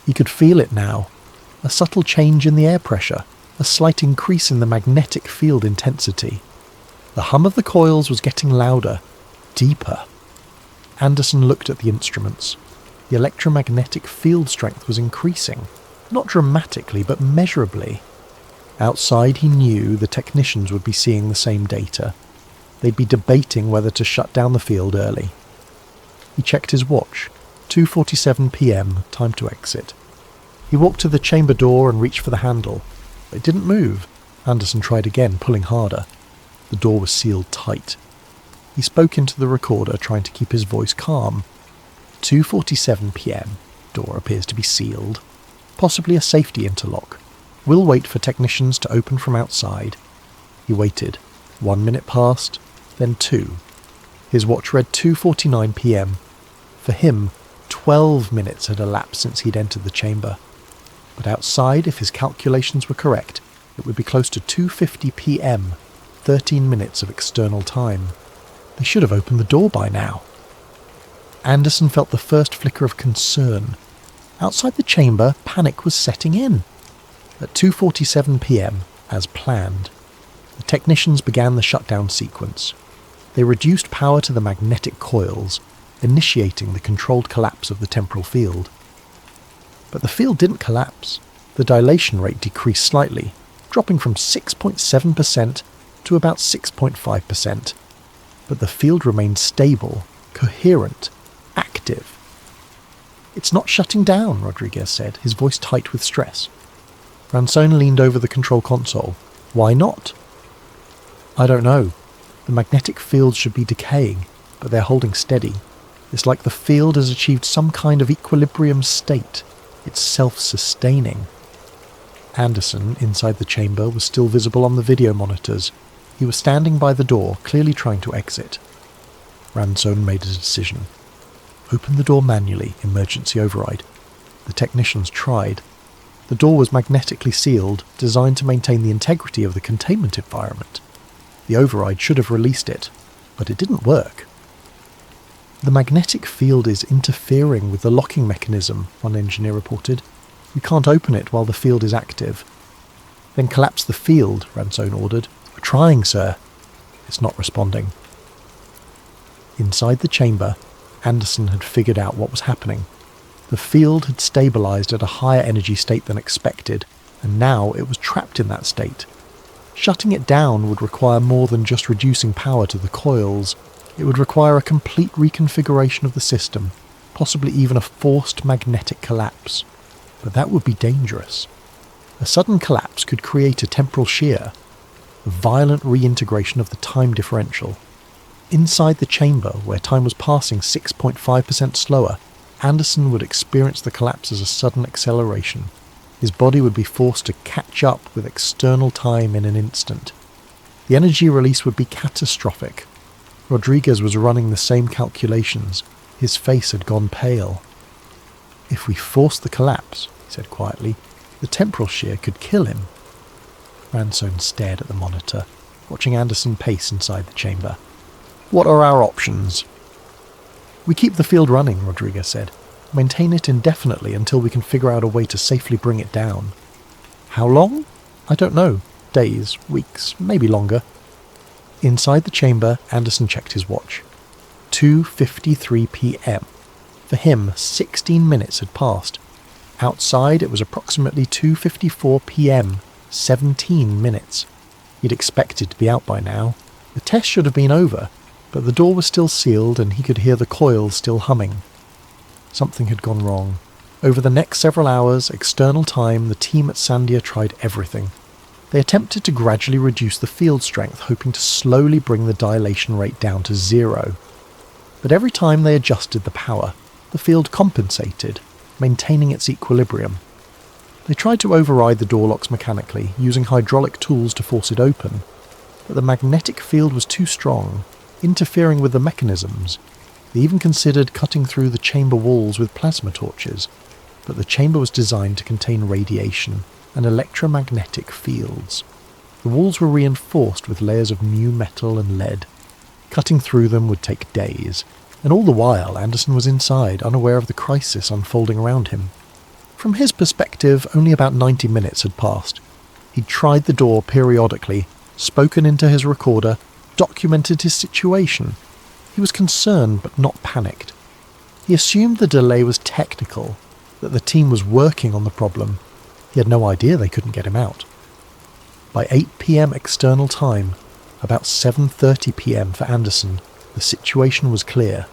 Speaker 1: He could feel it now. A subtle change in the air pressure, a slight increase in the magnetic field intensity. The hum of the coils was getting louder, deeper. Anderson looked at the instruments. The electromagnetic field strength was increasing, not dramatically, but measurably. Outside, he knew the technicians would be seeing the same data. They'd be debating whether to shut down the field early. He checked his watch. 2:47 p.m, time to exit. He walked to the chamber door and reached for the handle. It didn't move. Anderson tried again, pulling harder. The door was sealed tight. He spoke into the recorder, trying to keep his voice calm. 2:47 p.m. Door appears to be sealed. Possibly a safety interlock. We'll wait for technicians to open from outside. He waited. 1 minute passed, then 2. His watch read 2:49 p.m. For him, 12 minutes had elapsed since he'd entered the chamber. But outside, if his calculations were correct, it would be close to 2:50 p.m, 13 minutes of external time. They should have opened the door by now. Anderson felt the first flicker of concern. Outside the chamber, panic was setting in. At 2:47 p.m, as planned, the technicians began the shutdown sequence. They reduced power to the magnetic coils, initiating the controlled collapse of the temporal field. But the field didn't collapse. The dilation rate decreased slightly, dropping from 6.7% to about 6.5%. But the field remained stable, coherent, active. "It's not shutting down," Rodriguez said, his voice tight with stress. Ransone leaned over the control console. "Why not?" "I don't know. The magnetic field should be decaying, but they're holding steady. It's like the field has achieved some kind of equilibrium state. It's self-sustaining." Anderson, inside the chamber, was still visible on the video monitors. He was standing by the door, clearly trying to exit. Ransone made a decision. Open the door manually, emergency override. The technicians tried. The door was magnetically sealed, designed to maintain the integrity of the containment environment. The override should have released it, but it didn't work. "The magnetic field is interfering with the locking mechanism," one engineer reported. "We can't open it while the field is active." "Then collapse the field," Ransone ordered. "We're trying, sir." It's not responding. Inside the chamber, Anderson had figured out what was happening. The field had stabilized at a higher energy state than expected, and now it was trapped in that state. Shutting it down would require more than just reducing power to the coils. It would require a complete reconfiguration of the system, possibly even a forced magnetic collapse. But that would be dangerous. A sudden collapse could create a temporal shear, a violent reintegration of the time differential. Inside the chamber, where time was passing 6.5% slower, Anderson would experience the collapse as a sudden acceleration. His body would be forced to catch up with external time in an instant. The energy release would be catastrophic. Rodriguez was running the same calculations. His face had gone pale. "If we force the collapse," he said quietly, "the temporal shear could kill him." Ransone stared at the monitor, watching Anderson pace inside the chamber. "What are our options?" "We keep the field running," Rodriguez said. "Maintain it indefinitely until we can figure out a way to safely bring it down." "How long?" "I don't know. Days, weeks, maybe longer." Inside the chamber, Anderson checked his watch. 2:53 p.m. For him, 16 minutes had passed. Outside, it was approximately 2:54 p.m., 17 minutes. He'd expected to be out by now. The test should have been over, but the door was still sealed and he could hear the coils still humming. Something had gone wrong. Over the next several hours, external time, the team at Sandia tried everything. They attempted to gradually reduce the field strength, hoping to slowly bring the dilation rate down to 0. But every time they adjusted the power, the field compensated, maintaining its equilibrium. They tried to override the door locks mechanically, using hydraulic tools to force it open, but the magnetic field was too strong, interfering with the mechanisms. They even considered cutting through the chamber walls with plasma torches, but the chamber was designed to contain radiation and electromagnetic fields. The walls were reinforced with layers of new metal and lead. Cutting through them would take days, and all the while Anderson was inside, unaware of the crisis unfolding around him. From his perspective, only about 90 minutes had passed. He'd tried the door periodically, spoken into his recorder, documented his situation. He was concerned but not panicked. He assumed the delay was technical, that the team was working on the problem. He had no idea they couldn't get him out. By 8 p.m. external time, about 7:30 p.m. for Anderson, the situation was clear.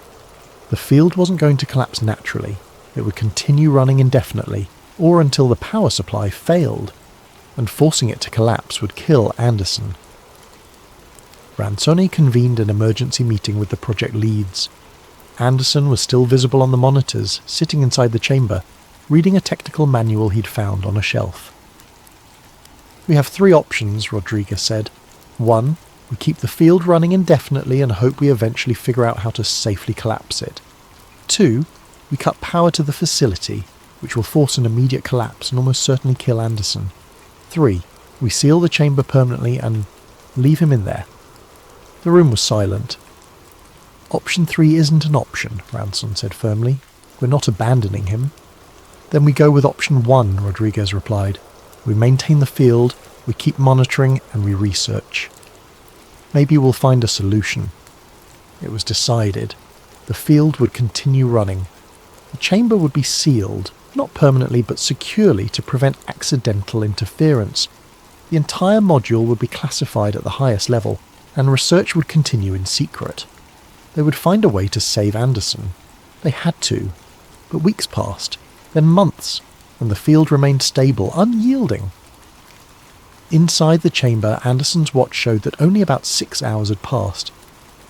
Speaker 1: The field wasn't going to collapse naturally. It would continue running indefinitely, or until the power supply failed, and forcing it to collapse would kill Anderson. Ransoni convened an emergency meeting with the project leads. Anderson was still visible on the monitors, sitting inside the chamber, reading a technical manual he'd found on a shelf. "We have 3 options," Rodriguez said. 1. We keep the field running indefinitely and hope we eventually figure out how to safely collapse it. 2. We cut power to the facility, which will force an immediate collapse and almost certainly kill Anderson. 3. We seal the chamber permanently and leave him in there. The room was silent. "Option 3 isn't an option," Ranson said firmly. "We're not abandoning him." "Then we go with option 1, Rodriguez replied. "We maintain the field, we keep monitoring, and we research. Maybe we'll find a solution." It was decided. The field would continue running. The chamber would be sealed, not permanently but securely to prevent accidental interference. The entire module would be classified at the highest level, and research would continue in secret. They would find a way to save Anderson. They had to. But weeks passed, then months, and the field remained stable, unyielding. Inside the chamber, Anderson's watch showed that only about 6 hours had passed.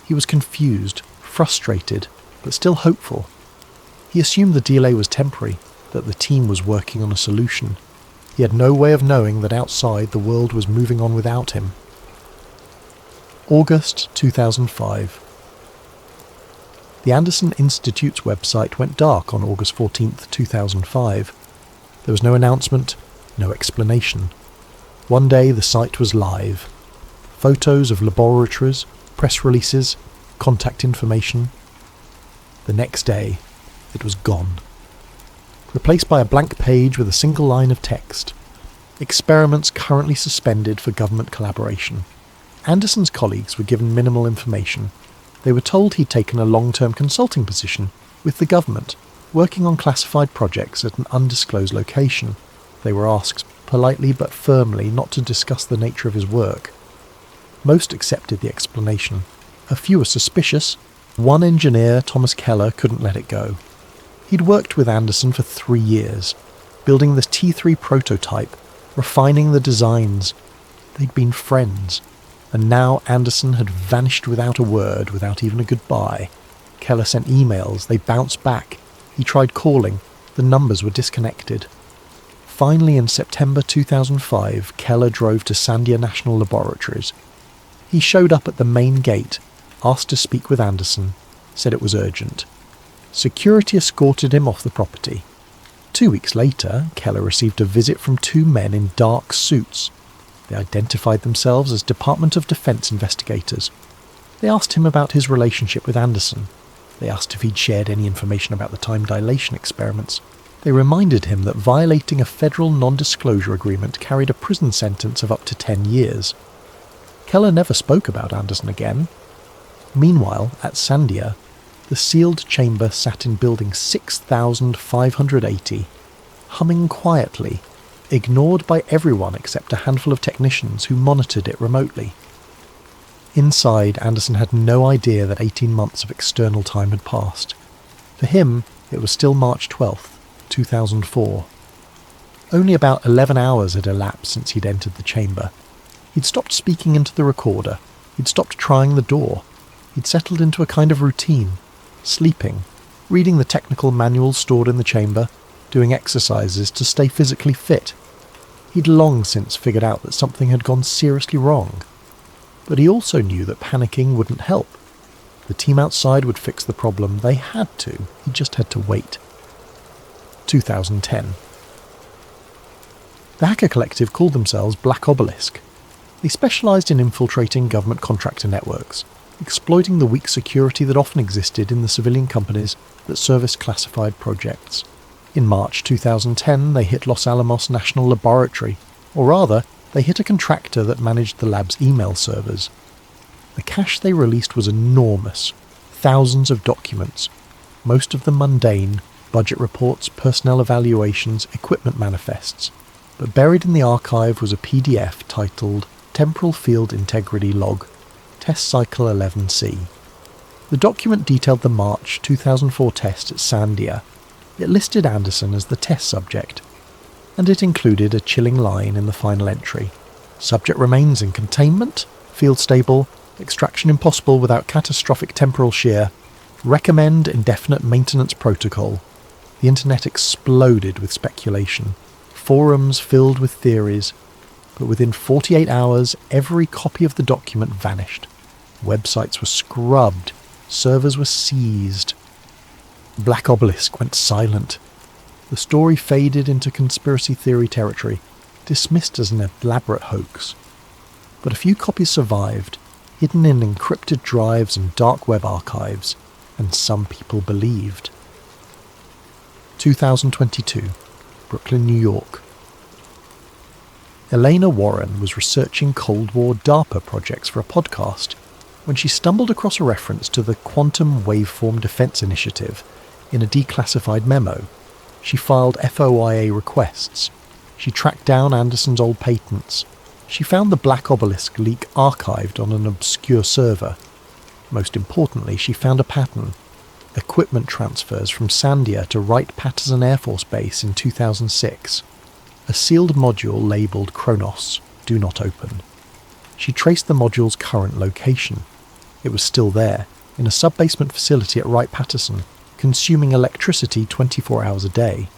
Speaker 1: He was confused, frustrated, but still hopeful. He assumed the delay was temporary, that the team was working on a solution. He had no way of knowing that outside the world was moving on without him. August 2005. The Anderson Institute's website went dark on August 14th, 2005. There was no announcement, no explanation. One day the site was live. Photos of laboratories, press releases, contact information. The next day, it was gone. Replaced by a blank page with a single line of text. Experiments currently suspended for government collaboration. Anderson's colleagues were given minimal information. They were told he'd taken a long-term consulting position with the government, working on classified projects at an undisclosed location. They were asked politely but firmly not to discuss the nature of his work. Most accepted the explanation. A few were suspicious. One engineer, Thomas Keller, couldn't let it go. He'd worked with Anderson for 3 years, building this T3 prototype, refining the designs. They'd been friends. And now Anderson had vanished without a word, without even a goodbye. Keller sent emails, they bounced back. He tried calling, the numbers were disconnected. Finally, in September 2005, Keller drove to Sandia National Laboratories. He showed up at the main gate, asked to speak with Anderson, said it was urgent. Security escorted him off the property. 2 weeks later, Keller received a visit from 2 men in dark suits. They identified themselves as Department of Defense investigators. They asked him about his relationship with Anderson. They asked if he'd shared any information about the time dilation experiments. They reminded him that violating a federal non-disclosure agreement carried a prison sentence of up to 10 years. Keller never spoke about Anderson again. Meanwhile, at Sandia, the sealed chamber sat in building 6580, humming quietly, ignored by everyone except a handful of technicians who monitored it remotely. Inside, Anderson had no idea that 18 months of external time had passed. For him, it was still March 12th, 2004. Only about 11 hours had elapsed since he'd entered the chamber. He'd stopped speaking into the recorder. He'd stopped trying the door. He'd settled into a kind of routine, sleeping, reading the technical manuals stored in the chamber, doing exercises to stay physically fit. He'd long since figured out that something had gone seriously wrong. But he also knew that panicking wouldn't help. The team outside would fix the problem. They had to. He just had to wait. 2010. The hacker collective called themselves Black Obelisk. They specialised in infiltrating government contractor networks, exploiting the weak security that often existed in the civilian companies that serviced classified projects. In March 2010, they hit Los Alamos National Laboratory, or rather, they hit a contractor that managed the lab's email servers. The cache they released was enormous, thousands of documents, most of them mundane, budget reports, personnel evaluations, equipment manifests. But buried in the archive was a PDF titled Temporal Field Integrity Log, Test Cycle 11C. The The document detailed the March 2004 test at Sandia. It listed Anderson as the test subject, and it included a chilling line in the final entry. Subject remains in containment, field stable, extraction impossible without catastrophic temporal shear, recommend indefinite maintenance protocol. The internet exploded with speculation, forums filled with theories, but within 48 hours every copy of the document vanished. Websites were scrubbed, servers were seized. Black Obelisk went silent. The story faded into conspiracy theory territory, dismissed as an elaborate hoax. But a few copies survived, hidden in encrypted drives and dark web archives, and some people believed. 2022, Brooklyn, New York. Elena Warren was researching Cold War DARPA projects for a podcast when she stumbled across a reference to the Quantum Waveform Defense Initiative in a declassified memo. She filed FOIA requests. She tracked down Anderson's old patents. She found the Black Obelisk leak archived on an obscure server. Most importantly, she found a pattern: equipment transfers from Sandia to Wright-Patterson Air Force Base in 2006. A sealed module labelled Kronos, do not open. She traced the module's current location. It was still there, in a sub-basement facility at Wright-Patterson, consuming electricity 24 hours a day.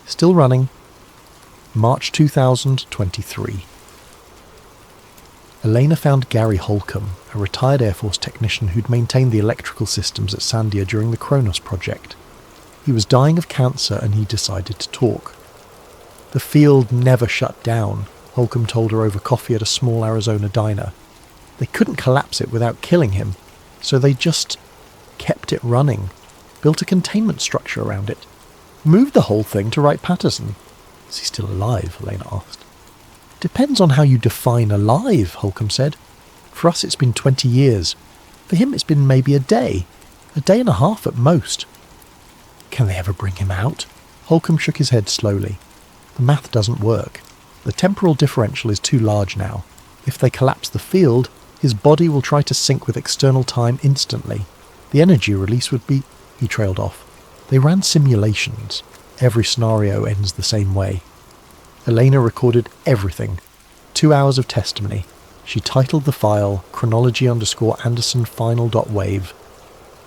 Speaker 1: Still running. March 2023. Elena found Gary Holcomb, a retired Air Force technician who'd maintained the electrical systems at Sandia during the Kronos project. He was dying of cancer and he decided to talk. The field never shut down, Holcomb told her over coffee at a small Arizona diner. They couldn't collapse it without killing him, so they just kept it running, built a containment structure around it, moved the whole thing to Wright-Patterson. Is he still alive? Elena asked. Depends on how you define alive, Holcomb said. For us it's been 20 years. For him it's been maybe a day and a half at most. Can they ever bring him out? Holcomb shook his head slowly. The math doesn't work. The temporal differential is too large now. If they collapse the field, his body will try to sync with external time instantly. The energy release would be... He trailed off. They ran simulations. Every scenario ends the same way. Elena recorded everything. 2 hours of testimony. She titled the file chronology_Anderson final.wave.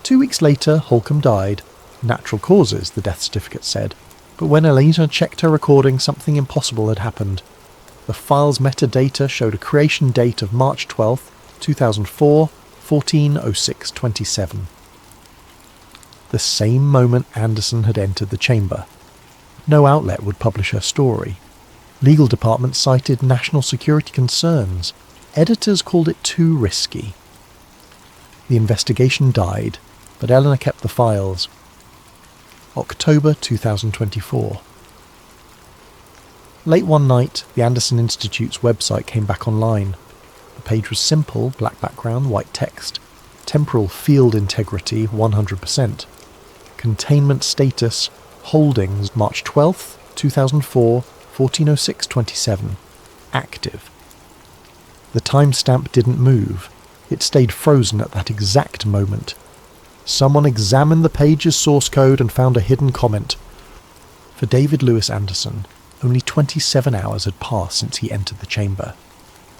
Speaker 1: 2 weeks later, Holcomb died. Natural causes, the death certificate said. But when Elena checked her recording, something impossible had happened. The file's metadata showed a creation date of March 12th, 2004, 14:06:27. The same moment Anderson had entered the chamber. No outlet would publish her story. Legal departments cited national security concerns. Editors called it too risky. The investigation died, but Eleanor kept the files. October 2024. Late one night, the Anderson Institute's website came back online. The page was simple, black background, white text. Temporal field integrity 100%. Containment status, holdings March 12th, 2004, 14:06:27. Active. The timestamp didn't move. It stayed frozen at that exact moment. Someone examined the page's source code and found a hidden comment. For David Lewis Anderson, only 27 hours had passed since he entered the chamber.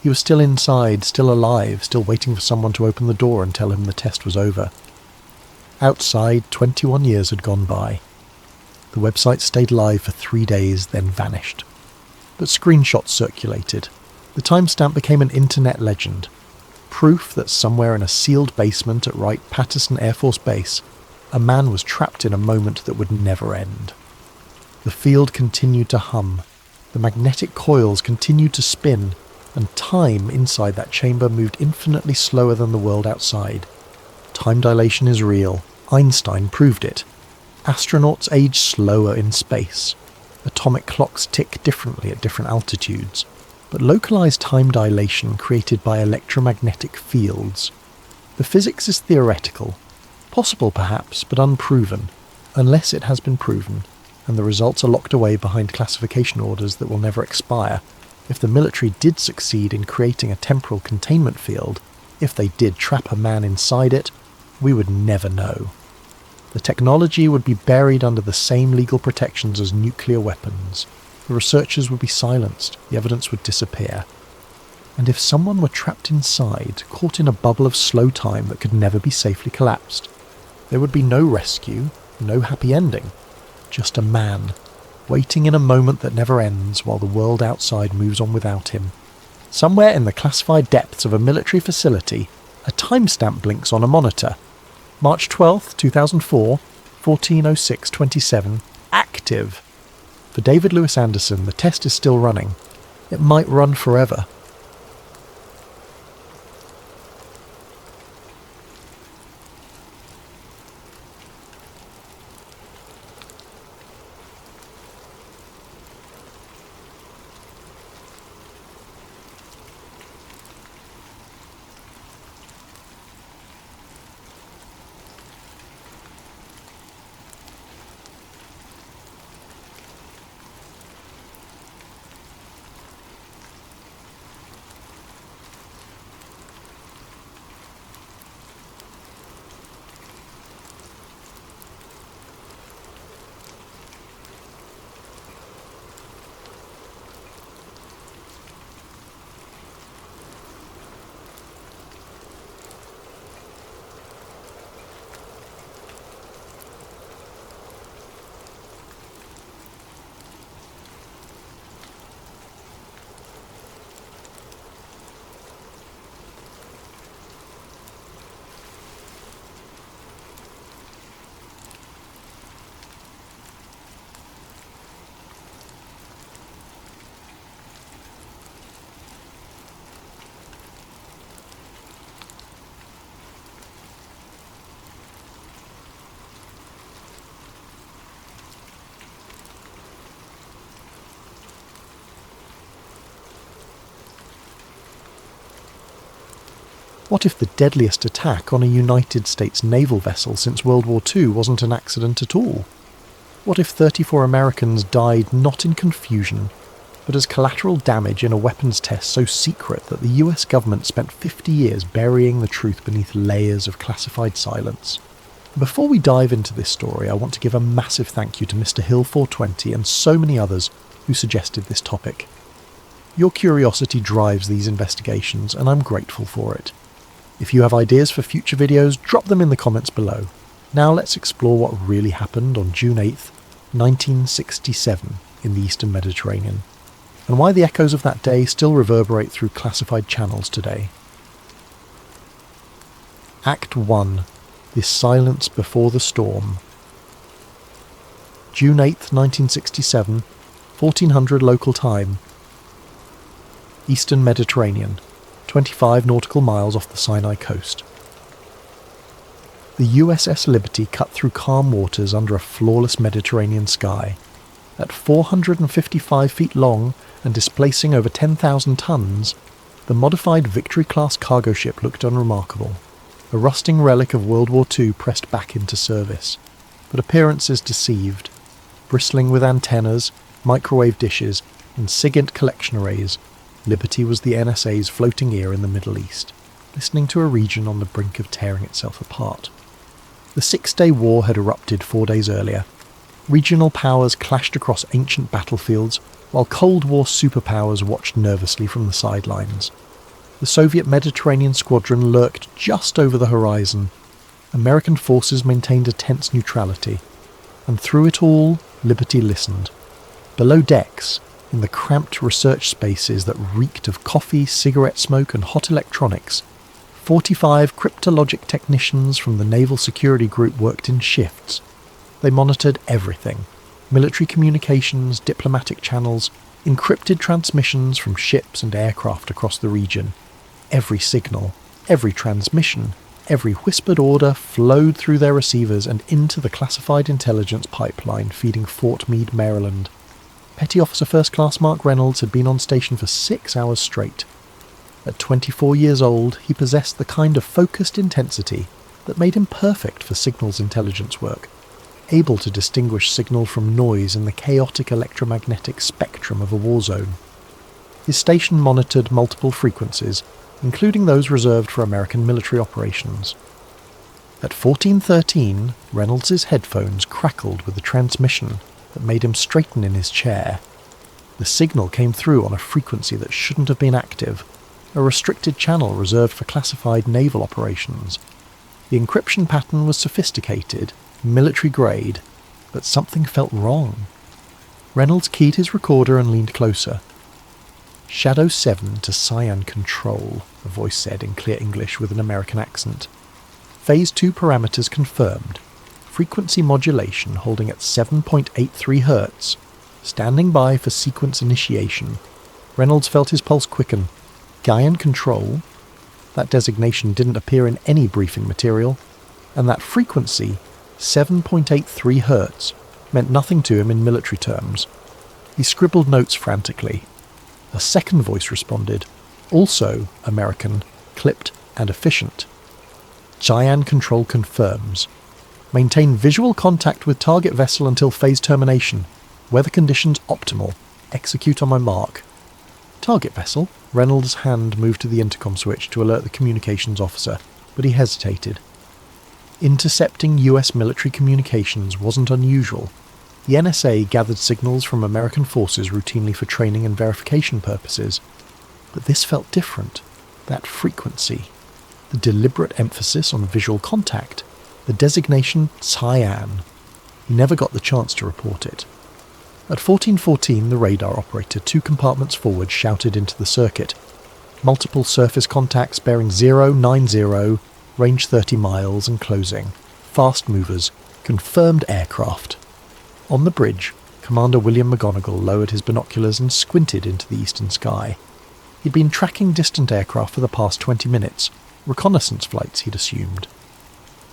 Speaker 1: He was still inside, still alive, still waiting for someone to open the door and tell him the test was over. Outside, 21 years had gone by. The website stayed live for 3 days, then vanished. But screenshots circulated. The timestamp became an internet legend. Proof that somewhere in a sealed basement at Wright-Patterson Air Force Base, a man was trapped in a moment that would never end. The field continued to hum. The magnetic coils continued to spin, and time inside that chamber moved infinitely slower than the world outside. Time dilation is real. Einstein proved it. Astronauts age slower in space. Atomic clocks tick differently at different altitudes. But localized time dilation created by electromagnetic fields. The physics is theoretical. Possible perhaps, but unproven. Unless it has been proven, and the results are locked away behind classification orders that will never expire. If the military did succeed in creating a temporal containment field, if they did trap a man inside it, we would never know. The technology would be buried under the same legal protections as nuclear weapons. The researchers would be silenced, the evidence would disappear. And if someone were trapped inside, caught in a bubble of slow time that could never be safely collapsed, there would be no rescue, no happy ending. Just a man, waiting in a moment that never ends while the world outside moves on without him. Somewhere in the classified depths of a military facility, a timestamp blinks on a monitor. March 12th, 2004, 14:06:27, active. For David Lewis Anderson, the test is still running. It might run forever. What if the deadliest attack on a United States naval vessel since World War II wasn't an accident at all? What if 34 Americans died not in confusion, but as collateral damage in a weapons test so secret that the US government spent 50 years burying the truth beneath layers of classified silence? Before we dive into this story, I want to give a massive thank you to Mr. Hill420 and so many others who suggested this topic. Your curiosity drives these investigations, and I'm grateful for it. If you have ideas for future videos, drop them in the comments below. Now let's explore what really happened on June 8th, 1967 in the Eastern Mediterranean, and why the echoes of that day still reverberate through classified channels today. Act 1. The Silence Before the Storm. June 8th, 1967, 1400 local time. Eastern Mediterranean, 25 nautical miles off the Sinai coast. The USS Liberty cut through calm waters under a flawless Mediterranean sky. At 455 feet long and displacing over 10,000 tons, the modified Victory-class cargo ship looked unremarkable, a rusting relic of World War II pressed back into service. But appearances deceived. Bristling with antennas, microwave dishes, and SIGINT collection arrays, Liberty was the NSA's floating ear in the Middle East, listening to a region on the brink of tearing itself apart. The Six-Day War had erupted 4 days earlier. Regional powers clashed across ancient battlefields, while Cold War superpowers watched nervously from the sidelines. The Soviet Mediterranean squadron lurked just over the horizon. American forces maintained a tense neutrality, and through it all, Liberty listened. Below decks, in the cramped research spaces that reeked of coffee, cigarette smoke and hot electronics, 45 cryptologic technicians from the Naval Security Group worked in shifts. They monitored everything: military communications, diplomatic channels, encrypted transmissions from ships and aircraft across the region. Every signal, every transmission, every whispered order flowed through their receivers and into the classified intelligence pipeline feeding Fort Meade, Maryland. Petty Officer First Class Mark Reynolds had been on station for 6 hours straight. At 24 years old, he possessed the kind of focused intensity that made him perfect for signals intelligence work, able to distinguish signal from noise in the chaotic electromagnetic spectrum of a war zone. His station monitored multiple frequencies, including those reserved for American military operations. At 14:13, Reynolds' headphones crackled with a transmission that made him straighten in his chair. The signal came through on a frequency that shouldn't have been active, a restricted channel reserved for classified naval operations. The encryption pattern was sophisticated, military grade, but something felt wrong. Reynolds keyed his recorder and leaned closer. "Shadow 7 to Cyan Control," a voice said in clear English with an American accent. Phase 2 parameters confirmed. Frequency modulation holding at 7.83 Hz. Standing by for sequence initiation. Reynolds felt his pulse quicken. Cyan Control? That designation didn't appear in any briefing material, and that frequency, 7.83 Hz, meant nothing to him in military terms. He scribbled notes frantically. A second voice responded, also American, clipped and efficient. Cyan Control confirms. Maintain visual contact with target vessel until phase termination. Weather conditions optimal. Execute on my mark. Target vessel? Reynolds' hand moved to the intercom switch to alert the communications officer, but he hesitated. Intercepting US military communications wasn't unusual. The NSA gathered signals from American forces routinely for training and verification purposes. But this felt different. That frequency. The deliberate emphasis on visual contact. The designation Cyan. He never got the chance to report it. At 14:14, the radar operator 2 compartments forward shouted into the circuit. Multiple surface contacts bearing 090, range 30 miles and closing. Fast movers. Confirmed aircraft. On the bridge, Commander William McGonigal lowered his binoculars and squinted into the eastern sky. He'd been tracking distant aircraft for the past 20 minutes, reconnaissance flights he'd assumed.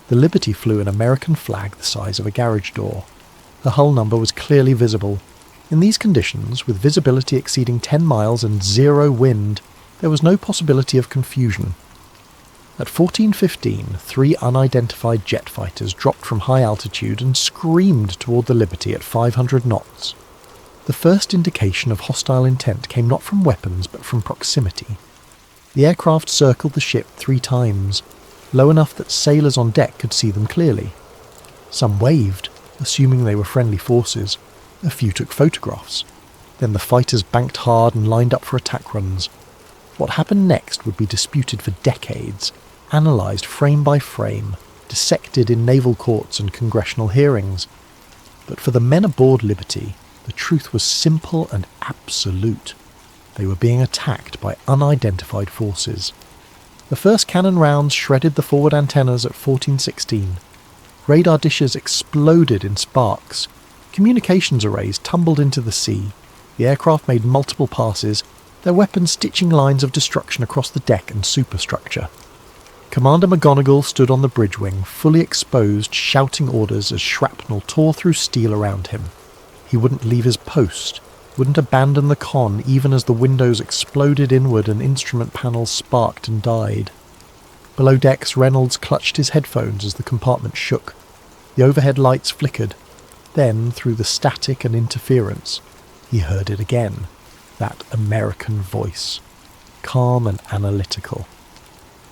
Speaker 1: The Liberty flew an American flag the size of a garage door. The hull number was clearly visible. In these conditions, with visibility exceeding 10 miles and 0 wind, there was no possibility of confusion. At 14:15, 3 unidentified jet fighters dropped from high altitude and screamed toward the Liberty at 500 knots. The first indication of hostile intent came not from weapons but from proximity. The aircraft circled the ship 3 times, low enough that sailors on deck could see them clearly. Some waved, assuming they were friendly forces. A few took photographs. Then the fighters banked hard and lined up for attack runs. What happened next would be disputed for decades, analysed frame by frame, dissected in naval courts and congressional hearings. But for the men aboard Liberty, the truth was simple and absolute. They were being attacked by unidentified forces. The first cannon rounds shredded the forward antennas at 14:16. Radar dishes exploded in sparks. Communications arrays tumbled into the sea. The aircraft made multiple passes, their weapons stitching lines of destruction across the deck and superstructure. Commander McGonigal stood on the bridge wing, fully exposed, shouting orders as shrapnel tore through steel around him. He wouldn't leave his post, wouldn't abandon the con even as the windows exploded inward and instrument panels sparked and died. Below decks, Reynolds clutched his headphones as the compartment shook. The overhead lights flickered. Then, through the static and interference, he heard it again. That American voice. Calm and analytical.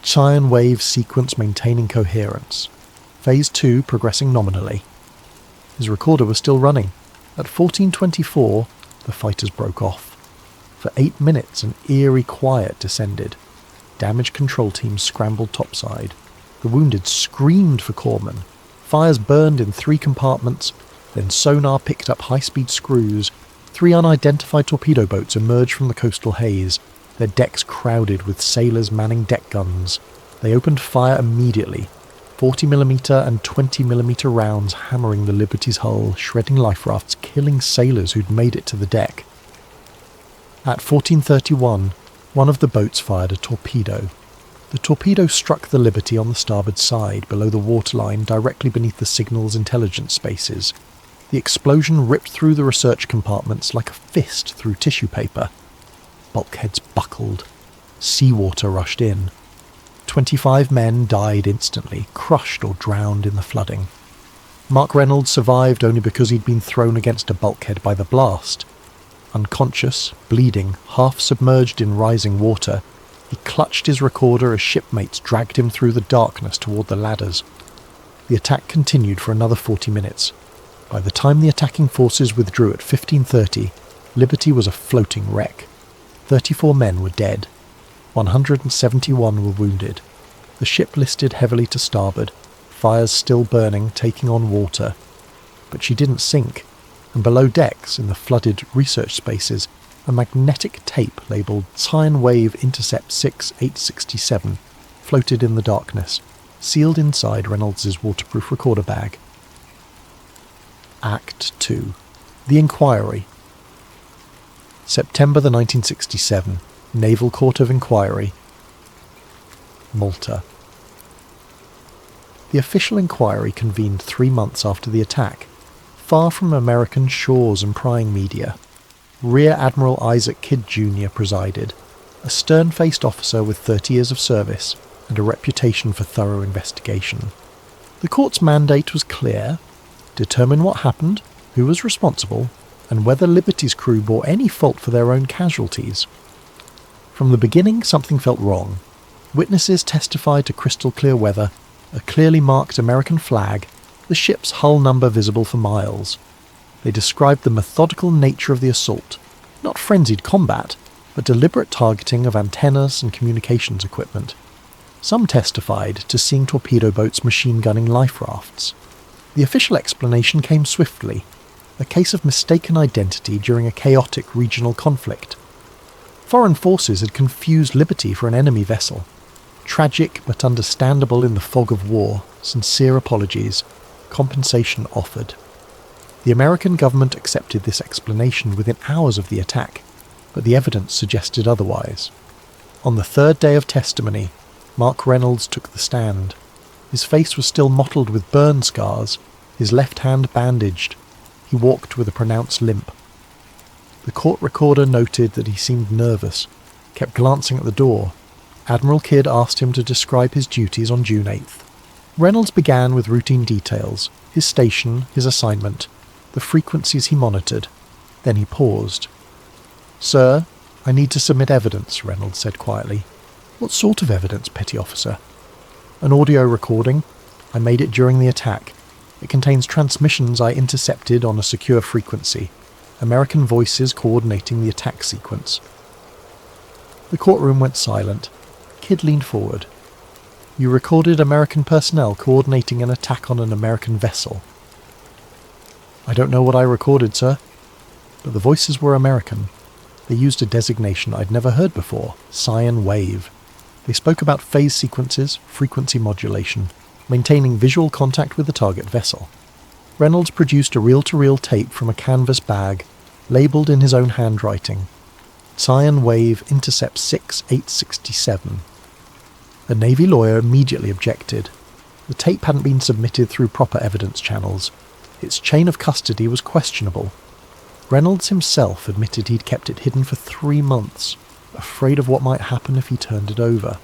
Speaker 1: Cyan wave sequence maintaining coherence. Phase 2 progressing nominally. His recorder was still running. At 14:24, the fighters broke off. For 8 minutes, an eerie quiet descended. Damage control teams scrambled topside. The wounded screamed for corpsmen. Fires burned in 3 compartments. Then sonar picked up high-speed screws. 3 unidentified torpedo boats emerged from the coastal haze, their decks crowded with sailors manning deck guns. They opened fire immediately, 40mm and 20mm rounds hammering the Liberty's hull, shredding life rafts, killing sailors who'd made it to the deck. At 14:31, one of the boats fired a torpedo. The torpedo struck the Liberty on the starboard side, below the waterline, directly beneath the signal's intelligence spaces. The explosion ripped through the research compartments like a fist through tissue paper. Bulkheads buckled. Seawater rushed in. 25 men died instantly, crushed or drowned in the flooding. Mark Reynolds survived only because he'd been thrown against a bulkhead by the blast. Unconscious, bleeding, half submerged in rising water, he clutched his recorder as shipmates dragged him through the darkness toward the ladders. The attack continued for another 40 minutes. By the time the attacking forces withdrew at 15:30, Liberty was a floating wreck. 34 men were dead. 171 were wounded. The ship listed heavily to starboard, fires still burning, taking on water. But she didn't sink, and below decks, in the flooded research spaces, a magnetic tape labelled Sine Wave Intercept 6867 floated in the darkness, sealed inside Reynolds's waterproof recorder bag. Act 2. The Inquiry. September the 1967. Naval Court of Inquiry. Malta. The official inquiry convened 3 months after the attack, far from American shores and prying media. Rear Admiral Isaac Kidd Jr. presided, a stern-faced officer with 30 years of service and a reputation for thorough investigation. The court's mandate was clear: determine what happened, who was responsible, and whether Liberty's crew bore any fault for their own casualties. From the beginning, something felt wrong. Witnesses testified to crystal-clear weather, a clearly marked American flag, the ship's hull number visible for miles. They described the methodical nature of the assault, not frenzied combat, but deliberate targeting of antennas and communications equipment. Some testified to seeing torpedo boats machine-gunning life rafts. The official explanation came swiftly: a case of mistaken identity during a chaotic regional conflict. Foreign forces had confused Liberty for an enemy vessel. Tragic but understandable in the fog of war, sincere apologies, compensation offered. The American government accepted this explanation within hours of the attack, but the evidence suggested otherwise. On the third day of testimony, Mark Reynolds took the stand. His face was still mottled with burn scars, his left hand bandaged. He walked with a pronounced limp. The court recorder noted that he seemed nervous, kept glancing at the door. Admiral Kidd asked him to describe his duties on June 8th. Reynolds began with routine details: his station, his assignment, the frequencies he monitored. Then he paused. "Sir, I need to submit evidence," Reynolds said quietly. "What sort of evidence, Petty Officer?" "An audio recording. I made it during the attack. It contains transmissions I intercepted on a secure frequency. American voices coordinating the attack sequence." The courtroom went silent. Kidd leaned forward. "You recorded American personnel coordinating an attack on an American vessel." "I don't know what I recorded, sir. But the voices were American. They used a designation I'd never heard before: Sine Wave. They spoke about phase sequences, frequency modulation, maintaining visual contact with the target vessel." Reynolds produced a reel-to-reel tape from a canvas bag, labelled in his own handwriting: Sine Wave Intercept 6867. A Navy lawyer immediately objected. The tape hadn't been submitted through proper evidence channels. Its chain of custody was questionable. Reynolds himself admitted he'd kept it hidden for 3 months, afraid of what might happen if he turned it over.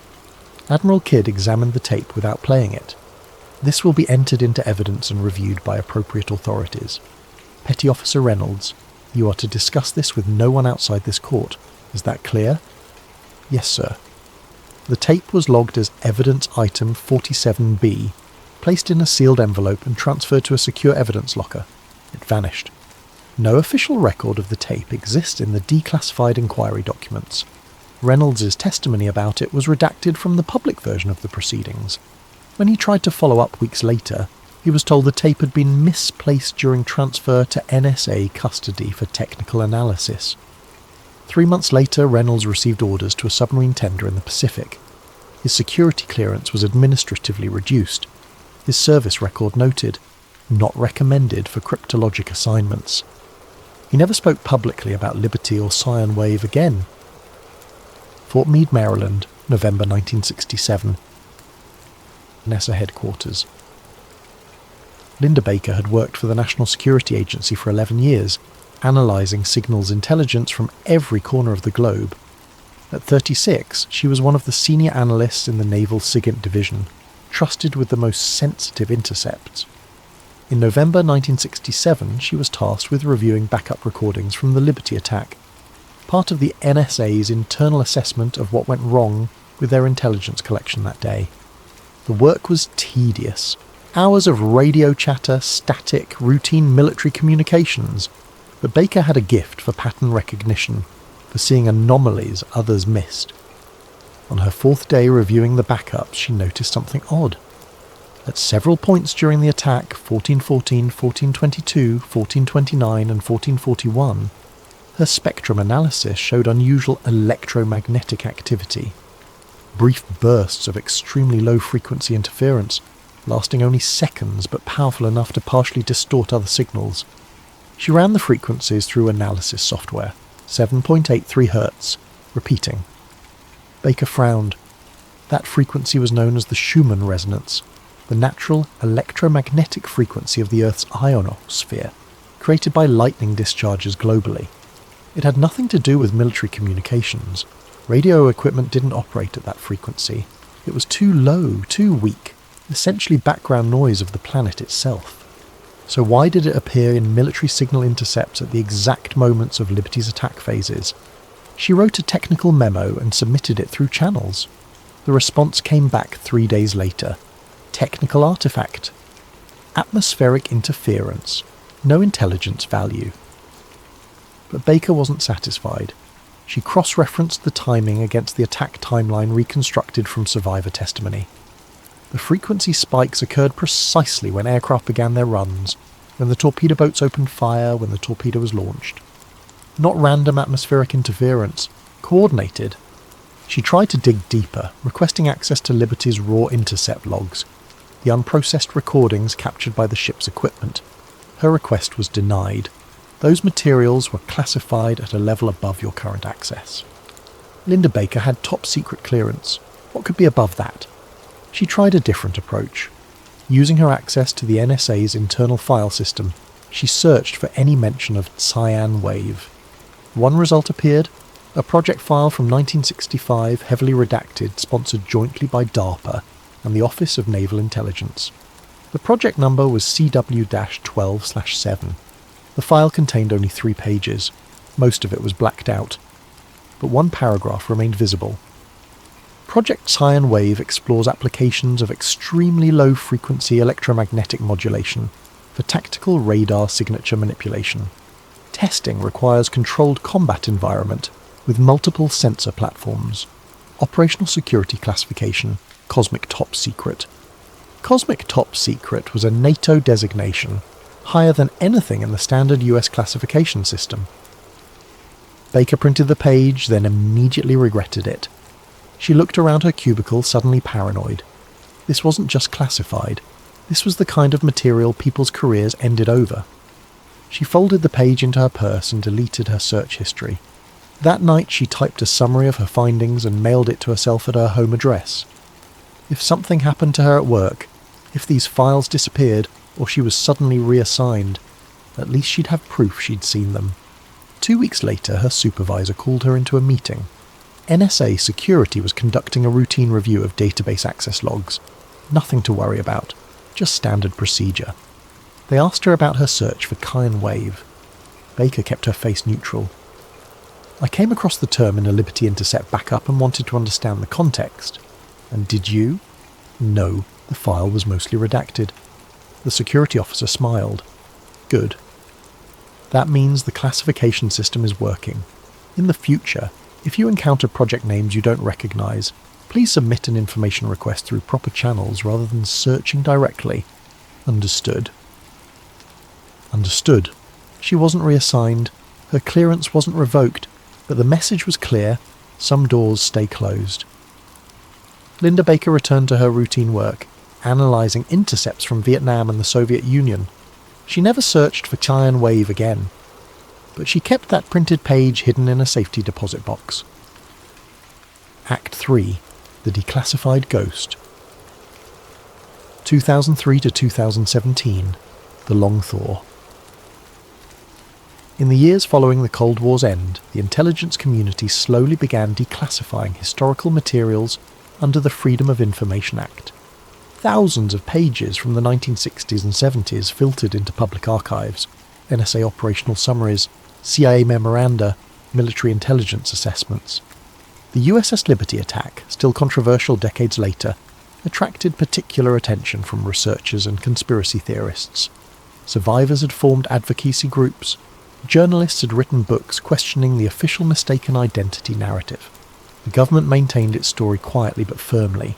Speaker 1: Admiral Kidd examined the tape without playing it. "This will be entered into evidence and reviewed by appropriate authorities. Petty Officer Reynolds, you are to discuss this with no one outside this court. Is that clear?" "Yes, sir." The tape was logged as Evidence Item 47B, placed in a sealed envelope and transferred to a secure evidence locker. It vanished. No official record of the tape exists in the declassified inquiry documents. Reynolds's testimony about it was redacted from the public version of the proceedings. When he tried to follow up weeks later, he was told the tape had been misplaced during transfer to NSA custody for technical analysis. 3 months later, Reynolds received orders to a submarine tender in the Pacific. His security clearance was administratively reduced. His service record noted, "Not recommended for cryptologic assignments." He never spoke publicly about Liberty or Sine Wave again. Fort Meade, Maryland, November 1967. NASA headquarters. Linda Baker had worked for the National Security Agency for 11 years, analysing signals intelligence from every corner of the globe. At 36, she was one of the senior analysts in the Naval SIGINT Division, trusted with the most sensitive intercepts. In November 1967, she was tasked with reviewing backup recordings from the Liberty attack, part of the NSA's internal assessment of what went wrong with their intelligence collection that day. The work was tedious. Hours of radio chatter, static, routine military communications. But Baker had a gift for pattern recognition, for seeing anomalies others missed. On her fourth day reviewing the backups, she noticed something odd. At several points during the attack, 1414, 1422, 1429 and 1441, her spectrum analysis showed unusual electromagnetic activity. Brief bursts of extremely low-frequency interference, lasting only seconds but powerful enough to partially distort other signals. She ran the frequencies through analysis software, 7.83 Hz, repeating. Baker frowned. That frequency was known as the Schumann resonance, the natural electromagnetic frequency of the Earth's ionosphere, created by lightning discharges globally. It had nothing to do with military communications. Radio equipment didn't operate at that frequency. It was too low, too weak, essentially background noise of the planet itself. So why did it appear in military signal intercepts at the exact moments of Liberty's attack phases? She wrote a technical memo and submitted it through channels. The response came back 3 days later. Technical artifact. Atmospheric interference. No intelligence value. But Baker wasn't satisfied. She cross-referenced the timing against the attack timeline reconstructed from survivor testimony. The frequency spikes occurred precisely when aircraft began their runs, when the torpedo boats opened fire, when the torpedo was launched. Not random atmospheric interference, coordinated. She tried to dig deeper, requesting access to Liberty's raw intercept logs, the unprocessed recordings captured by the ship's equipment. Her request was denied. Those materials were classified at a level above your current access. Linda Baker had top-secret clearance. What could be above that? She tried a different approach. Using her access to the NSA's internal file system, she searched for any mention of cyan wave. One result appeared, a project file from 1965, heavily redacted, sponsored jointly by DARPA and the Office of Naval Intelligence. The project number was CW-12/7. The file contained only 3 pages. Most of it was blacked out, but one paragraph remained visible. Project Cyan Wave explores applications of extremely low-frequency electromagnetic modulation for tactical radar signature manipulation. Testing requires controlled combat environment with multiple sensor platforms. Operational security classification, Cosmic Top Secret. Cosmic Top Secret was a NATO designation, higher than anything in the standard US classification system. Baker printed the page, then immediately regretted it. She looked around her cubicle, suddenly paranoid. This wasn't just classified. This was the kind of material people's careers ended over. She folded the page into her purse and deleted her search history. That night she typed a summary of her findings and mailed it to herself at her home address. If something happened to her at work, if these files disappeared, or she was suddenly reassigned, at least she'd have proof she'd seen them. 2 weeks later, her supervisor called her into a meeting. NSA Security was conducting a routine review of database access logs. Nothing to worry about, just standard procedure. They asked her about her search for cyan wave. Baker kept her face neutral. I came across the term in a Liberty Intercept backup and wanted to understand the context. And did you? No, the file was mostly redacted. The security officer smiled. Good. That means the classification system is working. In the future, if you encounter project names you don't recognize, please submit an information request through proper channels rather than searching directly. Understood. Understood. She wasn't reassigned. Her clearance wasn't revoked, but the message was clear. Some doors stay closed. Linda Baker returned to her routine work, analysing intercepts from Vietnam and the Soviet Union. She never searched for cyan wave again, but she kept that printed page hidden in a safety deposit box. Act 3. The Declassified Ghost. 2003 to 2017. The Long Thaw. In the years following the Cold War's end, the intelligence community slowly began declassifying historical materials under the Freedom of Information Act. Thousands of pages from the 1960s and 70s filtered into public archives, NSA operational summaries, CIA memoranda, military intelligence assessments. The USS Liberty attack, still controversial decades later, attracted particular attention from researchers and conspiracy theorists. Survivors had formed advocacy groups. Journalists had written books questioning the official mistaken identity narrative. The government maintained its story quietly but firmly.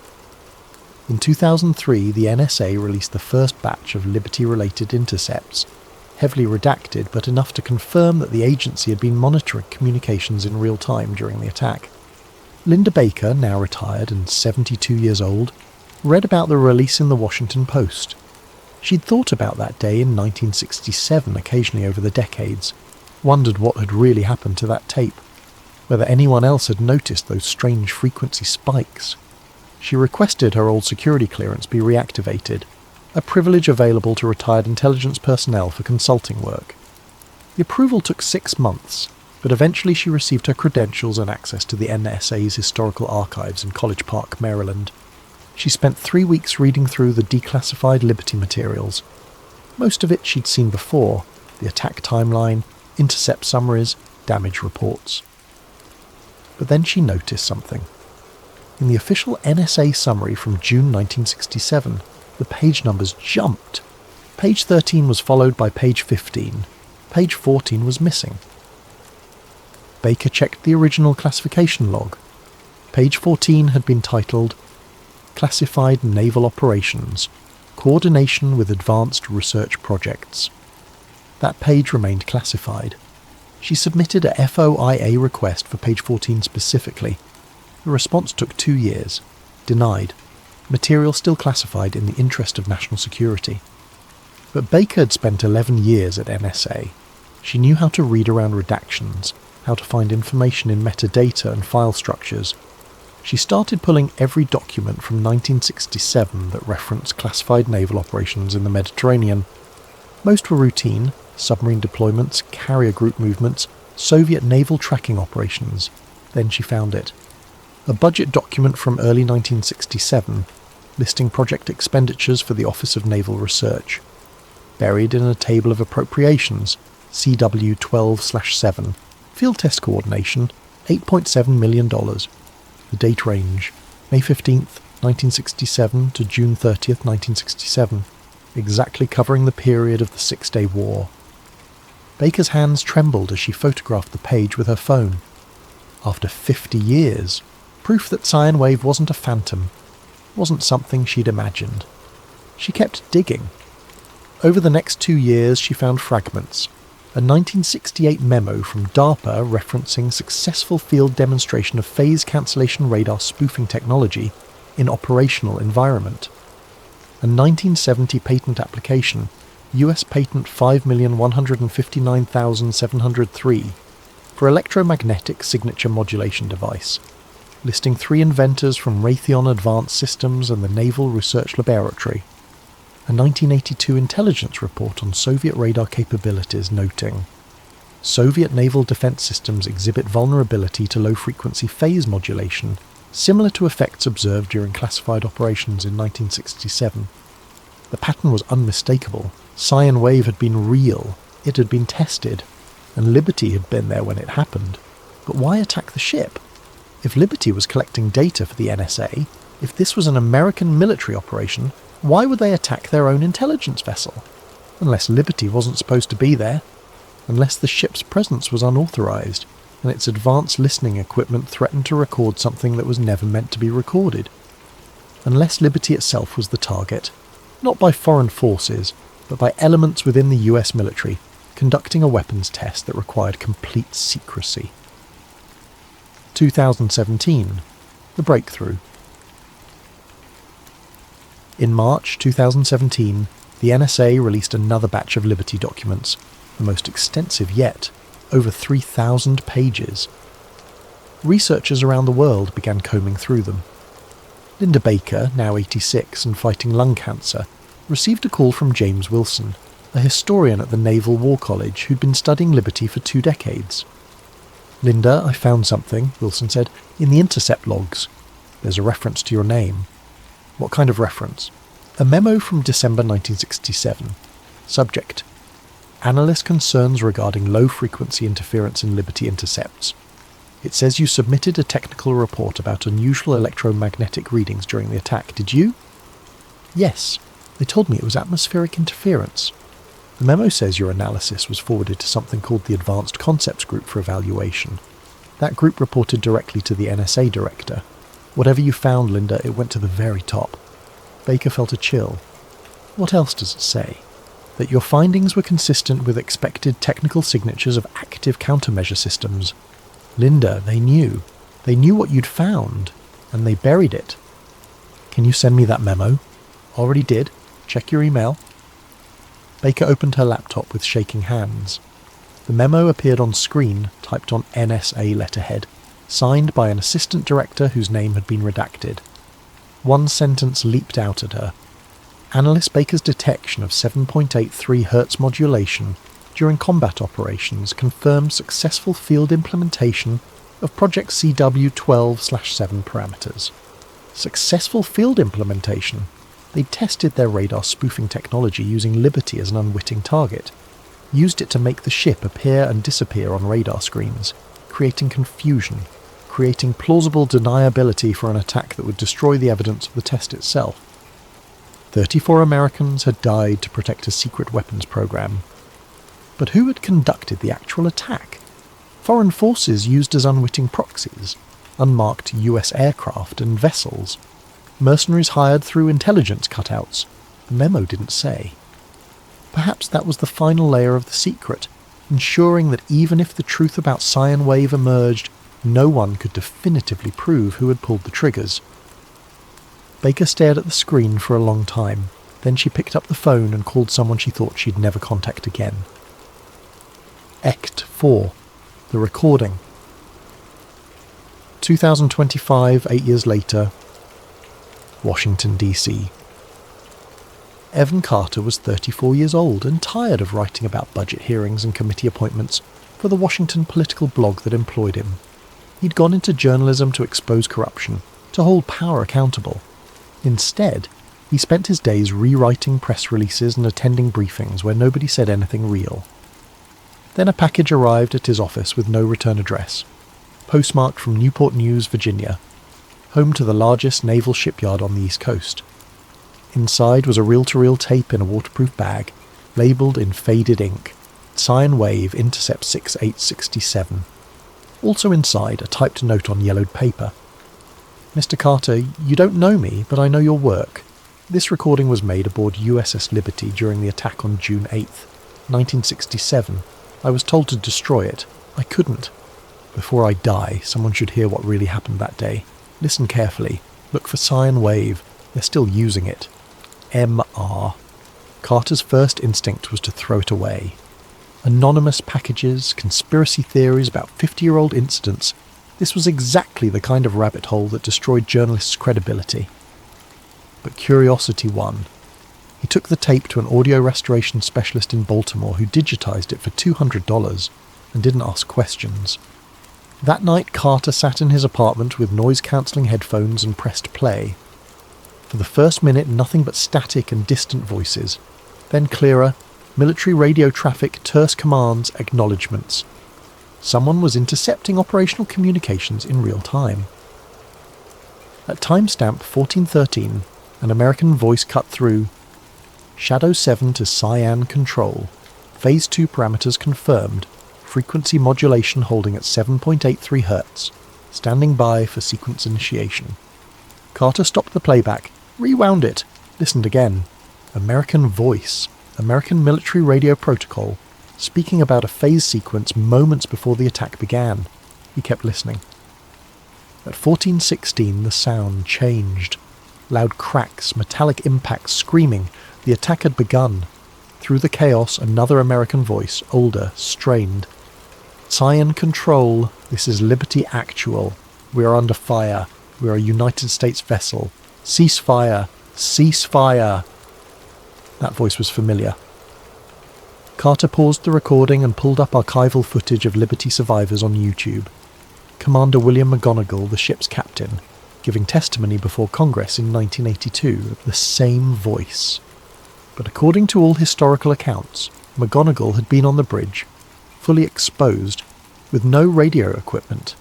Speaker 1: In 2003, the NSA released the first batch of Liberty-related intercepts, heavily redacted but enough to confirm that the agency had been monitoring communications in real time during the attack. Linda Baker, now retired and 72 years old, read about the release in the Washington Post. She'd thought about that day in 1967 occasionally over the decades, wondered what had really happened to that tape, whether anyone else had noticed those strange frequency spikes. She requested her old security clearance be reactivated, a privilege available to retired intelligence personnel for consulting work. The approval took 6 months, but eventually she received her credentials and access to the NSA's historical archives in College Park, Maryland. She spent 3 weeks reading through the declassified Liberty materials. Most of it she'd seen before: the attack timeline, intercept summaries, damage reports. But then she noticed something. In the official NSA summary from June 1967, the page numbers jumped. Page 13 was followed by page 15. Page 14 was missing. Baker checked the original classification log. Page 14 had been titled Classified Naval Operations, Coordination with Advanced Research Projects. That page remained classified. She submitted a FOIA request for page 14 specifically. The response took 2 years. Denied. Material still classified in the interest of national security. But Baker had spent 11 years at NSA. She knew how to read around redactions, how to find information in metadata and file structures. She started pulling every document from 1967 that referenced classified naval operations in the Mediterranean. Most were routine: submarine deployments, carrier group movements, Soviet naval tracking operations. Then she found it. A budget document from early 1967, listing project expenditures for the Office of Naval Research. Buried in a table of appropriations, CW 12/7, Field Test Coordination, $8.7 million. The date range, May 15th, 1967 to June 30th, 1967, exactly covering the period of the Six-Day War. Baker's hands trembled as she photographed the page with her phone. After 50 years, proof that sine wave wasn't a phantom, wasn't something she'd imagined. She kept digging. Over the next 2 years she found fragments. A 1968 memo from DARPA referencing successful field demonstration of phase cancellation radar spoofing technology in operational environment. A 1970 patent application, US Patent 5,159,703, for electromagnetic signature modulation device, listing 3 inventors from Raytheon Advanced Systems and the Naval Research Laboratory. A 1982 intelligence report on Soviet radar capabilities noting, Soviet naval defense systems exhibit vulnerability to low-frequency phase modulation, similar to effects observed during classified operations in 1967. The pattern was unmistakable. Sine wave had been real, it had been tested, and Liberty had been there when it happened. But why attack the ship? If Liberty was collecting data for the NSA, if this was an American military operation, why would they attack their own intelligence vessel? Unless Liberty wasn't supposed to be there, unless the ship's presence was unauthorized, and its advanced listening equipment threatened to record something that was never meant to be recorded. Unless Liberty itself was the target, not by foreign forces, but by elements within the US military, conducting a weapons test that required complete secrecy. 2017. The breakthrough. In March 2017, the NSA released another batch of Liberty documents, the most extensive yet, over 3,000 pages. Researchers around the world began combing through them. Linda Baker, now 86 and fighting lung cancer, received a call from James Wilson, a historian at the Naval War College who'd been studying Liberty for 2 decades. "Linda, I found something," Wilson said, "in the intercept logs. There's a reference to your name." "What kind of reference?" "A memo from December 1967. Subject: Analyst concerns regarding low-frequency interference in Liberty intercepts." It says you submitted a technical report about unusual electromagnetic readings during the attack. Did you? Yes. They told me it was atmospheric interference. The memo says your analysis was forwarded to something called the Advanced Concepts Group for evaluation. That group reported directly to the NSA director. Whatever you found, Linda, it went to the very top. Baker felt a chill. What else does it say? That your findings were consistent with expected technical signatures of active countermeasure systems. Linda, they knew. They knew what you'd found, and they buried it. Can you send me that memo? Already did. Check your email. Baker opened her laptop with shaking hands. The memo appeared on screen, typed on NSA letterhead, signed by an assistant director whose name had been redacted. One sentence leaped out at her. Analyst Baker's detection of 7.83 Hz modulation during combat operations confirmed successful field implementation of Project CW12/7 parameters. Successful field implementation? They'd tested their radar spoofing technology using Liberty as an unwitting target, used it to make the ship appear and disappear on radar screens, creating confusion, creating plausible deniability for an attack that would destroy the evidence of the test itself. 34 Americans had died to protect a secret weapons program. But who had conducted the actual attack? Foreign forces used as unwitting proxies, unmarked US aircraft and vessels, mercenaries hired through intelligence cutouts. The memo didn't say. Perhaps that was the final layer of the secret, ensuring that even if the truth about Scion Wave emerged, no one could definitively prove who had pulled the triggers. Baker stared at the screen for a long time. Then she picked up the phone and called someone she thought she'd never contact again. Act 4. The recording. 2025, 8 years later, Washington, D.C. Evan Carter was 34 years old and tired of writing about budget hearings and committee appointments for the Washington political blog that employed him. He'd gone into journalism to expose corruption, to hold power accountable. Instead, he spent his days rewriting press releases and attending briefings where nobody said anything real. Then a package arrived at his office with no return address, postmarked from Newport News, Virginia, home to the largest naval shipyard on the East Coast. Inside was a reel-to-reel tape in a waterproof bag, labelled in faded ink, Scion Wave Intercept 6867. Also inside, a typed note on yellowed paper. Mr. Carter, you don't know me, but I know your work. This recording was made aboard USS Liberty during the attack on June 8th, 1967. I was told to destroy it. I couldn't. Before I die, someone should hear what really happened that day. Listen carefully. Look for Scion Wave. They're still using it. MR. Carter's first instinct was to throw it away. Anonymous packages, conspiracy theories about 50-year-old incidents. This was exactly the kind of rabbit hole that destroyed journalists' credibility. But curiosity won. He took the tape to an audio restoration specialist in Baltimore who digitized it for $200 and didn't ask questions. That night, Carter sat in his apartment with noise-cancelling headphones and pressed play. For the first minute, nothing but static and distant voices. Then clearer, military radio traffic, terse commands, acknowledgements. Someone was intercepting operational communications in real time. At timestamp 1413, an American voice cut through. Shadow 7 to Cyan Control. Phase 2 parameters confirmed. Frequency modulation holding at 7.83 Hz. Standing by for sequence initiation. Carter stopped the playback, rewound it, listened again. American voice. American military radio protocol. Speaking about a phase sequence moments before the attack began. He kept listening. At 1416, the sound changed. Loud cracks, metallic impacts, screaming. The attack had begun. Through the chaos, another American voice, older, strained. Cyan Control, this is Liberty Actual. We are under fire. We are a United States vessel. Cease fire. Cease fire. That voice was familiar. Carter paused the recording and pulled up archival footage of Liberty survivors on YouTube. Commander William McGonigal, the ship's captain, giving testimony before Congress in 1982, the same voice. But according to all historical accounts, McGonigal had been on the bridge, fully exposed, with no radio equipment.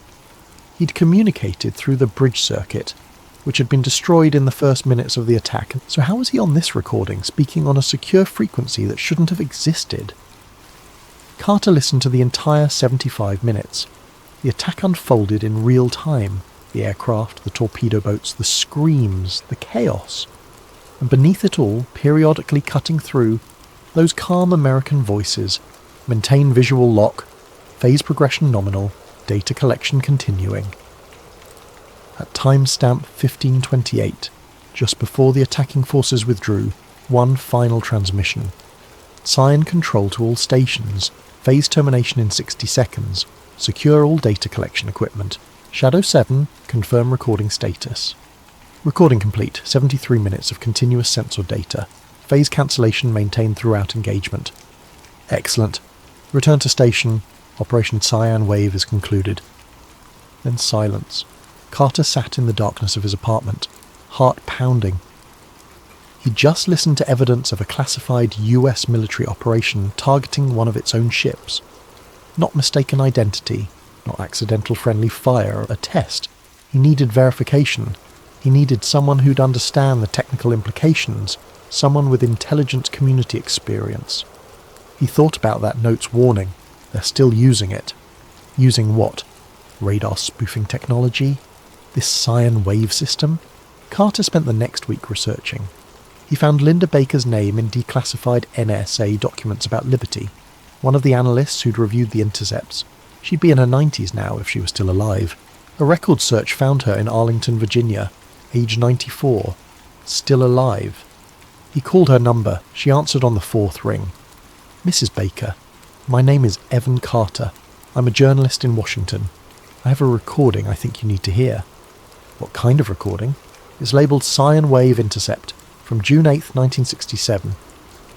Speaker 1: He'd communicated through the bridge circuit, which had been destroyed in the first minutes of the attack, so how was he on this recording speaking on a secure frequency that shouldn't have existed? Carter listened to the entire 75 minutes. The attack unfolded in real time. The aircraft, the torpedo boats, the screams, the chaos. And beneath it all, periodically cutting through, those calm American voices: maintain visual lock, phase progression nominal, data collection continuing. At timestamp 1528, just before the attacking forces withdrew, one final transmission. Cyan control to all stations, phase termination in 60 seconds, secure all data collection equipment. Shadow 7, confirm recording status. Recording complete, 73 minutes of continuous sensor data. Phase cancellation maintained throughout engagement. Excellent. Return to station. Operation Cyan Wave is concluded. Then silence. Carter sat in the darkness of his apartment, heart pounding. He just listened to evidence of a classified US military operation targeting one of its own ships. Not mistaken identity, not accidental friendly fire, a test. He needed verification. He needed someone who'd understand the technical implications, someone with intelligence community experience. He thought about that note's warning. They're still using it. Using what? Radar spoofing technology? This Cyan Wave system? Carter spent the next week researching. He found Linda Baker's name in declassified NSA documents about Liberty, one of the analysts who'd reviewed the intercepts. She'd be in her 90s now if she was still alive. A record search found her in Arlington, Virginia, age 94, still alive. He called her number. She answered on the fourth ring. Mrs. Baker, my name is Evan Carter. I'm a journalist in Washington. I have a recording I think you need to hear. What kind of recording? It's labelled Cyan Wave Intercept, from June 8th, 1967.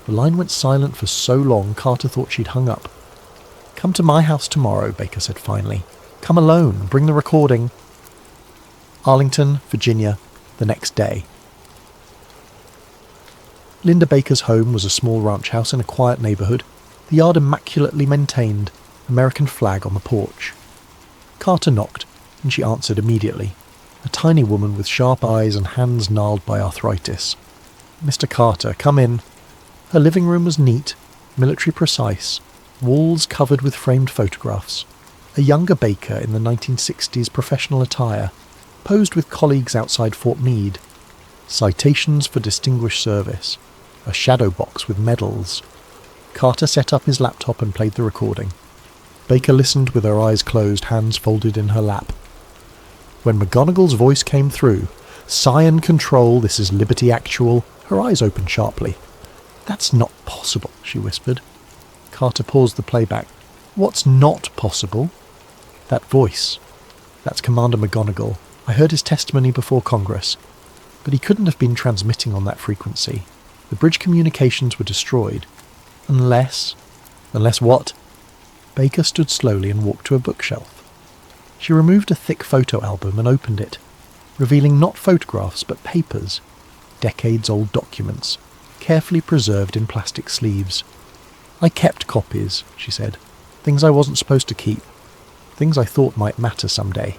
Speaker 1: The line went silent for so long Carter thought she'd hung up. Come to my house tomorrow, Baker said finally. Come alone, bring the recording. Arlington, Virginia, the next day. Linda Baker's home was a small ranch house in a quiet neighbourhood, the yard immaculately maintained, American flag on the porch. Carter knocked, and she answered immediately, a tiny woman with sharp eyes and hands gnarled by arthritis. Mr. Carter, come in. Her living room was neat, military precise, walls covered with framed photographs. A younger Baker in the 1960s professional attire, posed with colleagues outside Fort Meade. Citations for distinguished service. A shadow box with medals. Carter set up his laptop and played the recording. Baker listened with her eyes closed, hands folded in her lap. When McGonagall's voice came through, Cyan Control, this is Liberty Actual, her eyes opened sharply. That's not possible, she whispered. Carter paused the playback. What's not possible? That voice. That's Commander McGonagall. I heard his testimony before Congress. But he couldn't have been transmitting on that frequency. The bridge communications were destroyed. Unless... Unless what? Baker stood slowly and walked to a bookshelf. She removed a thick photo album and opened it, revealing not photographs but papers, decades-old documents, carefully preserved in plastic sleeves. I kept copies, she said. Things I wasn't supposed to keep. Things I thought might matter someday.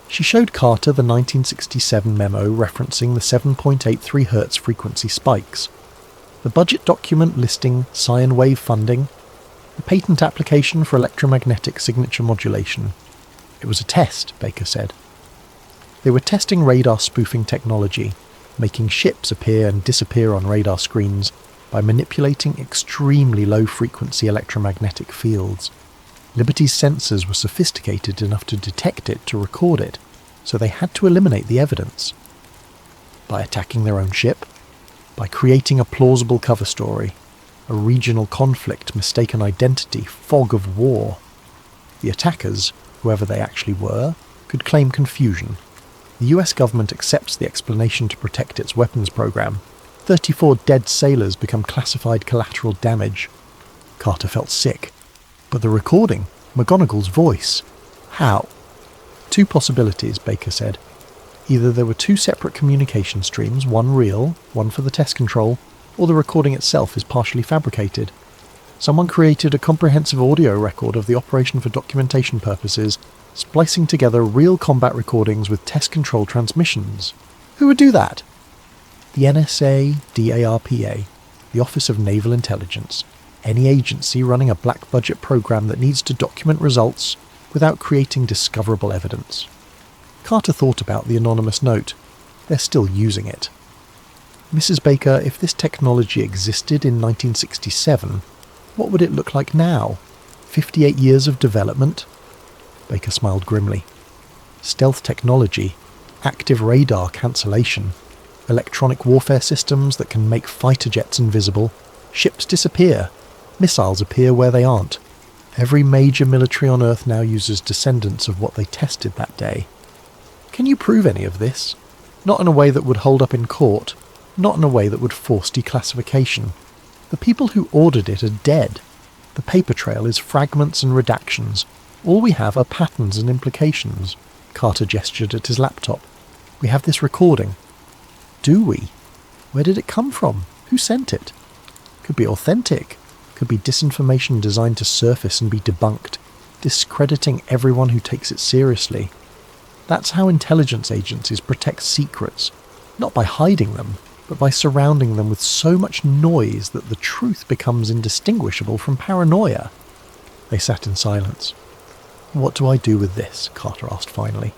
Speaker 1: She showed Carter the 1967 memo referencing the 7.83 Hz frequency spikes, the budget document listing Cyan Wave funding, the patent application for electromagnetic signature modulation. It was a test, Baker said. They were testing radar spoofing technology, making ships appear and disappear on radar screens by manipulating extremely low-frequency electromagnetic fields. Liberty's sensors were sophisticated enough to detect it, to record it, so they had to eliminate the evidence. By attacking their own ship, by creating a plausible cover story, a regional conflict, mistaken identity, fog of war. The attackers, whoever they actually were, could claim confusion. The US government accepts the explanation to protect its weapons program. 34 dead sailors become classified collateral damage. Carter felt sick. But the recording, McGonagall's voice. How? Two possibilities, Baker said. Either there were two separate communication streams, one real, one for the test control, or the recording itself is partially fabricated. Someone created a comprehensive audio record of the operation for documentation purposes splicing together real combat recordings with test-controlled transmissions. Who would do that? The NSA, DARPA, the Office of Naval Intelligence, any agency running a black-budget program that needs to document results without creating discoverable evidence. Carter thought about the anonymous note. They're still using it. Mrs. Baker, if this technology existed in 1967, what would it look like now? 58 years of development? Baker smiled grimly. Stealth technology, active radar cancellation, electronic warfare systems that can make fighter jets invisible, ships disappear, missiles appear where they aren't. Every major military on Earth now uses descendants of what they tested that day. Can you prove any of this? Not in a way that would hold up in court, not in a way that would force declassification. The people who ordered it are dead. The paper trail is fragments and redactions. All we have are patterns and implications. Carter gestured at his laptop. We have this recording. Do we? Where did it come from? Who sent it? Could be authentic. Could be disinformation designed to surface and be debunked, discrediting everyone who takes it seriously. That's how intelligence agencies protect secrets, not by hiding them, but by surrounding them with so much noise that the truth becomes indistinguishable from paranoia. They sat in silence. What do I do with this? Carter asked finally.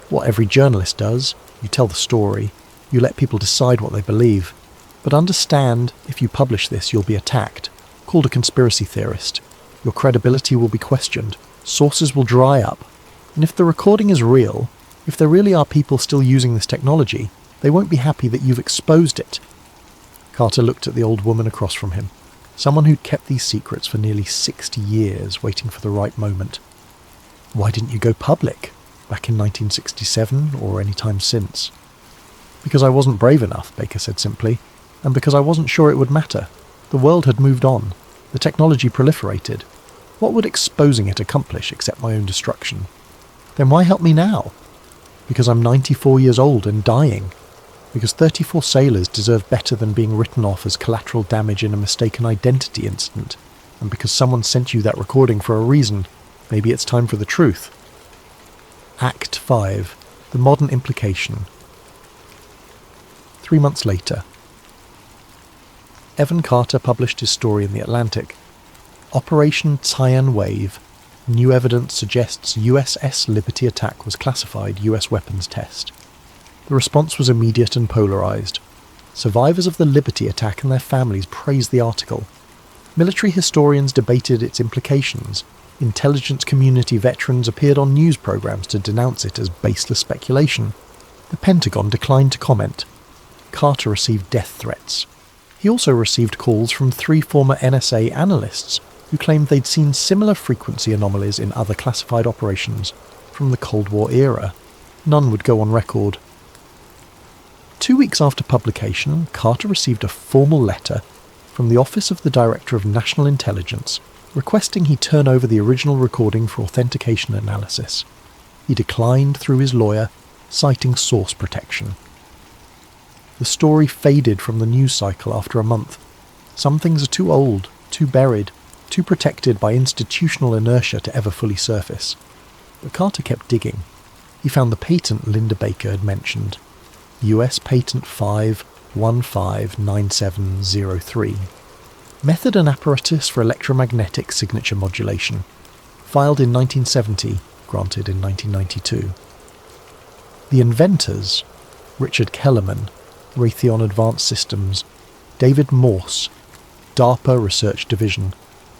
Speaker 1: What every journalist does. You tell the story. You let people decide what they believe. But understand, if you publish this, you'll be attacked, called a conspiracy theorist. Your credibility will be questioned. Sources will dry up. And if the recording is real, if there really are people still using this technology, they won't be happy that you've exposed it. Carter looked at the old woman across from him, someone who'd kept these secrets for nearly 60 years, waiting for the right moment. Why didn't you go public, back in 1967 or any time since? Because I wasn't brave enough, Baker said simply, and because I wasn't sure it would matter. The world had moved on. The technology proliferated. What would exposing it accomplish except my own destruction? Then why help me now? Because I'm 94 years old and dying. Because 34 sailors deserve better than being written off as collateral damage in a mistaken identity incident. And because someone sent you that recording for a reason, maybe it's time for the truth. Act 5. The Modern Implication. 3 months later. Evan Carter published his story in The Atlantic. Operation Taiyan Wave. New evidence suggests USS Liberty attack was classified US weapons test. The response was immediate and polarised. Survivors of the Liberty attack and their families praised the article. Military historians debated its implications. Intelligence community veterans appeared on news programmes to denounce it as baseless speculation. The Pentagon declined to comment. Carter received death threats. He also received calls from 3 former NSA analysts who claimed they'd seen similar frequency anomalies in other classified operations from the Cold War era. None would go on record. 2 weeks after publication, Carter received a formal letter from the Office of the Director of National Intelligence requesting he turn over the original recording for authentication analysis. He declined through his lawyer, citing source protection. The story faded from the news cycle after a month. Some things are too old, too buried, too protected by institutional inertia to ever fully surface. But Carter kept digging. He found the patent Linda Baker had mentioned, US Patent 5159703. Method and apparatus for electromagnetic signature modulation. Filed in 1970, granted in 1992. The inventors, Richard Kellerman, Raytheon Advanced Systems, David Morse, DARPA Research Division,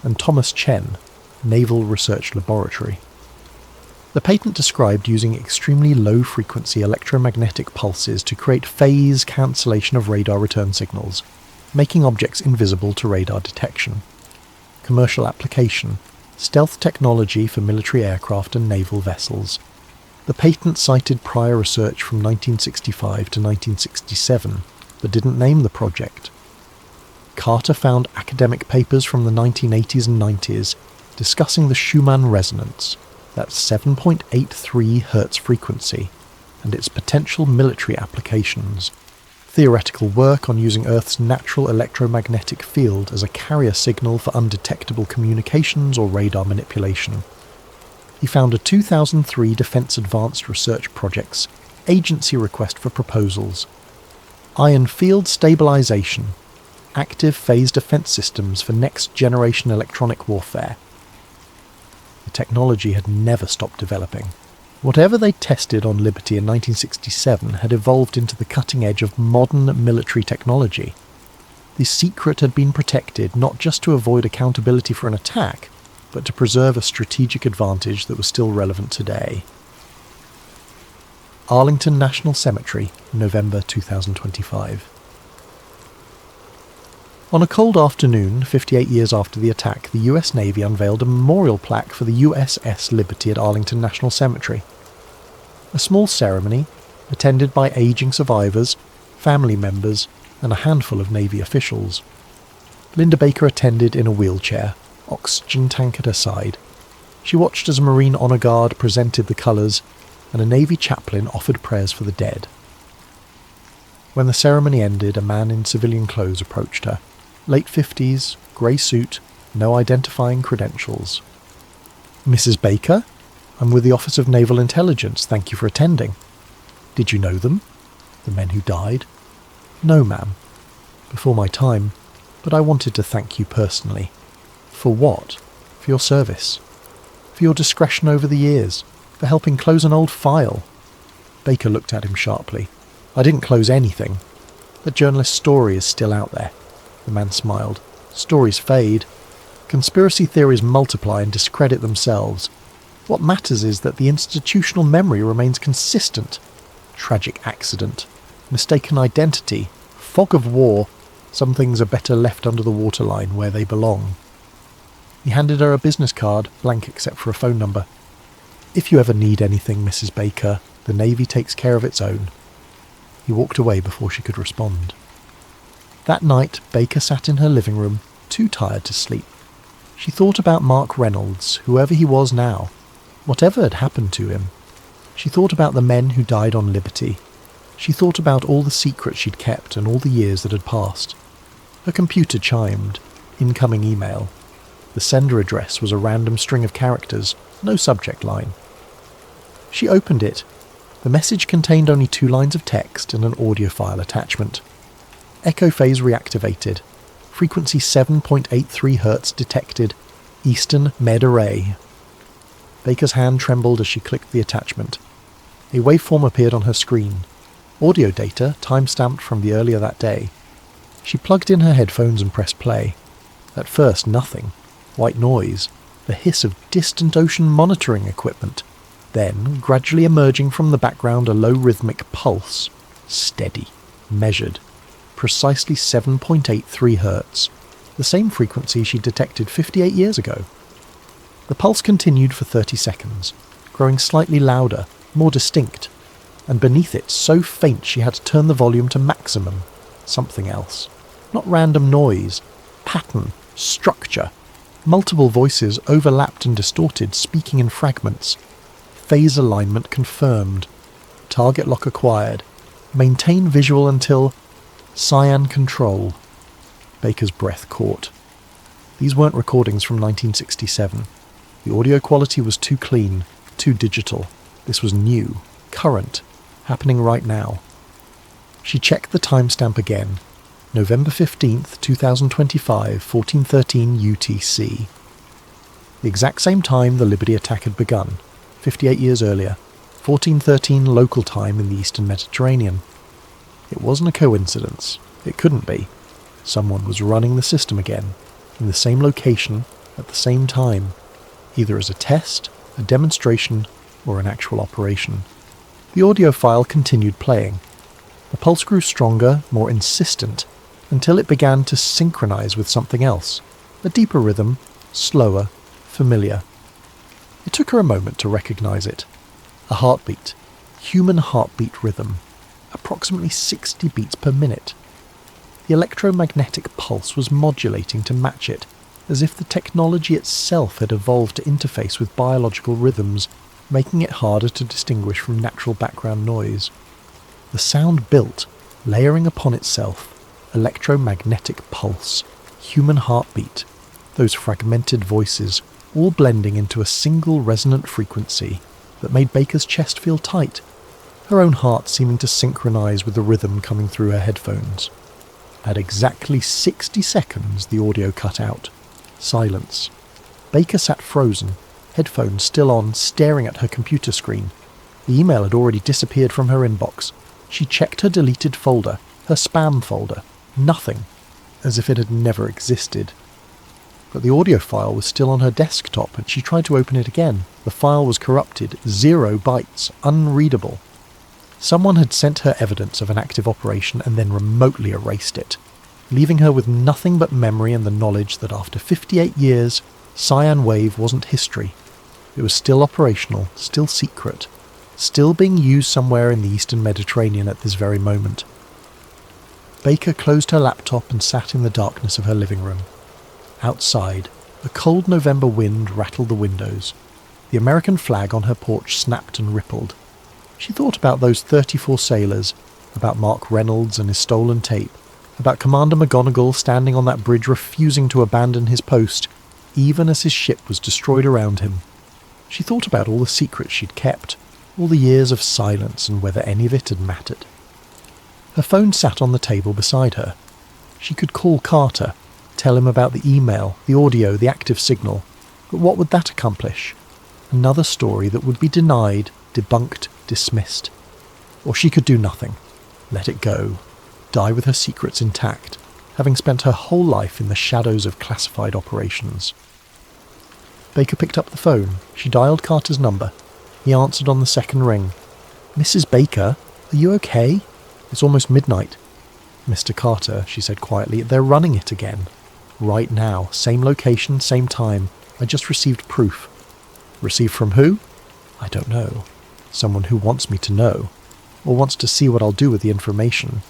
Speaker 1: and Thomas Chen, Naval Research Laboratory. The patent described using extremely low-frequency electromagnetic pulses to create phase cancellation of radar return signals, making objects invisible to radar detection. Commercial application: stealth technology for military aircraft and naval vessels. The patent cited prior research from 1965 to 1967, but didn't name the project. Carter found academic papers from the 1980s and 90s discussing the Schumann resonance, that's 7.83 Hz frequency, and its potential military applications. Theoretical work on using Earth's natural electromagnetic field as a carrier signal for undetectable communications or radar manipulation. He found a 2003 Defence Advanced Research Project's agency request for proposals. Iron field stabilization, active phase defense systems for next-generation electronic warfare. The technology had never stopped developing. Whatever they tested on Liberty in 1967 had evolved into the cutting edge of modern military technology. The secret had been protected not just to avoid accountability for an attack, but to preserve a strategic advantage that was still relevant today. Arlington National Cemetery, November 2025. On a cold afternoon, 58 years after the attack, the US Navy unveiled a memorial plaque for the USS Liberty at Arlington National Cemetery. A small ceremony, attended by aging survivors, family members, and a handful of Navy officials. Linda Baker attended in a wheelchair, oxygen tank at her side. She watched as a Marine Honor Guard presented the colours, and a Navy chaplain offered prayers for the dead. When the ceremony ended, a man in civilian clothes approached her. Late 50s, grey suit, no identifying credentials. "Mrs. Baker? I'm with the Office of Naval Intelligence, thank you for attending." "Did you know them? The men who died?" "No, ma'am. Before my time, but I wanted to thank you personally." "For what?" "For your service. For your discretion over the years. For helping close an old file." Baker looked at him sharply. "I didn't close anything. That journalist's story is still out there." The man smiled. "Stories fade. Conspiracy theories multiply and discredit themselves. What matters is that the institutional memory remains consistent. Tragic accident. Mistaken identity. Fog of war. Some things are better left under the waterline where they belong." He handed her a business card, blank except for a phone number. "If you ever need anything, Mrs. Baker, the Navy takes care of its own." He walked away before she could respond. That night, Baker sat in her living room, too tired to sleep. She thought about Mark Reynolds, whoever he was now, whatever had happened to him. She thought about the men who died on Liberty. She thought about all the secrets she'd kept and all the years that had passed. Her computer chimed. Incoming email. The sender address was a random string of characters, no subject line. She opened it. The message contained only 2 lines of text and an audio file attachment. Echo phase reactivated. Frequency 7.83 Hz detected. Eastern Med Array. Baker's hand trembled as she clicked the attachment. A waveform appeared on her screen. Audio data, time-stamped from the earlier that day. She plugged in her headphones and pressed play. At first, nothing. White noise. The hiss of distant ocean monitoring equipment. Then, gradually emerging from the background, a low rhythmic pulse. Steady. Measured. Precisely 7.83 Hz. The same frequency she detected 58 years ago. The pulse continued for 30 seconds, growing slightly louder, more distinct, and beneath it so faint she had to turn the volume to maximum. Something else. Not random noise. Pattern. Structure. Multiple voices overlapped and distorted, speaking in fragments. Phase alignment confirmed. Target lock acquired. Maintain visual until... Cyan control. Baker's breath caught. These weren't recordings from 1967. The audio quality was too clean, too digital. This was new, current, happening right now. She checked the timestamp again. November 15th, 2025, 1413 UTC. The exact same time the Liberty attack had begun, 58 years earlier, 1413 local time in the Eastern Mediterranean. It wasn't a coincidence. It couldn't be. Someone was running the system again, in the same location, at the same time, either as a test, a demonstration, or an actual operation. The audio file continued playing. The pulse grew stronger, more insistent, until it began to synchronize with something else. A deeper rhythm, slower, familiar. It took her a moment to recognize it. A heartbeat. Human heartbeat rhythm. Approximately 60 beats per minute. The electromagnetic pulse was modulating to match it, as if the technology itself had evolved to interface with biological rhythms, making it harder to distinguish from natural background noise. The sound built, layering upon itself, electromagnetic pulse, human heartbeat, those fragmented voices, all blending into a single resonant frequency that made Baker's chest feel tight, her own heart seeming to synchronize with the rhythm coming through her headphones. At exactly 60 seconds, the audio cut out. Silence. Baker sat frozen, headphones still on, staring at her computer screen. The email had already disappeared from her inbox. She checked her deleted folder, her spam folder. Nothing. As if it had never existed. But the audio file was still on her desktop, and she tried to open it again. The file was corrupted, 0 bytes, unreadable. Someone had sent her evidence of an active operation and then remotely erased it, leaving her with nothing but memory and the knowledge that after 58 years, Cyan Wave wasn't history. It was still operational, still secret, still being used somewhere in the Eastern Mediterranean at this very moment. Baker closed her laptop and sat in the darkness of her living room. Outside, a cold November wind rattled the windows. The American flag on her porch snapped and rippled. She thought about those 34 sailors, about Mark Reynolds and his stolen tape, about Commander McGonagall standing on that bridge refusing to abandon his post, even as his ship was destroyed around him. She thought about all the secrets she'd kept, all the years of silence and whether any of it had mattered. Her phone sat on the table beside her. She could call Carter, tell him about the email, the audio, the active signal, but what would that accomplish? Another story that would be denied, debunked, dismissed. Or she could do nothing, let it go, die with her secrets intact, having spent her whole life in the shadows of classified operations. Baker picked up the phone. She dialed Carter's number. He answered on the second ring. "Mrs. Baker, are you okay? It's almost midnight." "Mr. Carter," she said quietly, "they're running it again. Right now. Same location, same time. I just received proof." "Received from who?" "I don't know. Someone who wants me to know. Or wants to see what I'll do with the information."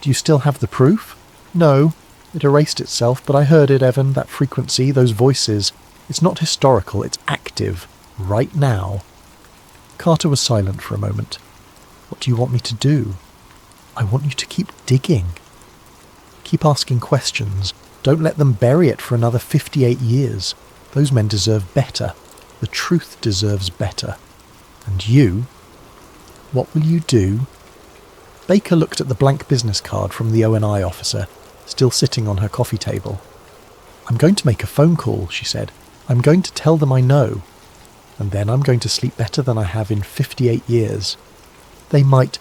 Speaker 1: "Do you still have the proof?" "No. It erased itself, but I heard it, Evan, that frequency, those voices. It's not historical, it's active. Right now." Carter was silent for a moment. "What do you want me to do?" "I want you to keep digging. Keep asking questions. Don't let them bury it for another 58 years. Those men deserve better. The truth deserves better. And you? What will you do?" Baker looked at the blank business card from the O&I officer, still sitting on her coffee table. "I'm going to make a phone call," she said. "I'm going to tell them I know. And then I'm going to sleep better than I have in 58 years. They might...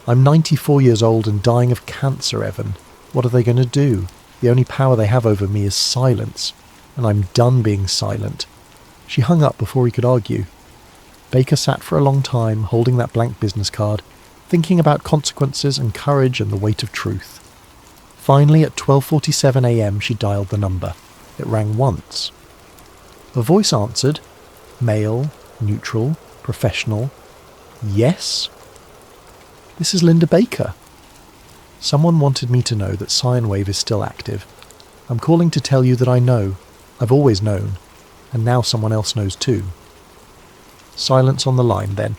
Speaker 1: I'm 94 years old and dying of cancer, Evan. What are they going to do? The only power they have over me is silence. And I'm done being silent." She hung up before he could argue. Baker sat for a long time, holding that blank business card, thinking about consequences and courage and the weight of truth. Finally, at 12:47 a.m, she dialed the number. It rang once. A voice answered. Male, neutral, professional. "Yes?" "This is Linda Baker. Someone wanted me to know that Cyan Wave is still active. I'm calling to tell you that I know. I've always known. And now someone else knows too." Silence on the line then.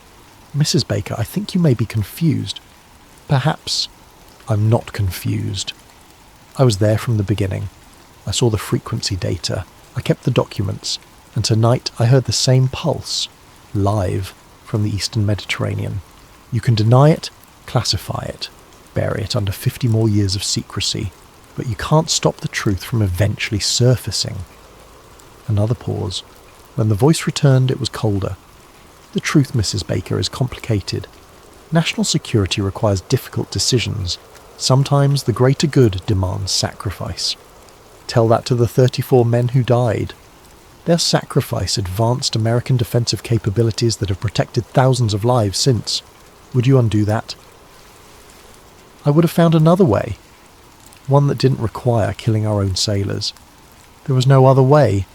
Speaker 1: "Mrs. Baker, I think you may be confused." "Perhaps." "I'm not confused. I was there from the beginning. I saw the frequency data. I kept the documents. And tonight I heard the same pulse, live, from the Eastern Mediterranean. You can deny it, classify it, bury it under 50 more years of secrecy, but you can't stop the truth from eventually surfacing." Another pause. When the voice returned, it was colder. "The truth, Mrs. Baker, is complicated. National security requires difficult decisions. Sometimes the greater good demands sacrifice. Tell that to the 34 men who died. Their sacrifice advanced American defensive capabilities that have protected thousands of lives since. Would you undo that?" "I would have found another way. One that didn't require killing our own sailors. There was no other way.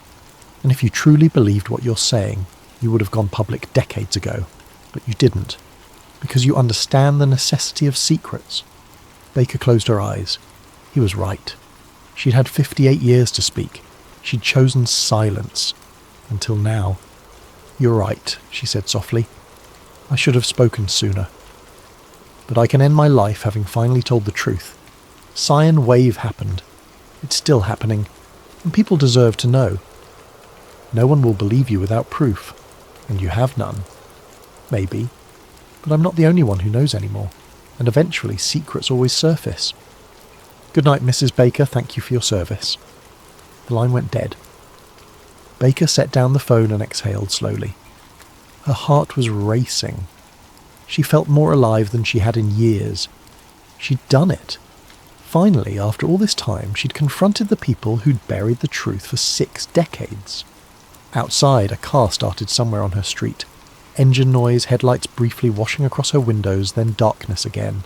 Speaker 1: And if you truly believed what you're saying, you would have gone public decades ago. But you didn't. Because you understand the necessity of secrets." Baker closed her eyes. He was right. She'd had 58 years to speak. She'd chosen silence. Until now. "You're right," she said softly. "I should have spoken sooner. But I can end my life having finally told the truth. Cyan Wave happened. It's still happening. And people deserve to know." No one will believe you without proof, and you have none. Maybe, but I'm not the only one who knows anymore, and eventually secrets always surface. Good night, Mrs. Baker, thank you for your service. The line went dead. Baker set down the phone and exhaled slowly. Her heart was racing. She felt more alive than she had in years. She'd done it. Finally, after all this time, she'd confronted the people who'd buried the truth for 6 decades. Outside, a car started somewhere on her street. Engine noise, headlights briefly washing across her windows, then darkness again.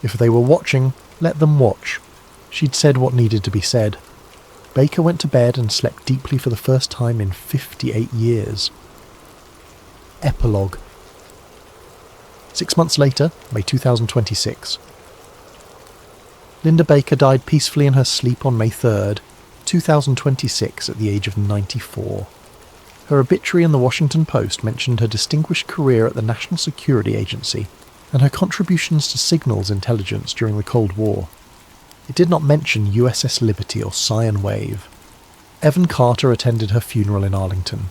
Speaker 1: If they were watching, let them watch. She'd said what needed to be said. Baker went to bed and slept deeply for the first time in 58 years. Epilogue. 6 months later, May 2026. Linda Baker died peacefully in her sleep on May 3rd, 2026 at the age of 94. Her obituary in the Washington Post mentioned her distinguished career at the National Security Agency and her contributions to signals intelligence during the Cold War. It did not mention USS Liberty or Cyan Wave. Evan Carter attended her funeral in Arlington.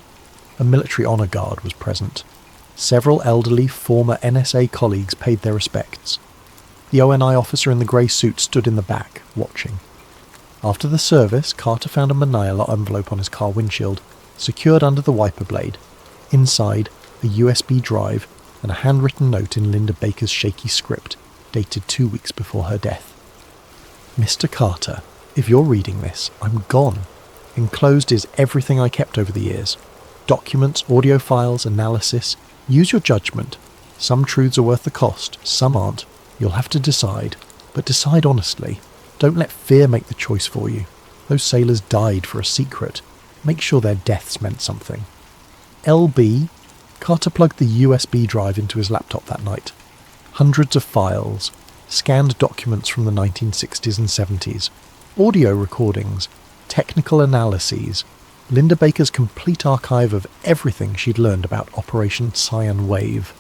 Speaker 1: A military honor guard was present. Several elderly former NSA colleagues paid their respects. The ONI officer in the grey suit stood in the back, watching. After the service, Carter found a manila envelope on his car windshield, secured under the wiper blade. Inside, a USB drive and a handwritten note in Linda Baker's shaky script, dated 2 weeks before her death. Mr. Carter, if you're reading this, I'm gone. Enclosed is everything I kept over the years. Documents, audio files, analysis. Use your judgment. Some truths are worth the cost, some aren't. You'll have to decide. But decide honestly. Don't let fear make the choice for you. Those sailors died for a secret. Make sure their deaths meant something. LB. Carter plugged the USB drive into his laptop that night. Hundreds of files. Scanned documents from the 1960s and 70s. Audio recordings. Technical analyses. Linda Baker's complete archive of everything she'd learned about Operation Cyan Wave.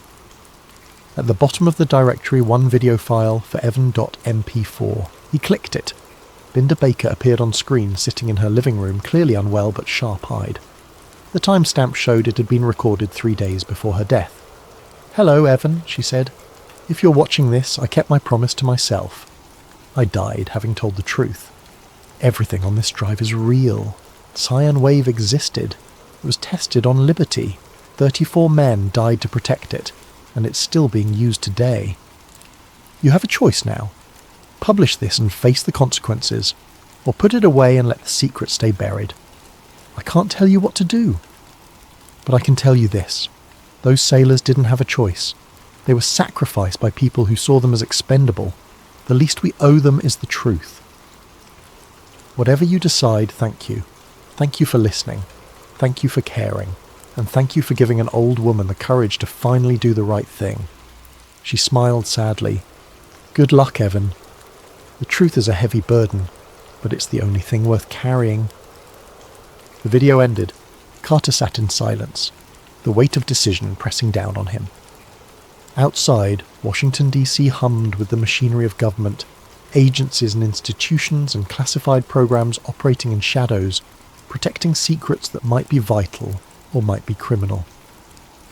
Speaker 1: At the bottom of the directory, one video file for Evan.mp4. He clicked it. Linda Baker appeared on screen, sitting in her living room, clearly unwell but sharp-eyed. The timestamp showed it had been recorded 3 days before her death. "Hello, Evan," she said. "If you're watching this, I kept my promise to myself. I died having told the truth. Everything on this drive is real. Cyan Wave existed. It was tested on Liberty. 34 men died to protect it, and it's still being used today. You have a choice now. Publish this and face the consequences, or put it away and let the secret stay buried. I can't tell you what to do. But I can tell you this. Those sailors didn't have a choice. They were sacrificed by people who saw them as expendable. The least we owe them is the truth. Whatever you decide, thank you. Thank you for listening. Thank you for caring. And thank you for giving an old woman the courage to finally do the right thing." She smiled sadly. "Good luck, Evan. The truth is a heavy burden, but it's the only thing worth carrying." The video ended. Carter sat in silence, the weight of decision pressing down on him. Outside, Washington, D.C. hummed with the machinery of government, agencies and institutions and classified programs operating in shadows, protecting secrets that might be vital or might be criminal.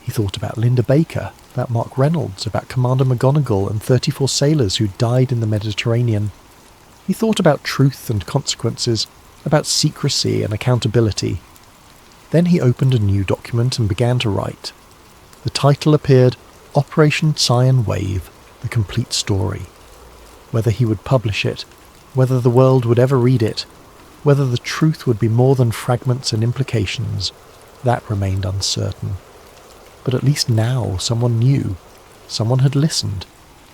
Speaker 1: He thought about Linda Baker, about Mark Reynolds, about Commander McGonagall and 34 sailors who died in the Mediterranean. He thought about truth and consequences, about secrecy and accountability. Then he opened a new document and began to write. The title appeared, Operation Cyan Wave, The Complete Story. Whether he would publish it, whether the world would ever read it, whether the truth would be more than fragments and implications, that remained uncertain. But at least now someone knew. Someone had listened.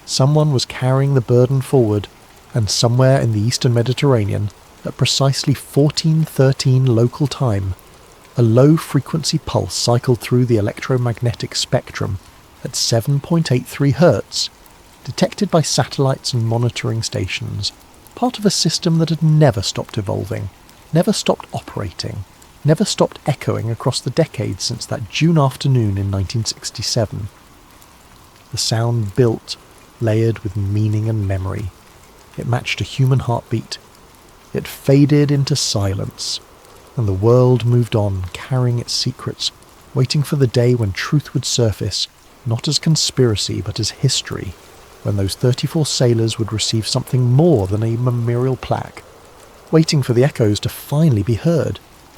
Speaker 1: Someone was carrying the burden forward, and somewhere in the Eastern Mediterranean, at precisely 14:13 local time, a low-frequency pulse cycled through the electromagnetic spectrum at 7.83 Hz, detected by satellites and monitoring stations, part of a system that had never stopped evolving, never stopped operating, never stopped echoing across the decades since that June afternoon in 1967. The sound built, layered with meaning and memory. It matched a human heartbeat. It faded into silence. And the world moved on, carrying its secrets, waiting for the day when truth would surface, not as conspiracy but as history, when those 34 sailors would receive something more than a memorial plaque, waiting for the echoes to finally be heard,